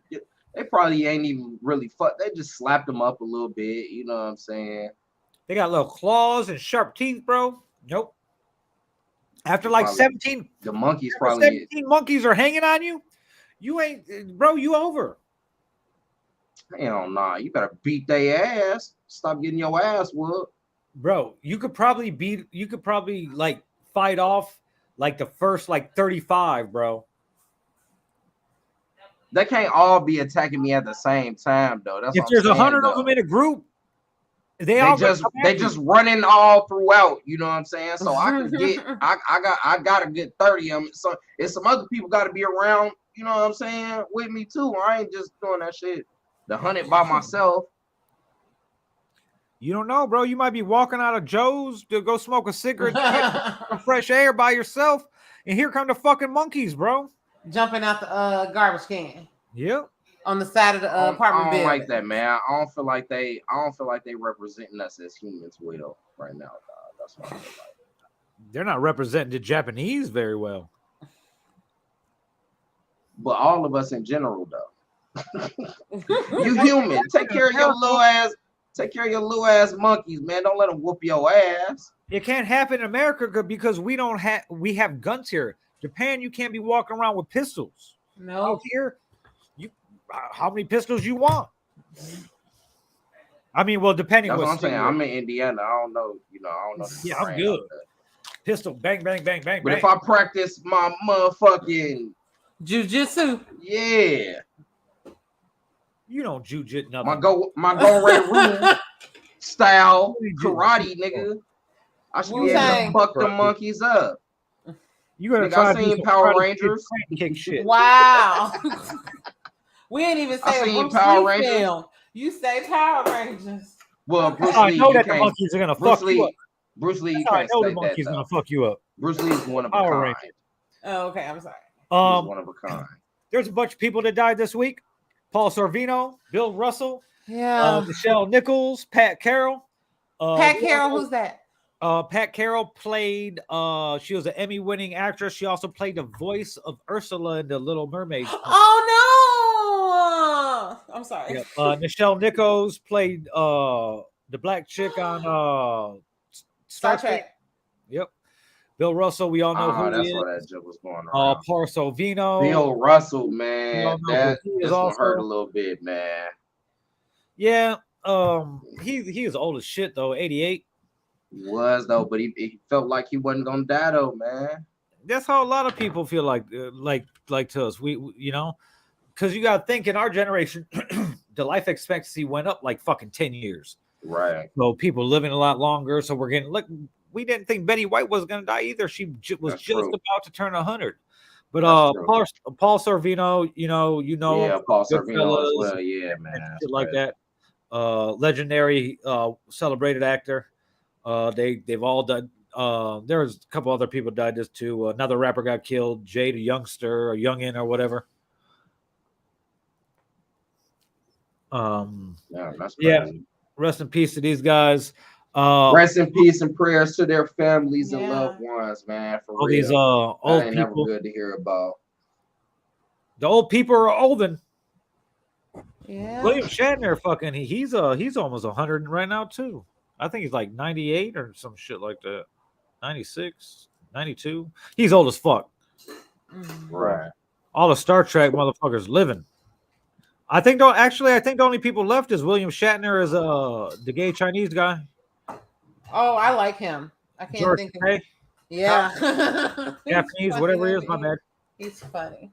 probably ain't even really fuck. They just slapped them up a little bit. You know what I'm saying? They got little claws and sharp teeth, bro. Nope. After like Probably. 17, The monkeys after probably 17 monkeys are hanging on you, you ain't, bro, you over. hell nah. You better beat their ass. Stop getting your ass whooped. Bro, you could probably like fight off like the first like 35, bro. They can't all be attacking me at the same time though. That's If what I'm there's saying. 100 though. of them in a group, they They all just gonna come they at you. just running all throughout, you know what I'm saying? So I could get I got a good 30 of them. So if some other people got to be around, you know what I'm saying, with me too. I ain't just doing that shit. The 100 by myself. You don't know, bro. You might be walking out of Joe's to go smoke a cigarette, get some fresh air by yourself, and here come the fucking monkeys, bro. Jumping out the garbage can Yep. on the side of the apartment I don't building. like that, man. I don't feel like they representing us as humans well right now, dog. That's what I feel like. They're not representing the Japanese very well. But all of us in general, though. You human. Take care of your little ass. Take care of your little ass monkeys, man. Don't let them whoop your ass. It can't happen in America because we have guns here. Japan, you can't be walking around with pistols. No. Out here, you how many pistols you want? I mean, well, depending That's on what I'm saying. I'm in Indiana. I don't know. You know, I don't know. Yeah, I'm good. Pistol, bang, bang, bang, bang. But bang. if I practice my motherfucking Jiu-jitsu. yeah, you don't jujit nothing. my go red room style karate, nigga. I should be able to fuck the monkeys up. You gotta Nigga, try I to do seen some Power karate Rangers. kick shit. Wow. We ain't even I say a seen Bruce Power Lee Rangers. film. You say Power Rangers. Well, Bruce I Lee, know you that the can't. monkeys are gonna Bruce fuck you up. Lee, Bruce Lee, you I can't know say the monkeys that. gonna Though. fuck you up. Bruce Lee is one of a Power kind. Rangers. Oh, okay. I'm sorry. He's one of a kind. There's a bunch of people that died this week. Paul Sorvino, Bill Russell, Yeah. Nichelle Nichols, Pat Carroll. Pat Carroll, who's that? Pat Carroll played, she was an Emmy-winning actress. She also played the voice of Ursula in The Little Mermaid. Oh no! I'm sorry. Yeah. Nichelle Nichols played the black chick on Star Trek. Yep. Bill Russell, we all know who That's he why is. that joke was going around. Paul Sorvino. Bill Russell, We man, all know who he is this one also. hurt a little bit, man. Yeah. He is old as shit though, 88. He was though, but he felt like he wasn't gonna die though, man. That's how a lot of people feel like to us. We you know, because you got to think in our generation, the life expectancy went up like fucking 10 years. Right. So people living a lot longer. So we're getting we didn't think Betty White was going to die either. She was That's just true. about to turn 100. But Paul Sorvino, you know, Yeah, Paul Sorvino as Goodfellas, well. Yeah, man. shit like that. Legendary celebrated actor. They've all done. There's a couple other people died this too. Another rapper got killed, Jay the Youngster or Youngin or whatever. Yeah, that's crazy. Yeah. Rest in peace to these guys. Rest in peace and prayers to their families and Yeah. loved ones, man. For All real. these old ain't never people. good to hear about. The old people are olden. Yeah. William Shatner, fucking, he's almost 100 right now too. I think he's like 98 or some shit like that. 96, 92. He's old as fuck. Right. All the Star Trek motherfuckers living. I think the only people left is William Shatner as the gay Chinese guy. Oh, I like him. I can't George think of Takei, Yeah. He's Japanese, funny, whatever he that is, my man. bad. He's funny.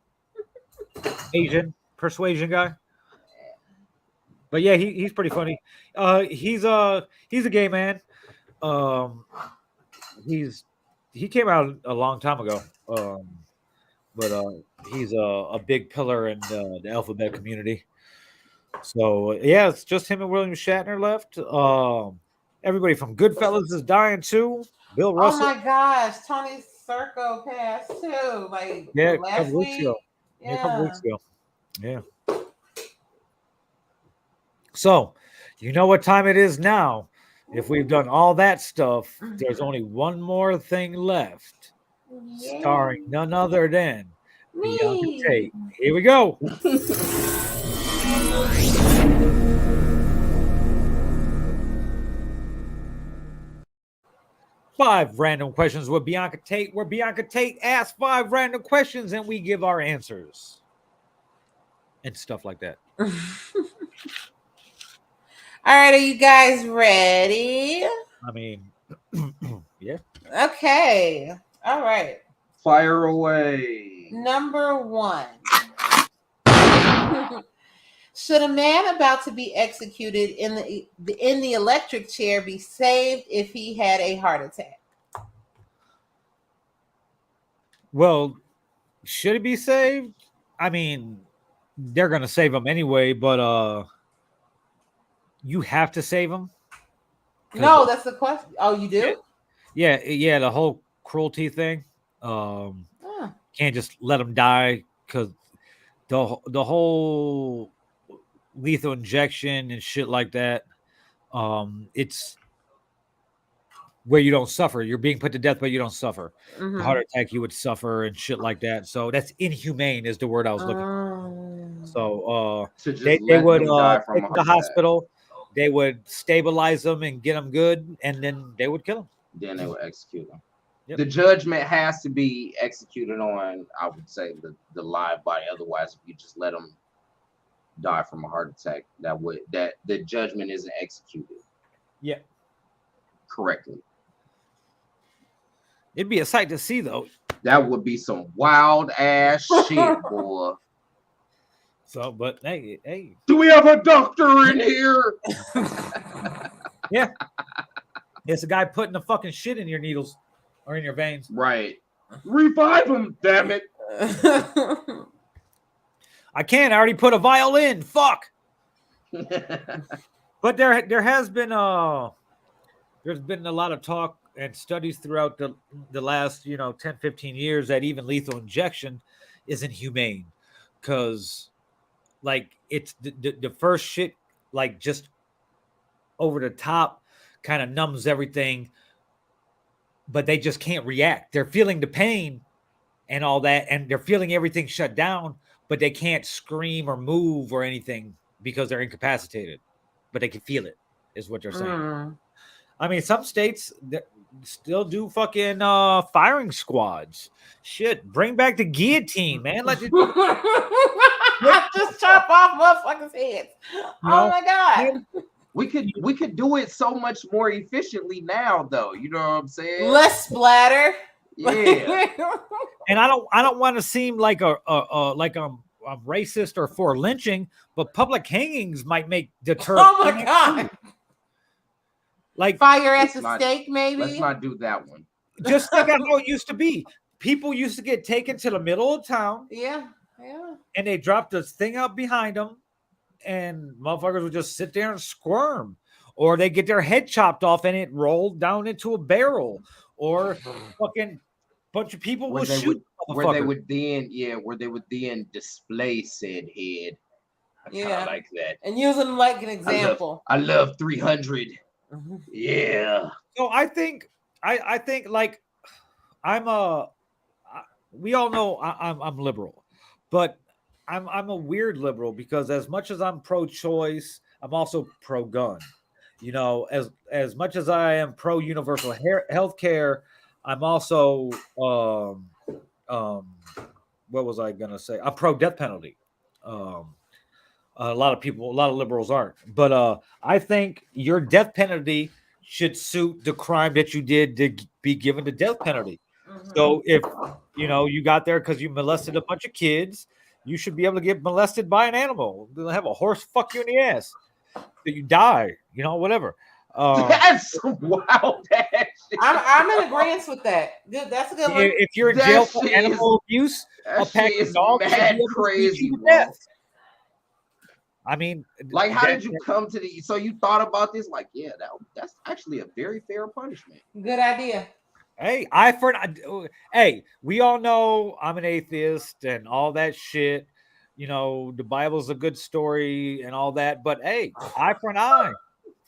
Asian persuasion guy. But yeah, he's pretty funny. He's a gay man. He came out a long time ago. But he's a big pillar in the alphabet community. So yeah, it's just him and William Shatner left. Everybody from Goodfellas is dying too. Bill Russell. Oh my gosh, Tony Serco passed too. Like Yeah, a last couple weeks week. ago. Yeah, a couple Yeah. weeks ago. Yeah. So, you know what time it is now. If we've done all that stuff, there's only one more thing left, Yeah. starring none other than Bianca Me. Tate. Here we go. 5 random questions with Bianca Tate, where Bianca Tate asks 5 random questions and we give our answers and stuff like that. All right, are you guys ready? I mean, yeah. Okay. All right. Fire away. Number 1. Should a man about to be executed in the electric chair be saved if he had a heart attack? Well, should he be saved? I mean, they're gonna save him anyway, but you have to save him. No, that's the question. Oh, you do? Yeah, the whole cruelty thing. Oh. Can't just let him die because the whole lethal injection and shit like that. It's where you don't suffer. You're being put to death, but you don't suffer. Mhm. The heart attack, you would suffer and shit like that. So that's inhumane is the word I was looking for. Oh. So To just they let would them die from take a him to the heart attack. hospital. They would stabilize them and get them good, and then they would kill him. Then they will execute them. Yep. The judgment has to be executed on, I would say, the live body. Otherwise, if you just let them die from a heart attack, that the judgment isn't executed. Yeah. Correctly. It'd be a sight to see, though. That would be some wild ass shit, boy. So, but hey, Do we have a doctor in here? yeah, it's a guy putting the fucking shit in your needles or in your veins. Right. Revive him, damn it. I can't. I already put a vial in. Fuck. But there has been there's been a lot of talk and studies throughout the last 10, 15 years that even lethal injection isn't humane because like it's the first shit like just over the top kind of numbs everything, but they just can't react. They're feeling the pain and all that, and they're feeling everything shut down, but they can't scream or move or anything because they're incapacitated, but they can feel it is what they're saying. I mean, some states still do fucking firing squads. Shit, bring back the guillotine, man. Let's just chop off motherfuckers' heads. Oh my god. We could do it so much more efficiently now, though. You know what I'm saying? Less splatter. Yeah. And I don't want to seem like a racist or for lynching, but public hangings might deter. Oh my god. Like fire at the stake, maybe. Let's not do that one. Just like how it used to be. People used to get taken to the middle of town. Yeah. And they dropped this thing out behind them, and motherfuckers would just sit there and squirm, or they get their head chopped off and it rolled down into a barrel, or fucking bunch of people will shoot. Where they would then display said head. I kind of like that. And use them like an example. I love 300. Yeah. So I think like we all know I'm liberal, but I'm a weird liberal because as much as I'm pro-choice, I'm also pro-gun. As much as I am pro-universal health care, I'm also what was I gonna say? I'm pro-death penalty. A lot of liberals aren't, but I think your death penalty should suit the crime that you did to be given the death penalty. So if you got there because you molested a bunch of kids, you should be able to get molested by an animal. They'll have a horse fuck you in the ass, that you die. Whatever. That's wild ass shit. I'm in agreement with that. Good, that's a good one. If you're in jail for animal abuse, a pack of dogs mad crazy. I mean, like, how did you come to the? So you thought about this? Like, yeah, that's actually a very fair punishment. Good idea. Hey, we all know I'm an atheist and all that shit. The Bible's a good story and all that, but hey, eye for an eye.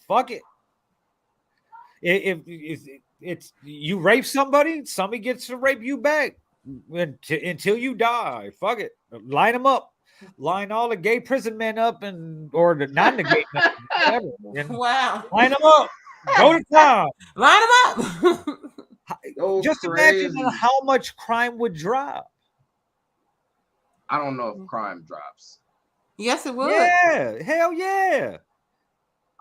Fuck it. If it's you rape somebody gets to rape you back until you die. Fuck it. Line them up. Line all the gay prison men up or the non-gay men. Whatever. Wow. Line them up. Go to town. Line them up. go just crazy. imagine how much crime would drop. I don't know if crime drops. Yes, it would. Yeah, hell yeah.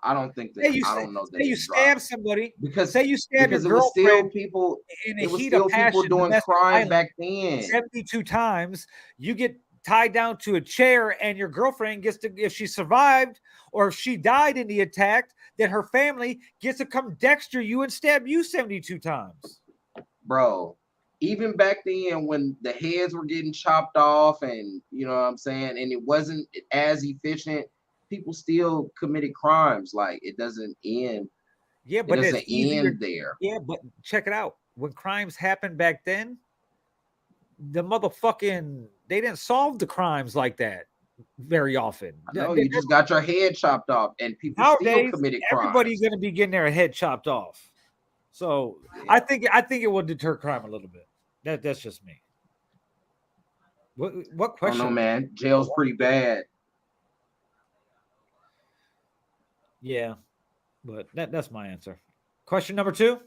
I don't think that. Say you, I don't know that say you it stab drops somebody. because Say you stab your because it was still girlfriend people. in It the was heat still of people passion, doing domestic crime violence, back then. 72 times. You get tied down to a chair, and your girlfriend gets to, if she survived or if she died in the attack, then her family gets to come Dexter you and stab you 72 times. Bro, even back then when the heads were getting chopped off and you know what I'm saying, and it wasn't as efficient, people still committed crimes. Like it doesn't end. Yeah, It but it's doesn't easier. end there. Yeah, but check it out. When crimes happened back then, the motherfucking they didn't solve the crimes like that very often. No, you just got your head chopped off, and people still Nowadays, committed everybody's crimes. going to be getting their head chopped off. So Yeah. I think it will deter crime a little bit. That's just me. What I don't question? know, man. Jail's pretty bad. Yeah, but that's my answer. Question number 2.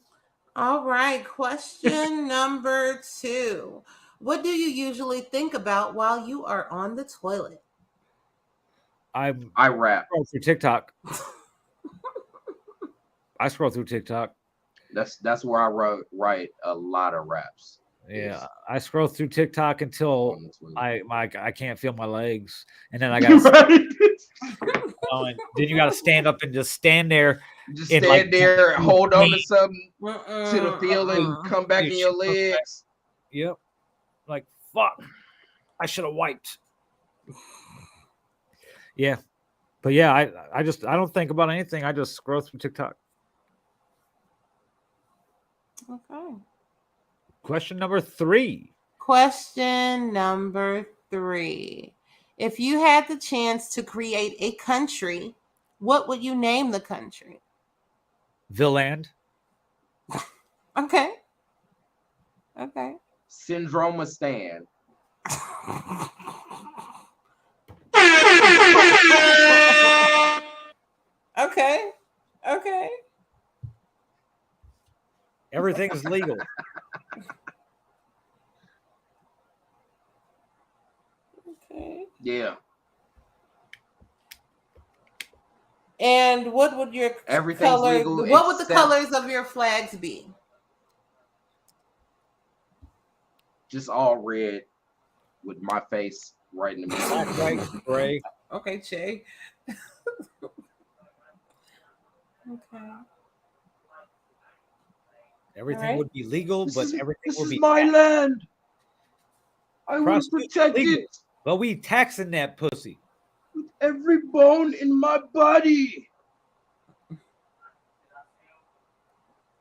All right. Question number 2. What do you usually think about while you are on the toilet? I rap. Scroll through TikTok. I scroll through TikTok. That's where I write a lot of raps. Yeah, I scroll through TikTok until On the toilet. I can't feel my legs, and then I got and then you got to stand up and just stand there. Just in, stand there, hold on to something Uh-uh, to the feeling, come back in your legs. Yep. Like fuck, I should have wiped. Yeah, but yeah, I don't think about anything. I just scroll through TikTok. Okay. Question number 3. Question number 3. If you had the chance to create a country, what would you name the country? Villand. Okay. Okay. Syndrome of Stan. Okay. Okay. Everything is legal. Okay. Yeah. And what would your Everything's color? legal What would the except- colors of your flags be? Just all red with my face right in the middle. Black, white, gray. Okay, Che. Okay. Everything Alright. would be legal, but everything This will is be my taxed. land. I will Prostitute's protect legal. it But we taxing that pussy. with every bone in my body.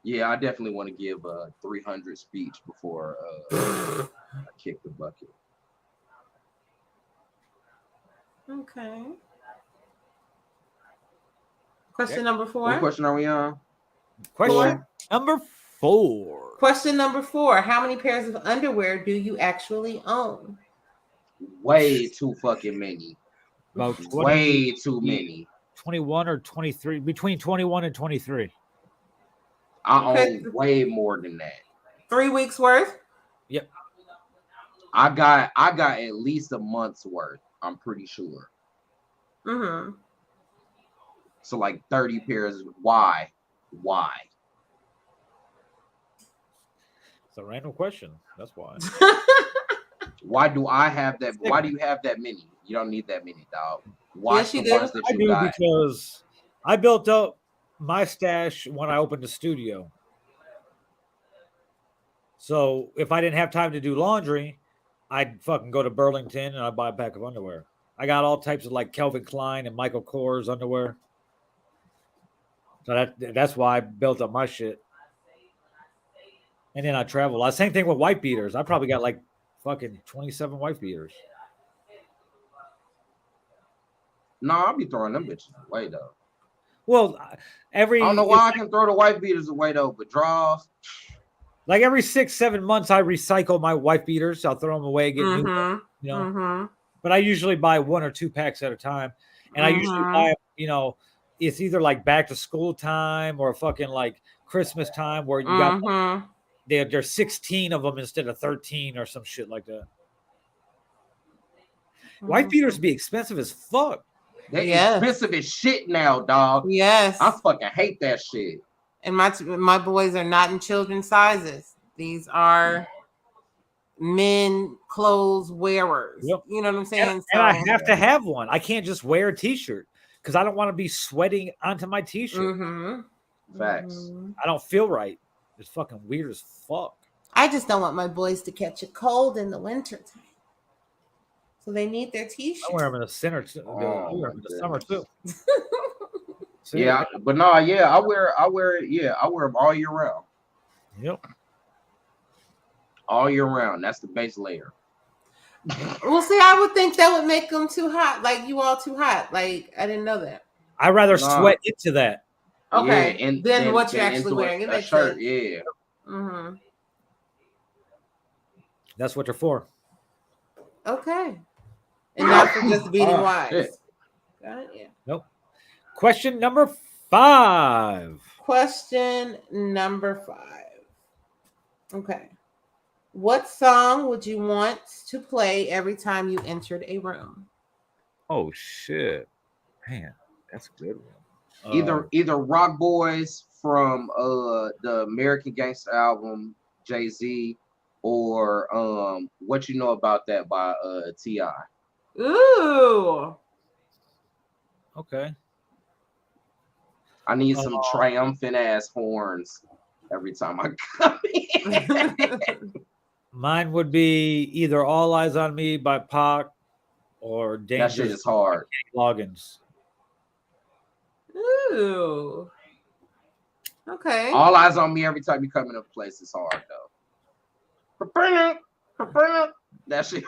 Yeah, I definitely want to give a 300 speech before I kick the bucket. Okay. Question Okay. number What 4. question are we on? Question number 4. Question number 4. How many pairs of underwear do you actually own? Way too fucking many. About 20, Way too many. 21 or 23. Between 21 and 23. I Okay. own way more than that. 3 weeks worth? Yep. I got at least a month's worth. I'm pretty sure. Mm-hmm. So like 30 pairs. Why? Why? It's a random question. That's why. Why do I have that? Why do you have that many? You don't need that many, dog. Watch Yes, you the do. ones that I you do got. because I built up my stash when I opened the studio. So if I didn't have time to do laundry, I'd fucking go to Burlington and I'd buy a pack of underwear. I got all types of like Calvin Klein and Michael Kors underwear. So that's why I built up my shit. And then I travel. Same thing with white beaters. I probably got like fucking 27 white beaters. No, I'll be throwing them bitches away though. Well, I don't know why I can throw the white beaters away though, but draws. Like every 6-7 months, I recycle my white beaters. I'll throw them away, get new ones, you know. Mm-hmm. But I usually buy 1 or 2 packs at a time, and I usually buy, you know, it's either like back to school time or fucking like Christmas time where you got there's 16 of them instead of 13 or some shit like that. Wife beaters be expensive as fuck. They're Yes. expensive as shit now, dog. Yes. I fucking hate that shit. And my boys are not in children's sizes. These are men clothes wearers. Yep. You know what I'm saying? And I have to have one. I can't just wear a t-shirt because I don't want to be sweating onto my t-shirt. Facts. I don't feel right. It's fucking weird as fuck. I just don't want my boys to catch a cold in the winter time. So they need their t-shirts. I wear them in the center too. I wear them in the summer too. So, Yeah, but no, yeah, I wear them all year round. Yep. All year round. That's the base layer. Well, see, I would think that would make them too hot. Like you all too hot. Like I didn't know that. I'd rather sweat into that. Okay. Yeah, and then what you're actually into wearing. It a makes shirt, sense. yeah. That's what they're for. Okay. And not for just beating wives. Shit. Got it? Yeah. Nope. Question number 5. Question number 5. Okay. What song would you want to play every time you entered a room? Oh shit. Man, that's a good one. Either Rock Boys from the American Gangster album, Jay-Z, or What You Know About That by T.I. Ooh. Okay. I need some triumphant ass horns every time I come in. Mine would be either All Eyes on Me by Pac or That Dangerous shit is hard. Loggins. Ooh. Okay. All Eyes on Me every time you come in a place is hard though. That shit.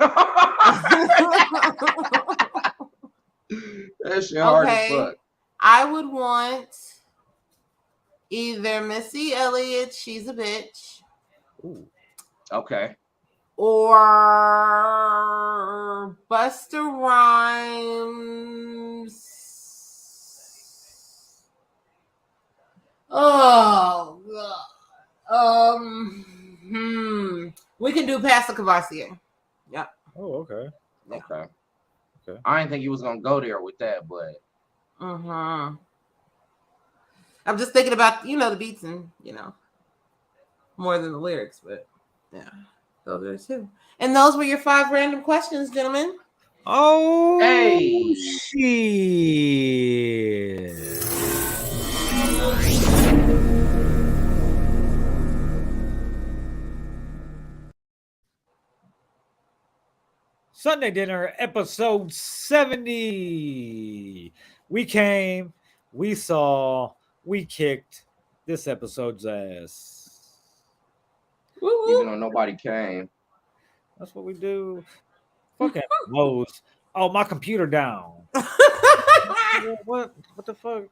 That shit hard as fuck. I would want either Missy Elliott, She's a Bitch. Ooh. Okay. Or Busta Rhymes. Oh God. We can do Pastor Cavassier. Yeah. Oh, okay. Okay. I didn't think you was gonna go there with that, but I'm just thinking about the beats and more than the lyrics, but yeah, those are two. And those were your 5 random questions, gentlemen. Oh, hey, shit. Sunday Dinner, episode 70. We came, we saw, we kicked this episode's ass. Even though nobody came. That's what we do. Fucking Lowe's. Oh, my computer down. What the fuck?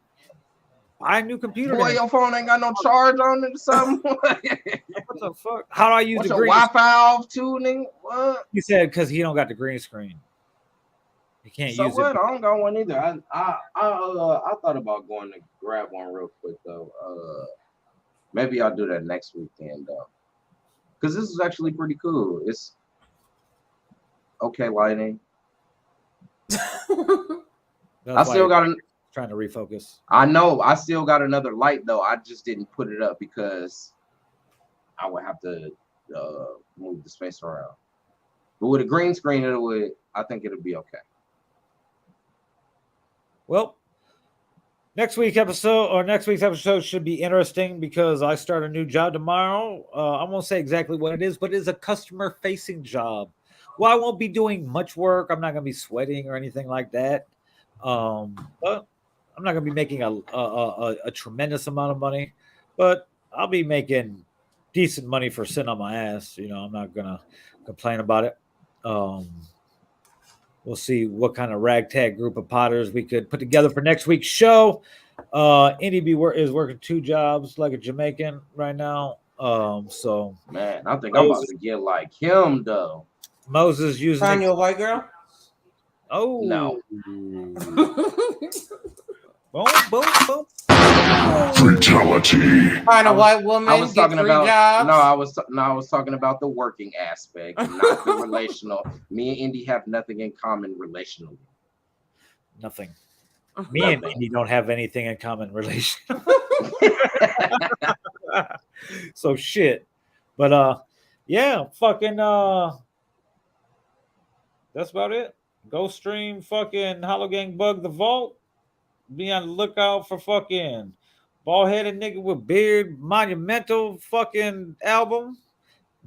Buy a new computer. Boy, your phone ain't got no charge on it or something. What the fuck? How do I use What's the your green Wi-Fi off too, nigga? What? He said because he don't got the green screen. He can't So use what? it. I don't got one either. I thought about going to grab one real quick though. Maybe I'll do that next weekend though. Because this is actually pretty cool. It's okay lighting. I still got trying to refocus. I know I still got another light though. I just didn't put it up because I would have to move the space around. But with a green screen, I think it'll be okay. Well, next week's episode should be interesting because I start a new job tomorrow. I won't say exactly what it is, but it's a customer-facing job. Well, I won't be doing much work. I'm not going to be sweating or anything like that. But I'm not going to be making a tremendous amount of money, but I'll be making decent money for sitting on my ass. I'm not going to complain about it. We'll see what kind of ragtag group of potters we could put together for next week's show. Indy is working 2 jobs like a Jamaican right now. So man, I think I'm about to get like him though. Moses using Find you a white girl? Oh no. Boom, boom, boom. Fatality. Find a white woman, I was get talking 3 about jobs. I was talking about the working aspect, not the relational. Me and Indy have nothing in common relationally. Nothing. Me and Indy don't have anything in common relation. So shit. But yeah, fucking that's about it. Go stream fucking Hollow Gang Bug the Vault. Be on the lookout for fucking bald headed nigga with beard monumental fucking album.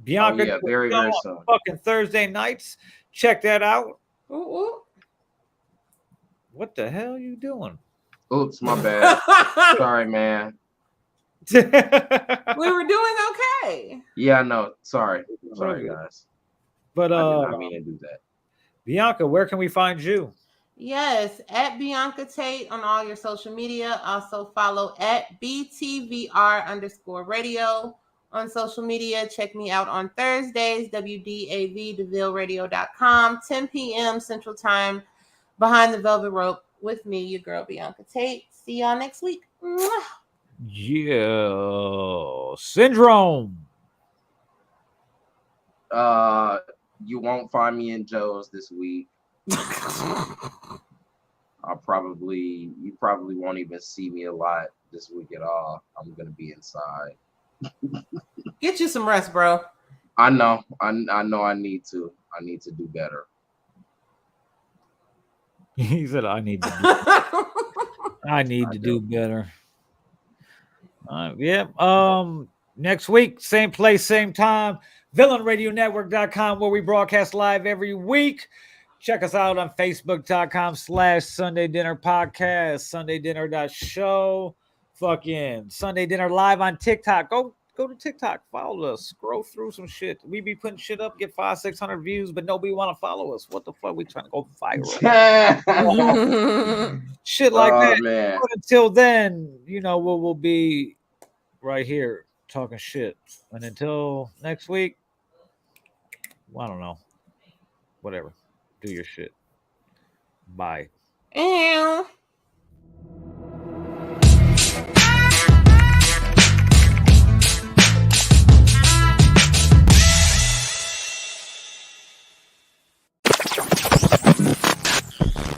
Bianca Oh yeah, very, very soon. fucking Thursday nights. Check that out. Ooh, ooh. What the hell are you doing? Oops, my bad. Sorry, man. We were doing okay. Yeah, I know. Sorry, guys. But I did not mean to do that. Bianca, where can we find you? Yes, at Bianca Tate on all your social media. Also follow at BTVR_radio on social media. Check me out on Thursdays, WDAV, DeVilleRadio.com, 10 p.m. Central Time, Behind the Velvet Rope with me, your girl Bianca Tate. See y'all next week. Mwah. Yeah. Syndrome. You won't find me in Joe's this week. You probably won't even see me a lot this week at all. I'm gonna be inside. Get you some rest, bro. I know. I know. I need to do better. He said, "I need to. Do better." Yeah. Next week, same place, same time. VillainRadioNetwork.com, where we broadcast live every week. Check us out on Facebook.com/Sunday Dinner Podcast, SundayDinner.show. Fucking Sunday Dinner Live on TikTok. Go to TikTok, follow us, scroll through some shit. We be putting shit up, get 500-600 views, but nobody want to follow us. What the fuck? We trying to go viral. Shit like that. Man. But until then, we'll be right here talking shit. And until next week, I don't know. Whatever. Do your shit. Bye. Ew.